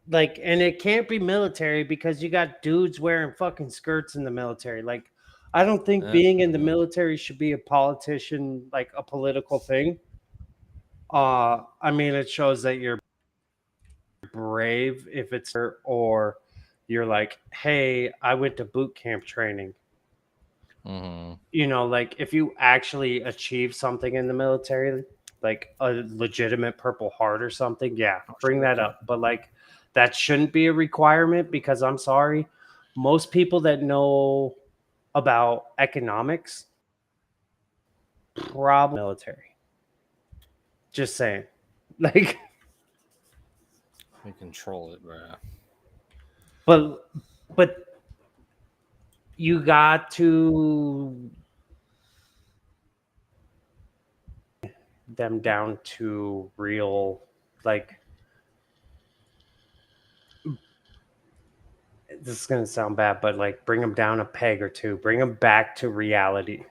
like, and it can't be military because you got dudes wearing fucking skirts in the military. Like, I don't think being in the military should be a politician, like a political thing. I mean, it shows that you're brave if it's or you're like, hey, I went to boot camp training. Mm-hmm. You know, like if you actually achieve something in the military, like a legitimate Purple Heart or something, yeah, bring that up. But like that shouldn't be a requirement because I'm sorry, most people that know about economics probably military. Just saying. Like We control it, bro. But you got to them down to real, like, this is going to sound bad, but like bring them down a peg or two, bring them back to reality.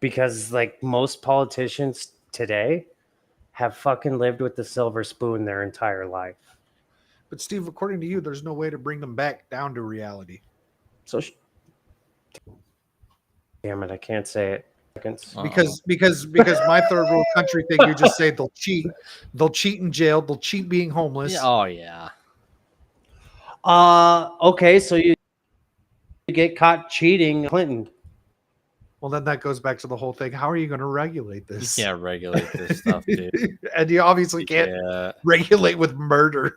Because like most politicians today have fucking lived with the silver spoon their entire life. But Steve, according to you, there's no way to bring them back down to reality. So, damn it, I can't say it. Because my third world country thing, you just say they'll cheat in jail, they'll cheat being homeless. Yeah, oh yeah. Okay, so you get caught cheating, Clinton. Well, then that goes back to the whole thing. How are you going to regulate this? You can't regulate this stuff, dude. And you obviously can't regulate with murder.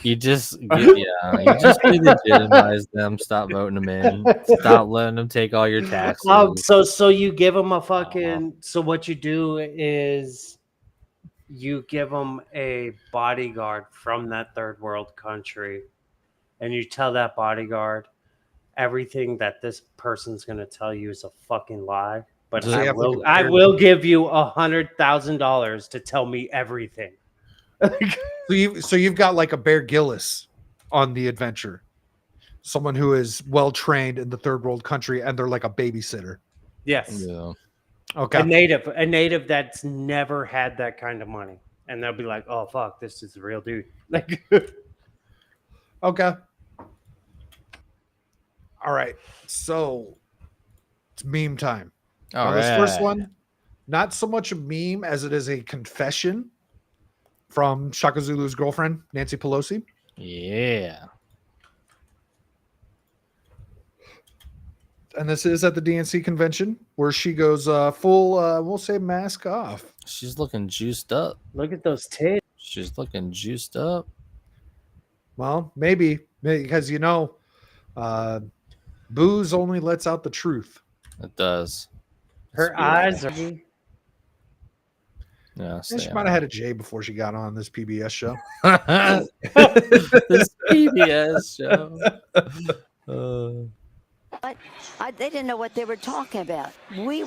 You just legitimize them. Stop voting them in. Stop letting them take all your taxes. So you give them a fucking. So what you do is you give them a bodyguard from that third world country, and you tell that bodyguard everything that this person's gonna tell you is a fucking lie. But I will give you $100,000 to tell me everything. So you've got like a Bear Gillis on the adventure, someone who is well trained in the third world country, and they're like a babysitter. Yes. Yeah. Okay. A native that's never had that kind of money, and they'll be like, "Oh fuck, this is the real dude." Like, okay. All right. So it's meme time. All This first one, not so much a meme as it is a confession from Shaka Zulu's girlfriend, Nancy Pelosi. Yeah. And this is at the DNC convention where she goes full, we'll say mask off. She's looking juiced up. look at those tits. She's looking juiced up. Well, maybe because, booze only lets out the truth. It does. Her eyes are. Yeah, She might have had a J before she got on this PBS show. This PBS show. But they didn't know what they were talking about. We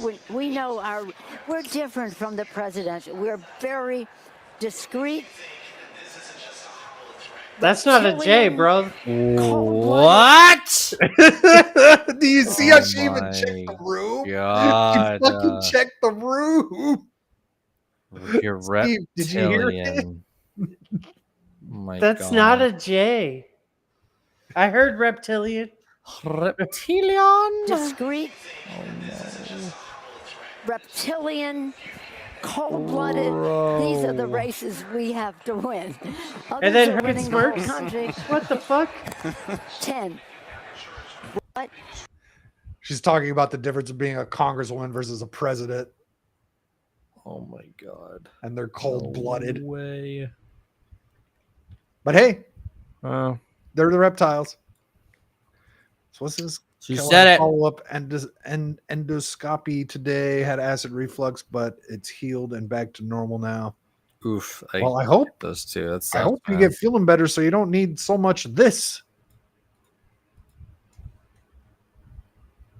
know we're different from the president. We're very discreet. That's not a J, bro. What? Do you see how she even checked the room? God. She fucking checked the room. You're Steve, did you hear it? reptilian. That's not a J. I heard reptilian. Reptilian. Discreet. Reptilian. Cold-blooded. These are the races we have to win. Others And then are her winning the whole smirks. country. What the fuck? 10. What? She's talking about the difference of being a congresswoman versus a president. Oh my God. And they're cold-blooded. No way. But hey, Oh. they're the reptiles. So what's this? She said it. Follow-up endoscopy today had acid reflux, but it's healed and back to normal now. Oof. Well, I hope those two. That's I hope you get feeling better so you don't need so much of this.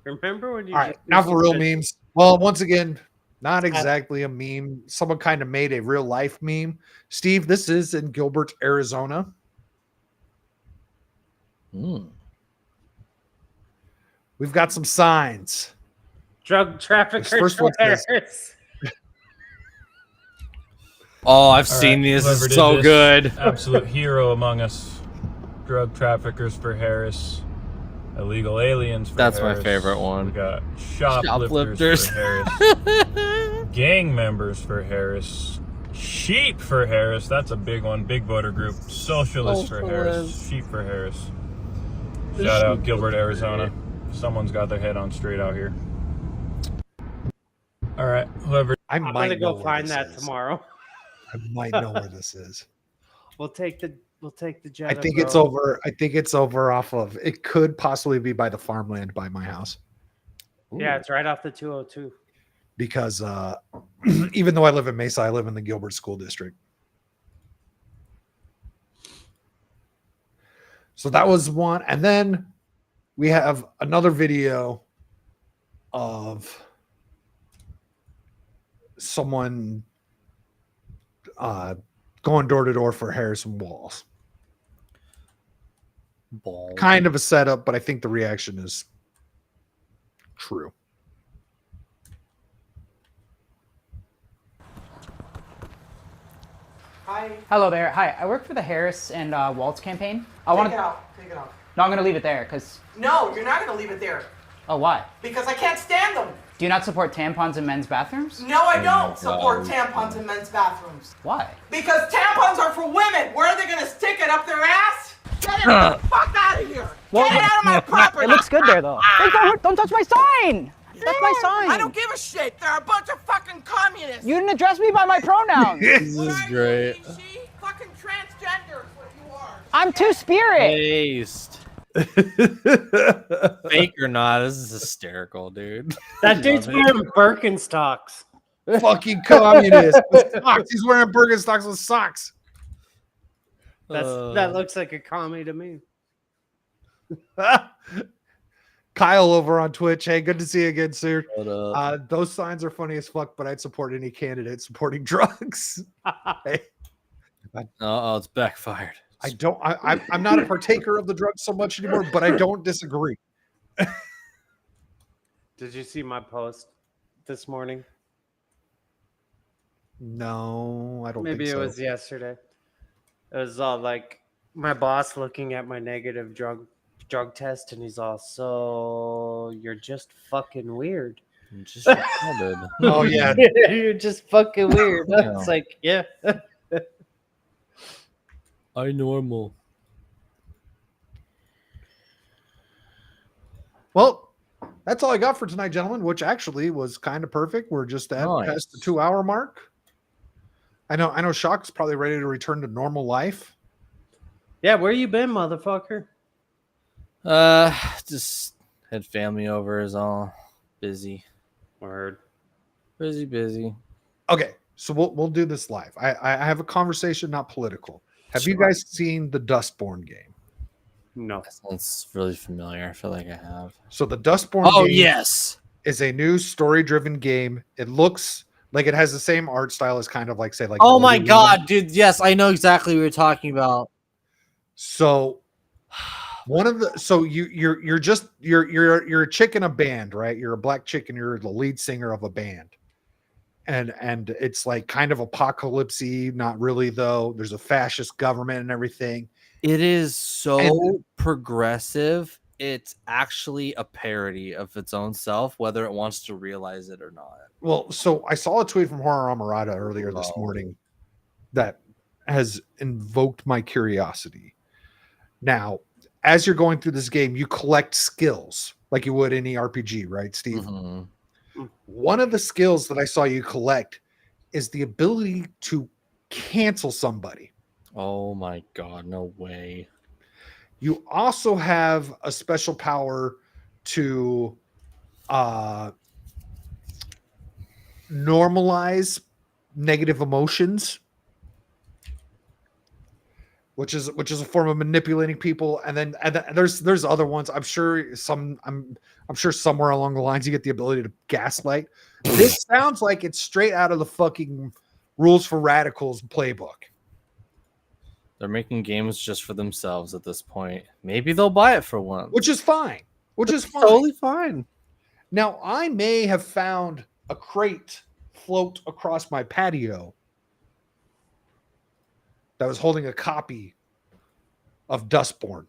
Remember when you? All right, now for real memes. Well, once again, not exactly a meme. Someone kind of made a real life meme. Steve, this is in Gilbert, Arizona. We've got some signs. Drug traffickers First for one says- Harris. Oh, I've seen these. Whoever It's did so this, good. Absolute hero among us. Drug traffickers for Harris. Illegal aliens for That's Harris. my favorite one. We got shoplifters for Harris. Gang members for Harris. Sheep for Harris. That's a big one. Big voter group. Socialists for Harris. Sheep for Harris. Shout out Gilbert, Arizona. Someone's got their head on straight out here. All right, whoever. I'm gonna go find that tomorrow. I might know where this is. We'll take the jet. I think it's over. I think it's over off of. It could possibly be by the farmland by my house. Yeah, it's right off the 202. Because even though I live in Mesa, I live in the Gilbert School District. So that was one, and then we have another video of someone going door to door for Harrison Walls. Kind of a setup, but I think the reaction is true. Hi. Hello there. Hi. I work for the Harris and Waltz campaign. I want Take it off. Take it off. No, I'm going to leave it there because. No, you're not going to leave it there. Oh, why? Because I can't stand them. Do you not support tampons in men's bathrooms? No, I don't support tampons in men's bathrooms. Why? Because tampons are for women. Where are they going to stick it? Up their ass? Get it the fuck out of here. Well, Get it out of my property. It looks good there, though. Wait, don't touch my sign. That's my sign. I don't give a shit. They're a bunch of fucking communists. You didn't address me by my pronouns. This is great. Fucking transgender is what you are. I'm Two-Spirit. Based. Fake or not, this is hysterical, dude. That dude's wearing Birkenstocks. Fucking communist. With socks. He's wearing Birkenstocks with socks. That looks like a commie to me. Kyle over on Twitch. Hey, good to see you again, sir. What up? Those signs are funny as fuck, but I'd support any candidate supporting drugs. Hey. Oh, it's backfired. I'm not a partaker of the drugs so much anymore, but I don't disagree. Did you see my post this morning? No, I don't Maybe think it so. was yesterday. It was all like my boss looking at my negative drug test, and he's all, so you're just fucking weird. I'm just retarded. Oh yeah. You're just fucking weird. Yeah. It's like, yeah. I normal. Well, that's all I got for tonight, gentlemen, which actually was kind of perfect. We're just at past the 2-hour mark. I know Shock's probably ready to return to normal life. Yeah, where you been, motherfucker? Just had family over is all. Busy. Word. Busy. Okay, so we'll do this live. I have a conversation, not political. Have you guys seen the Dustborn game? No. That sounds really familiar. I feel like I have. So the Dustborn game yes, is a new story-driven game. It looks like it has the same art style as kind of like, say, like. Oh my god, dude! Yes, I know exactly what you're talking about. So you're a chick in a band, right? You're a black chick and you're the lead singer of a band. And it's like kind of apocalypse-y, not really though. There's a fascist government and everything. It is so progressive. It's actually a parody of its own self, whether it wants to realize it or not. Well, so I saw a tweet from Horror Amarada earlier this morning that has invoked my curiosity. Now, as you're going through this game, you collect skills like you would any RPG, right, Steve? Mm-hmm. One of the skills that I saw you collect is the ability to cancel somebody. Oh my god, no way. You also have a special power to normalize negative emotions, which is a form of manipulating people. And then there's other ones. I'm sure somewhere along the lines you get the ability to gaslight. This sounds like it's straight out of the fucking Rules for Radicals playbook. They're making games just for themselves at this point. Maybe they'll buy it for one. Which is fine. Totally fine. Now, I may have found a crate float across my patio that was holding a copy of Dustborn.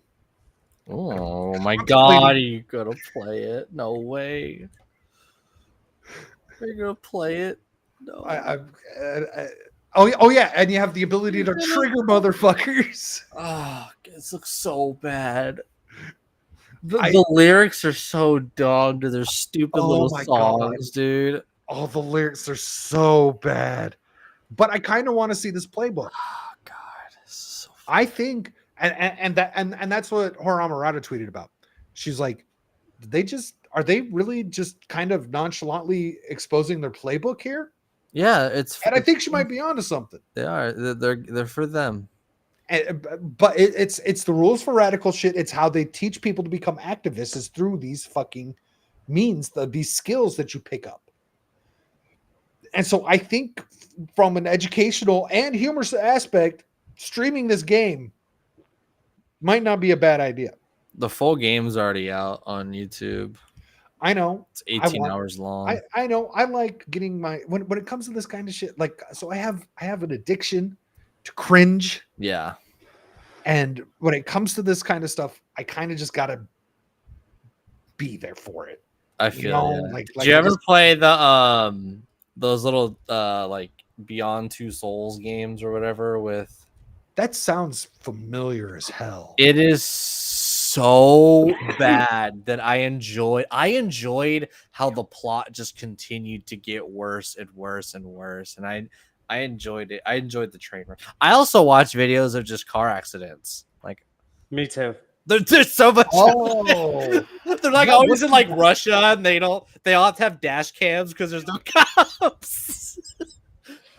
Oh my god, are you gonna play it? No way. Are you gonna play it? No. Oh yeah, and you have the ability to trigger motherfuckers. Oh, this looks so bad. The lyrics are so dumb to their stupid little songs, dude. Oh, the lyrics are so bad. But I kind of want to see this playbook. Oh god, this is so funny. I think and that's what Horror Amarada tweeted about. She's like, are they really just kind of nonchalantly exposing their playbook here? Yeah, and I think she might be onto something. They are. They're for them. But it's the Rules for Radical shit. It's how they teach people to become activists is through these fucking means, these skills that you pick up. And so I think from an educational and humorous aspect, streaming this game might not be a bad idea. The full game's already out on YouTube. I know. It's 18 hours long. I know. I like getting my when it comes to this kind of shit. Like, so I have an addiction to cringe. Yeah. And when it comes to this kind of stuff, I kind of just gotta be there for it. I feel like did you ever play the those little like Beyond Two Souls games or whatever with that sounds familiar as hell. It is so bad that I enjoyed how the plot just continued to get worse and worse and worse. And I enjoyed it. I enjoyed the train wreck. I also watch videos of just car accidents. Like Me too. There's so much. Oh, They're like always in like Russia, and they all have to have dash cams because there's no cops.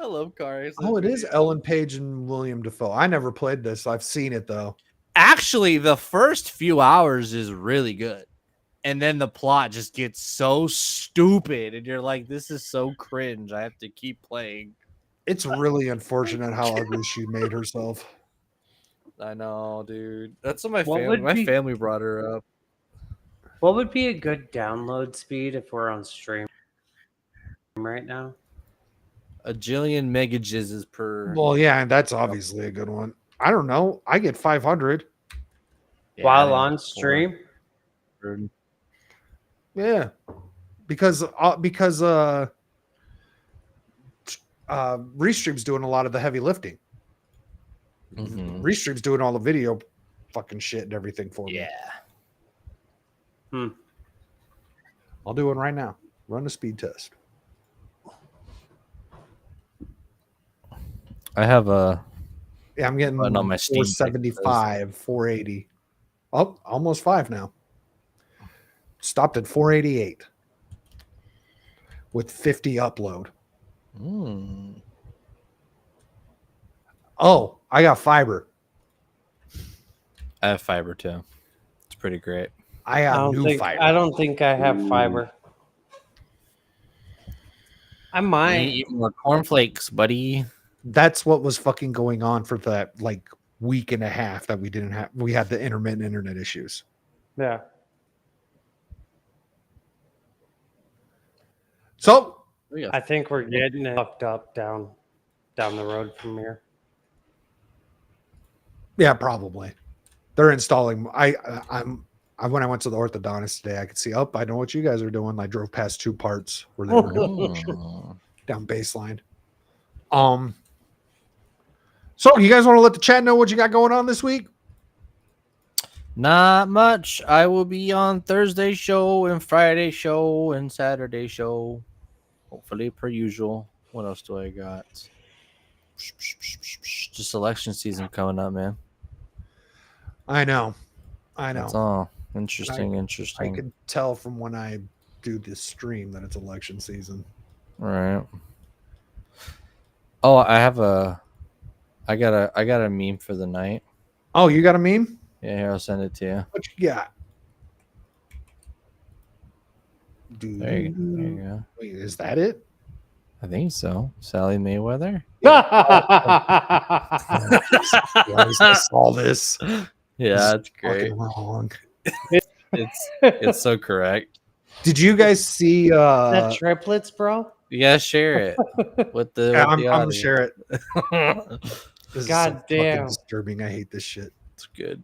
I love cars. Oh, it is Ellen Page and William Dafoe. I never played this. I've seen it though. Actually, the first few hours is really good, and then the plot just gets so stupid, and you're like, "This is so cringe." I have to keep playing. It's really unfortunate how ugly she made herself. I know, dude. That's what my family brought her up. What would be a good download speed if we're on stream right now? A jillion megajizzes per. Well, yeah, that's obviously a good one. I don't know. I get 500. While on stream? Yeah. Because Restream's doing a lot of the heavy lifting. Restream's doing all the video fucking shit and everything for me. Yeah. I'll do it right now. Run the speed test. I have a. Yeah, I'm getting on my Steam 475, 480. Oh, almost 5 now. Stopped at 488 with 50 upload. Oh, I got fiber. I have fiber too. It's pretty great. I have new fiber. I don't think I have fiber. I might eat more cornflakes, buddy. That's what was fucking going on for that like week and a half that we didn't have. We had the intermittent internet issues. Yeah. So I think we're getting it fucked up down the road from here. Yeah, probably. They're installing. When I went to the orthodontist today, I could see. I know what you guys are doing. I drove past 2 parts where they were doing down baseline. So you guys want to let the chat know what you got going on this week? Not much. I will be on Thursday show and Friday show and Saturday show. Hopefully per usual. What else do I got? Just election season coming up, man. I know. That's all. Interesting. I could tell from when I do this stream that it's election season. All right. Oh, I got a meme for the night. Oh, you got a meme? Yeah, here, I'll send it to you. What you got? There you go. Wait, is that it? I think so. Sally Mayweather. All this. Yeah, that's great. Wrong. It's so correct. Did you guys see that triplets, bro? You gotta share it with the. Yeah, with the I'm gonna share it. This God is so damn fucking disturbing. I hate this shit. It's good.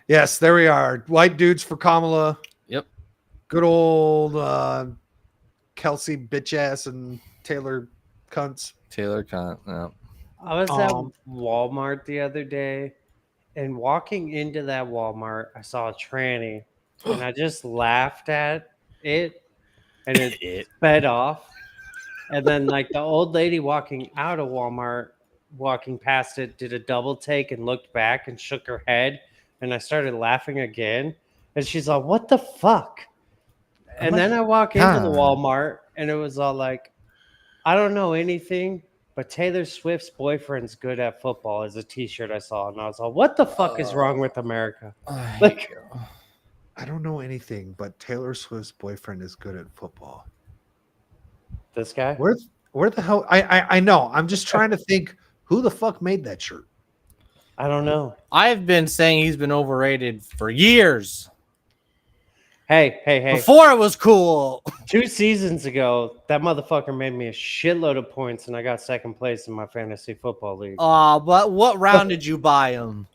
Yes, there we are. White dudes for Kamala. Yep. Good old Kelsey bitch ass and Taylor cunts. Taylor cunt. Yeah. I was at Walmart the other day, and walking into that Walmart, I saw a tranny, and I just laughed at it, and it sped off. And then, like, the old lady walking out of Walmart, walking past it, did a double take and looked back and shook her head, and I started laughing again. And she's like, "What the fuck?" And then I walk into the Walmart, and it was all like, "I don't know anything, but Taylor Swift's boyfriend's good at football," is a T-shirt I saw, and I was like, "What the fuck is wrong with America?" Like, I don't know anything, but Taylor Swift's boyfriend is good at football. This guy? Where the hell? I know. I'm just trying to think who the fuck made that shirt. I don't know. I've been saying he's been overrated for years. Hey. Before it was cool. 2 seasons ago, that motherfucker made me a shitload of points, and I got second place in my fantasy football league. But what round did you buy him?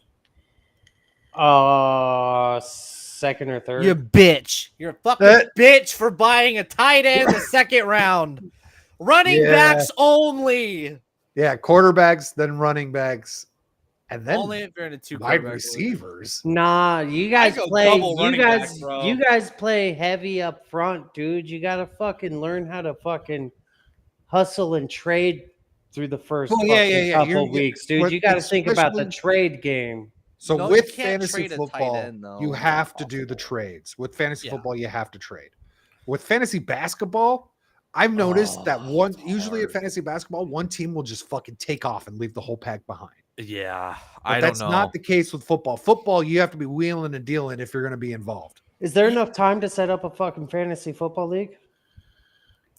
Second or third. You bitch. You're a fucking bitch for buying a tight end the second round. Running backs only. Yeah, quarterbacks, then running backs, and then only if you're in a 2 wide receivers. Nah, you guys play. Backs, bro. You guys play heavy up front, dude. You gotta fucking learn how to fucking hustle and trade through the first Well, yeah. couple weeks, dude. You got to think about the trade game. So No, with you can't fantasy trade a tight football, end, though. you It's have to do impossible. the trades. With fantasy Yeah. football, you have to trade. With fantasy basketball, I've noticed that usually in fantasy basketball, one team will just fucking take off and leave the whole pack behind. Yeah, But I don't that's know. not the case with football. Football, you have to be wheeling and dealing if you're going to be involved. Is there enough time to set up a fucking fantasy football league?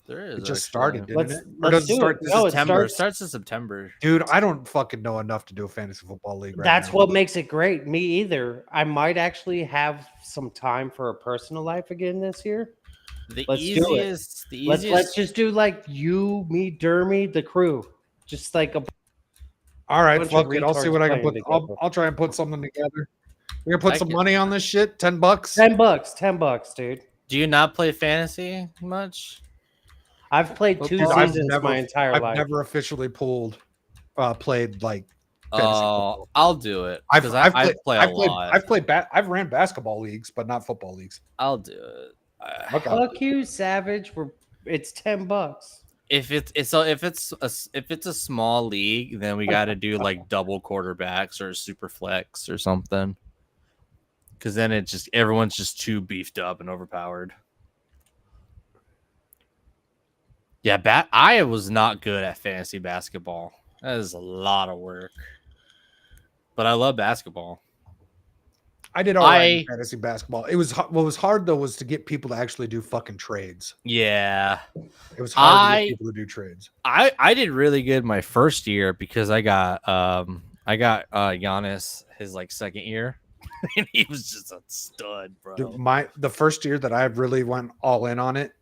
There is. It just actually. started, didn't Let's- it? Or let's does it do start it. this No, it September? It starts in September. Dude, I don't fucking know enough to do a fantasy football league right That's now. what makes it great. Me either. I might actually have some time for a personal life again this year. The Let's easiest. do it. Let's just do like you, me, Dermy, the crew. Just like a. All right, bunch of fuck it. I'll see retards what I can put. playing I'll try and put something together. We're gonna put I some can- money on this shit. $10. $10, dude. Do you not play fantasy much? I've played two Dude, I've seasons my entire I've life. never officially played like. fantasy Oh, football. I'll do it because I play a lot. I've ran basketball leagues, but not football leagues. I'll do it. Okay. Fuck you, Savage. It's $10. If it's a small league, then we got to do like double quarterbacks or super flex or something. Because then everyone's just too beefed up and overpowered. Yeah, I was not good at fantasy basketball. That is a lot of work. But I love basketball. I did all right in fantasy basketball. What was hard though was to get people to actually do fucking trades. Yeah. It was hard to get people to do trades. I did really good my first year because I got Giannis his like second year. And he was just a stud, bro. Dude, the first year that I really went all in on it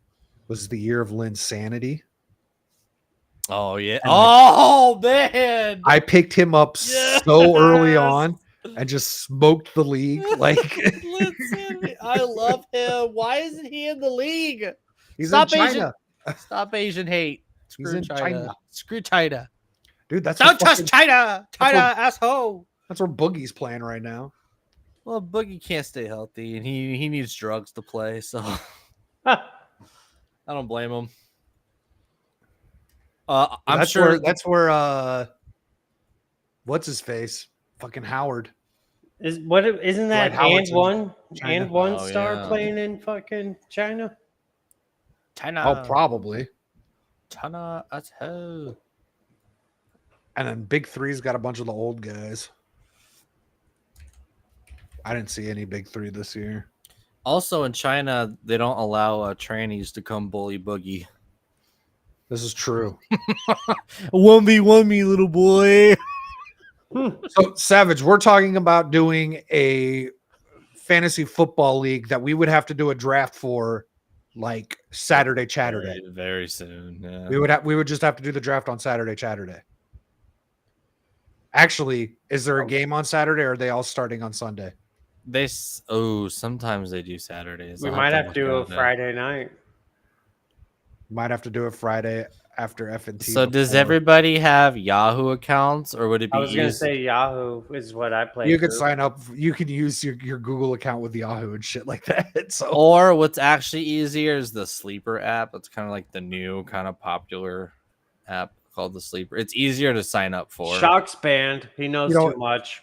was the year of Lynn's sanity. Oh yeah. Oh man. I picked him up so early on and just smoked the league. Like I love him. Why isn't he in the league? he's in China. Stop Asian hate. He's Screw in China. Screw China. Dude, that's Don't where touch China. China, where- asshole. That's where Boogie's playing right now. Well, Boogie can't stay healthy, and he needs drugs to play. So I don't blame him. I'm that's sure that's where what's his face? Fucking Howard. Isn't that Dwight Howard's in China. one Oh, star yeah. playing in fucking China? China. Oh, probably. China asshole. And then Big Three's got a bunch of the old guys. I didn't see any Big Three this year. Also in China, they don't allow trannies to come bully Boogie. This is true. 1v1 me, little boy. So, Savage, we're talking about doing a fantasy football league that we would have to do a draft for like Saturday, Chatterday. Very soon. Yeah. We would just have to do the draft on Saturday, Chatterday. Actually, is there a game on Saturday or are they all starting on Sunday? Sometimes they do Saturdays. We I'll might have to look do a at that. Friday night. Might have to do it Friday after F&T. So does before. everybody have Yahoo accounts, or would it be I was going to easy? say Yahoo is what I play. You could through. sign up. You can use your Google account with Yahoo and shit like that. So, Or what's actually easier is the Sleeper app. It's kind of like the new kind of popular app called the Sleeper. It's easier to sign up for. Shock's banned. He knows You know- too much.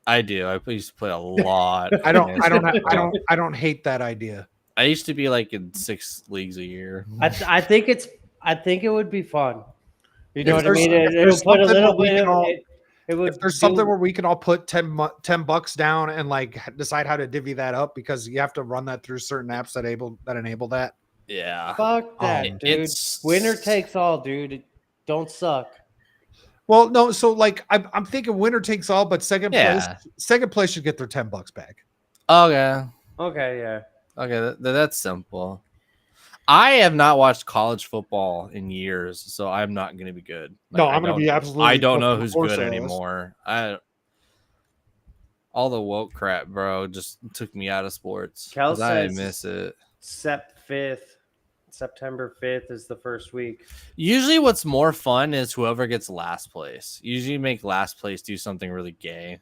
I do. I used to play a lot. I don't hate that idea. I used to be like in 6 leagues a year. I think it would be fun. You know If what I mean? there's- if It'll there's put a something little where we bit. can all- It would If there's do- something where we can all put $10 down and like decide how to divvy that up, because you have to run that through certain apps that enable that. Yeah. Fuck that, dude. it's- Winner takes all, dude. Don't suck. Well, no, so like I'm thinking winner takes all, but second Yeah. place should get their $10 back. Okay. Okay, yeah. Okay, that's simple. I have not watched college football in years, so I'm not going to be good. No, I I'm gonna don't- be absolutely I don't know fucking who's horse good ass. anymore. All the woke crap, bro, just took me out of sports. Cal 'Cause I says- miss it. September 5th is the first week. Usually, what's more fun is whoever gets last place. Usually, make last place do something really gay.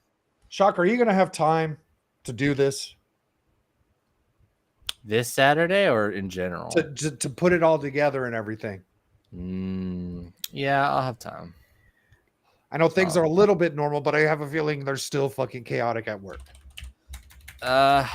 Shock, are you gonna have time to do this? This Saturday or in general? To put it all together and everything. Yeah, I'll have time. I know things are a little bit normal, but I have a feeling they're still fucking chaotic at work. No,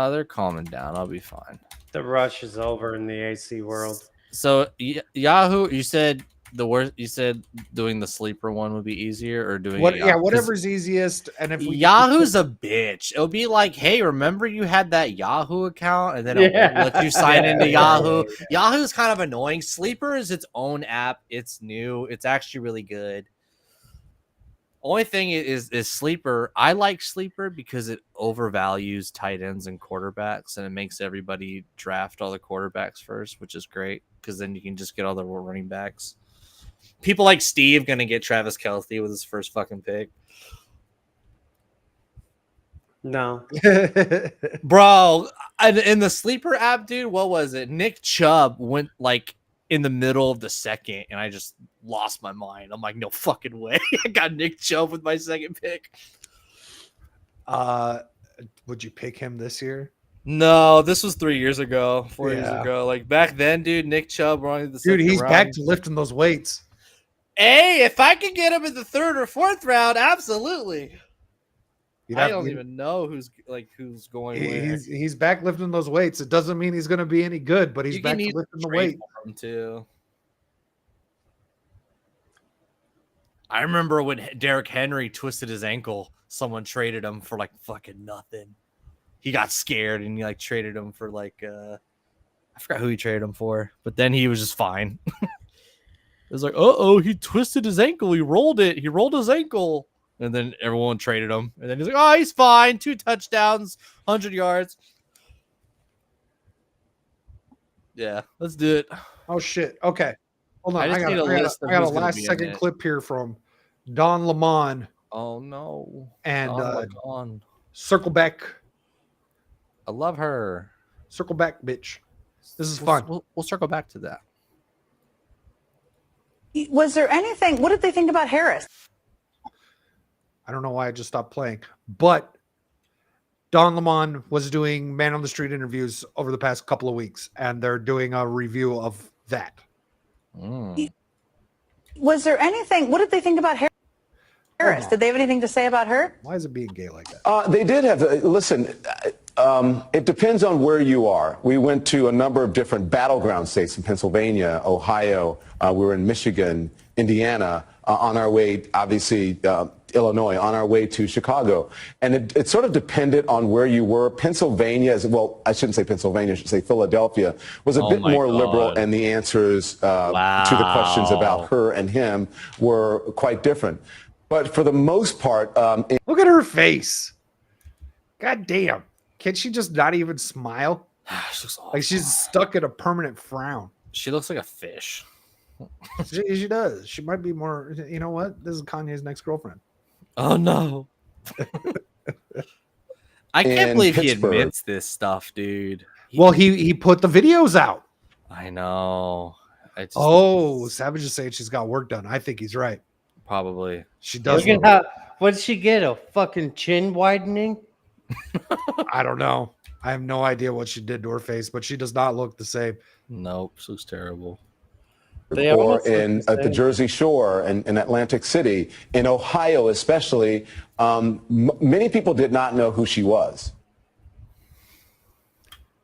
they're calming down. I'll be fine. The rush is over in the AC world. So Yahoo, you said the worst. You said doing the sleeper one would be easier, or doing whatever's easiest. And if Yahoo's a bitch, it'll be like, hey, remember you had that Yahoo account, and then it won't let you sign into Yahoo. Yahoo's kind of annoying. Sleeper is its own app. It's new. It's actually really good. Only thing is Sleeper. I like Sleeper because it overvalues tight ends and quarterbacks, and it makes everybody draft all the quarterbacks first, which is great because then you can just get all the running backs. People like Steve gonna get Travis Kelce with his first fucking pick. No, bro. In the Sleeper app, dude, what was it? Nick Chubb went like in the middle of the second, and I just lost my mind. I'm like, no fucking way. I got Nick Chubb with my second pick. Would you pick him this year? No, this was 3 years ago, 4 years ago. Like back then, dude, Nick Chubb running the second he's round. back to lifting those weights. Hey, if I could get him in the third or fourth round, absolutely. I don't even know who's going where. He's back lifting those weights. It doesn't mean he's going to be any good, but he's back to lifting the weight. Too. I remember when Derrick Henry twisted his ankle, someone traded him for like fucking nothing. He got scared and he like traded him for like I forgot who he traded him for, but then he was just fine. It was like, he twisted his ankle. He rolled it. He rolled his ankle. And then everyone traded him. And then he's like, oh, he's fine. 2 touchdowns, 100 yards. Yeah, let's do it. Oh, shit. Okay. Hold on. I got a last second clip here from Don Lemon. Oh, no. And Circle Back. I love her. Circle Back, bitch. This is fun. We'll circle back to that. Was there anything? What did they think about Harris? I don't know why I just stopped playing, but Don Lemon was doing man on the street interviews over the past couple of weeks, and they're doing a review of that. Was there anything? What did they think about Harris? Did they have anything to say about her? Why is it being gay like that? They did have. Listen, it depends on where you are. We went to a number of different battleground states in Pennsylvania, Ohio. We were in Michigan, Indiana, on our way, obviously, Illinois, on our way to Chicago. And it sort of depended on where you were. Pennsylvania, well, I shouldn't say Pennsylvania, I should say Philadelphia, was a bit more liberal, and the answers to the questions about her and him were quite different. But for the most part... Look at her face. God damn. Can't she just not even smile? Like she's stuck in a permanent frown. She looks like a fish. She does. She might be more... You know what? This is Kanye's next girlfriend. Oh, no. I can't believe he admits this stuff, dude. He put the videos out. I know. Savage is saying she's got work done. I think he's right. Probably. She does. What did she get? A fucking chin widening? I don't know. I have no idea what she did to her face, but she does not look the same. Nope. She looks terrible. Or at the Jersey Shore and in Atlantic City, in Ohio especially, many people did not know who she was.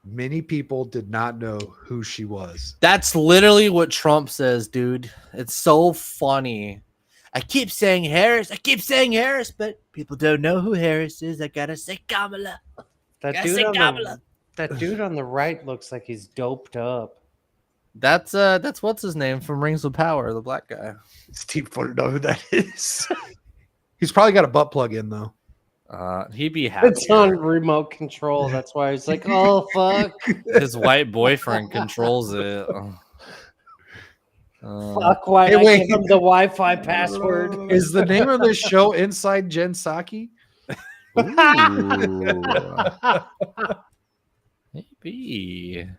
Many people did not know who she was. That's literally what Trump says, dude. It's so funny. I keep saying Harris, but people don't know who Harris is. I gotta say Kamala. That dude on the right looks like he's doped up. That's what's his name from Rings of Power, the black guy. Steve Footer know who that is. He's probably got a butt plug in though. He'd be happy. It's on remote control. That's why he's like, oh fuck. His white boyfriend controls it. Fuck, why did I give him the Wi-Fi password? Is the name of this show Inside Jen Psaki? Maybe.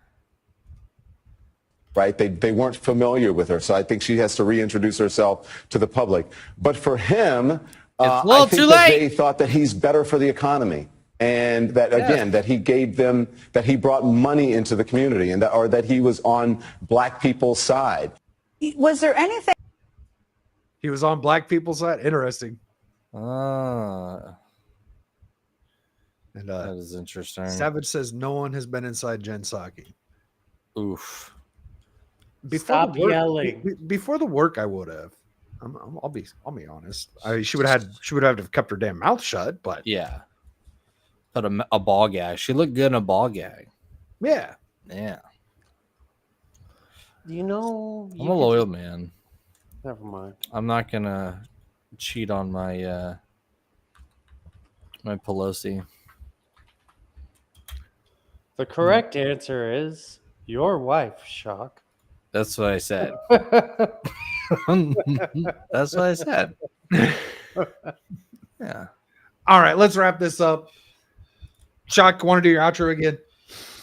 Right? They weren't familiar with her, so I think she has to reintroduce herself to the public. But for him, I think that they thought that he's better for the economy, and that again, that he gave them, that he brought money into the community, and that he was on black people's side. Was there anything? He was on black people's side. Interesting. Ah, And that is interesting. Savage says no one has been inside Jen Psaki. Oof. Stop yelling. Before the work, I would have. I'll be honest. She would have kept her damn mouth shut. But yeah, but a ball gag. She looked good in a ball gag. Yeah. Yeah. You know, I'm a loyal man. Never mind. I'm not gonna cheat on my my Pelosi. The correct answer is your wife, Shock. That's what I said. That's what I said. Yeah. All right, let's wrap this up. Shock, want to do your outro again?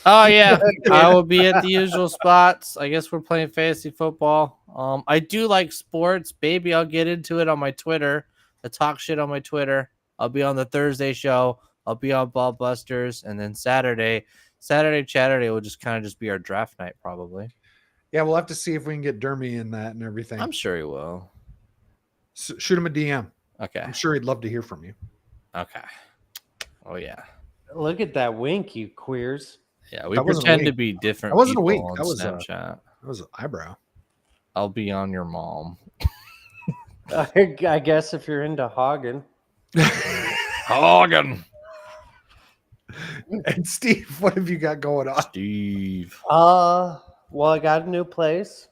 Oh yeah, I will be at the usual spots. I guess we're playing fantasy football. I do like sports, baby. I'll get into it on my Twitter. I talk shit on my Twitter. I'll be on the Thursday show. I'll be on Ball Busters, and then Saturday will just kind of just be our draft night, probably. Yeah, we'll have to see if we can get Dermy in that and everything. I'm sure he will. Shoot him a DM. Okay. I'm sure he'd love to hear from you. Okay. Oh yeah. Look at that wink, you queers. Yeah, we pretend to be different. That wasn't a people wink. on That was Snapchat. That was an eyebrow. I'll be on your mom. I guess if you're into Hagen. Hagen. And Steve, what have you got going on? Steve. Well, I got a new place.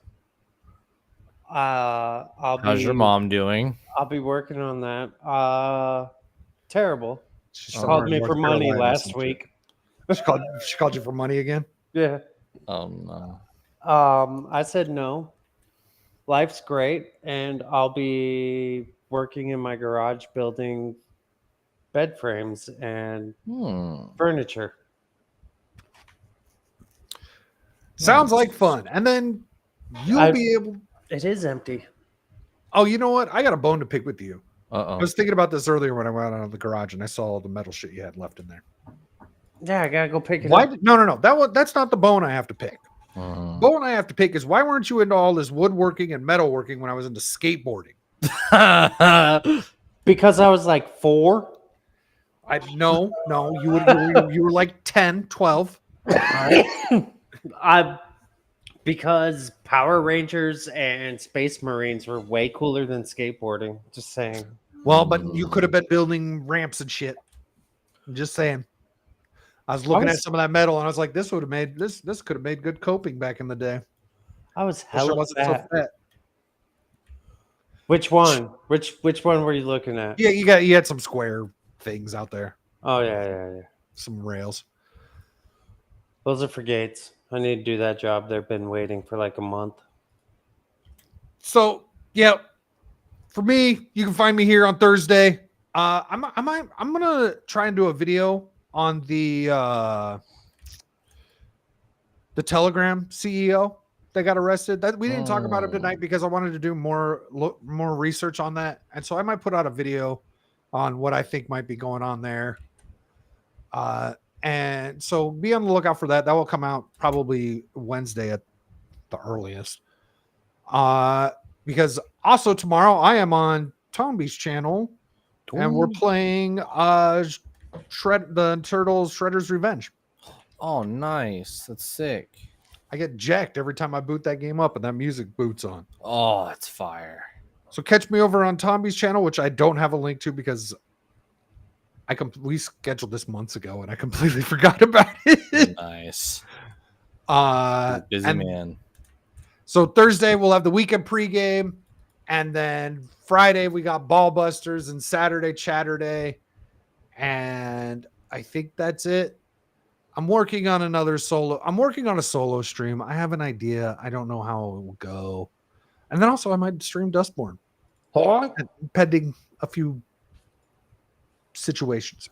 How's your mom doing? I'll be working on that. Terrible. She called me for money last week. She called you for money again? Yeah. Oh no. I said no. Life's great, and I'll be working in my garage building bed frames and furniture. Sounds like fun. And then you'll be able. It is empty. Oh, you know what? I got a bone to pick with you. Uh-oh. I was thinking about this earlier when I went out of the garage and I saw all the metal shit you had left in there. Yeah, I gotta go pick it Why? up. No. That's not the bone I have to pick. Bone I have to pick is why weren't you into all this woodworking and metalworking when I was into skateboarding? Because I was like 4. No, you were like 10, 12. Because Power Rangers and Space Marines were way cooler than skateboarding. Just saying. Well, but you could have been building ramps and shit. I'm just saying. I was looking at some of that metal and I was like, this would have made this could have made good coping back in the day. I was hella wasn't so fat. Which one? Which one were you looking at? Yeah, you had some square things out there. Oh yeah. Some rails. Those are for gates. I need to do that job. They've been waiting for like a month. So yeah, for me, you can find me here on Thursday. I'm gonna try and do a video on the Telegram CEO that got arrested. That we didn't talk about it tonight because I wanted to do more research on that, and so I might put out a video on what I think might be going on there. And so be on the lookout for that. That will come out probably Wednesday at the earliest. Because also tomorrow I am on Tone Beast channel and we're playing the Turtles Shredder's Revenge. Oh, nice. That's sick. I get jacked every time I boot that game up and that music boots on. Oh, that's fire. So catch me over on Tom Beast channel, which I don't have a link to because we scheduled this months ago and I completely forgot about it. Nice. Busy man. So Thursday we'll have the weekend pregame, and then Friday we got Ball Busters, and Saturday Chatterday, and I think that's it. I'm working on a solo stream. I have an idea. I don't know how it will go. And then also I might stream Dustborn. Pending a few situations.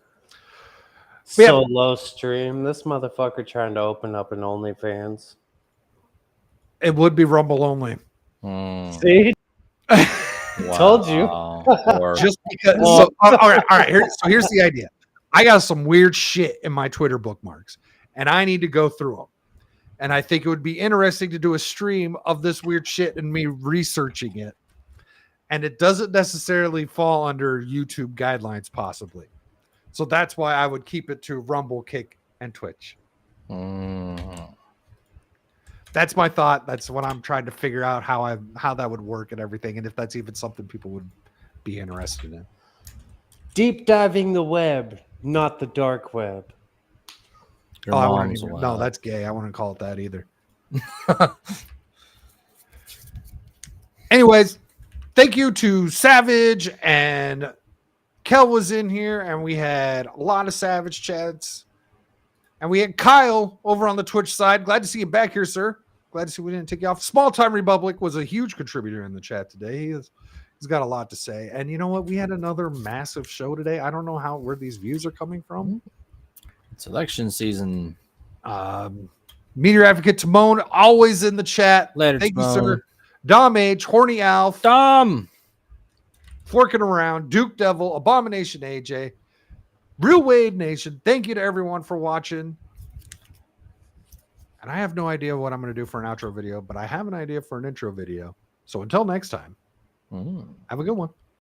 Solo stream. This motherfucker trying to open up an OnlyFans. It would be Rumble only. See? Told you. Just because. So, all right. Here's the idea. I got some weird shit in my Twitter bookmarks, and I need to go through them. And I think it would be interesting to do a stream of this weird shit and me researching it. And it doesn't necessarily fall under YouTube guidelines, possibly. So that's why I would keep it to Rumble, Kick, and Twitch. That's my thought. That's what I'm trying to figure out how that would work and everything, and if that's even something people would be interested in. Deep diving the web, not the dark web. No, that's gay. I wouldn't call it that either. Anyways, thank you to Savage, and Kel was in here, and we had a lot of Savage chats. And we had Kyle over on the Twitch side. Glad to see you back here, sir. Glad to see we didn't take you off. Small Time Republic was a huge contributor in the chat today. He's got a lot to say. And you know what? We had another massive show today. I don't know where these views are coming from. It's election season. Meteor Advocate Timon, always in the chat. Later, thank Timon. you, sir. Dom H, Horny Alf, Dom, Forking Around, Duke Devil, Abomination AJ, Real Wade Nation. Thank you to everyone for watching. And I have no idea what I'm going to do for an outro video, but I have an idea for an intro video. So until next time, have a good one.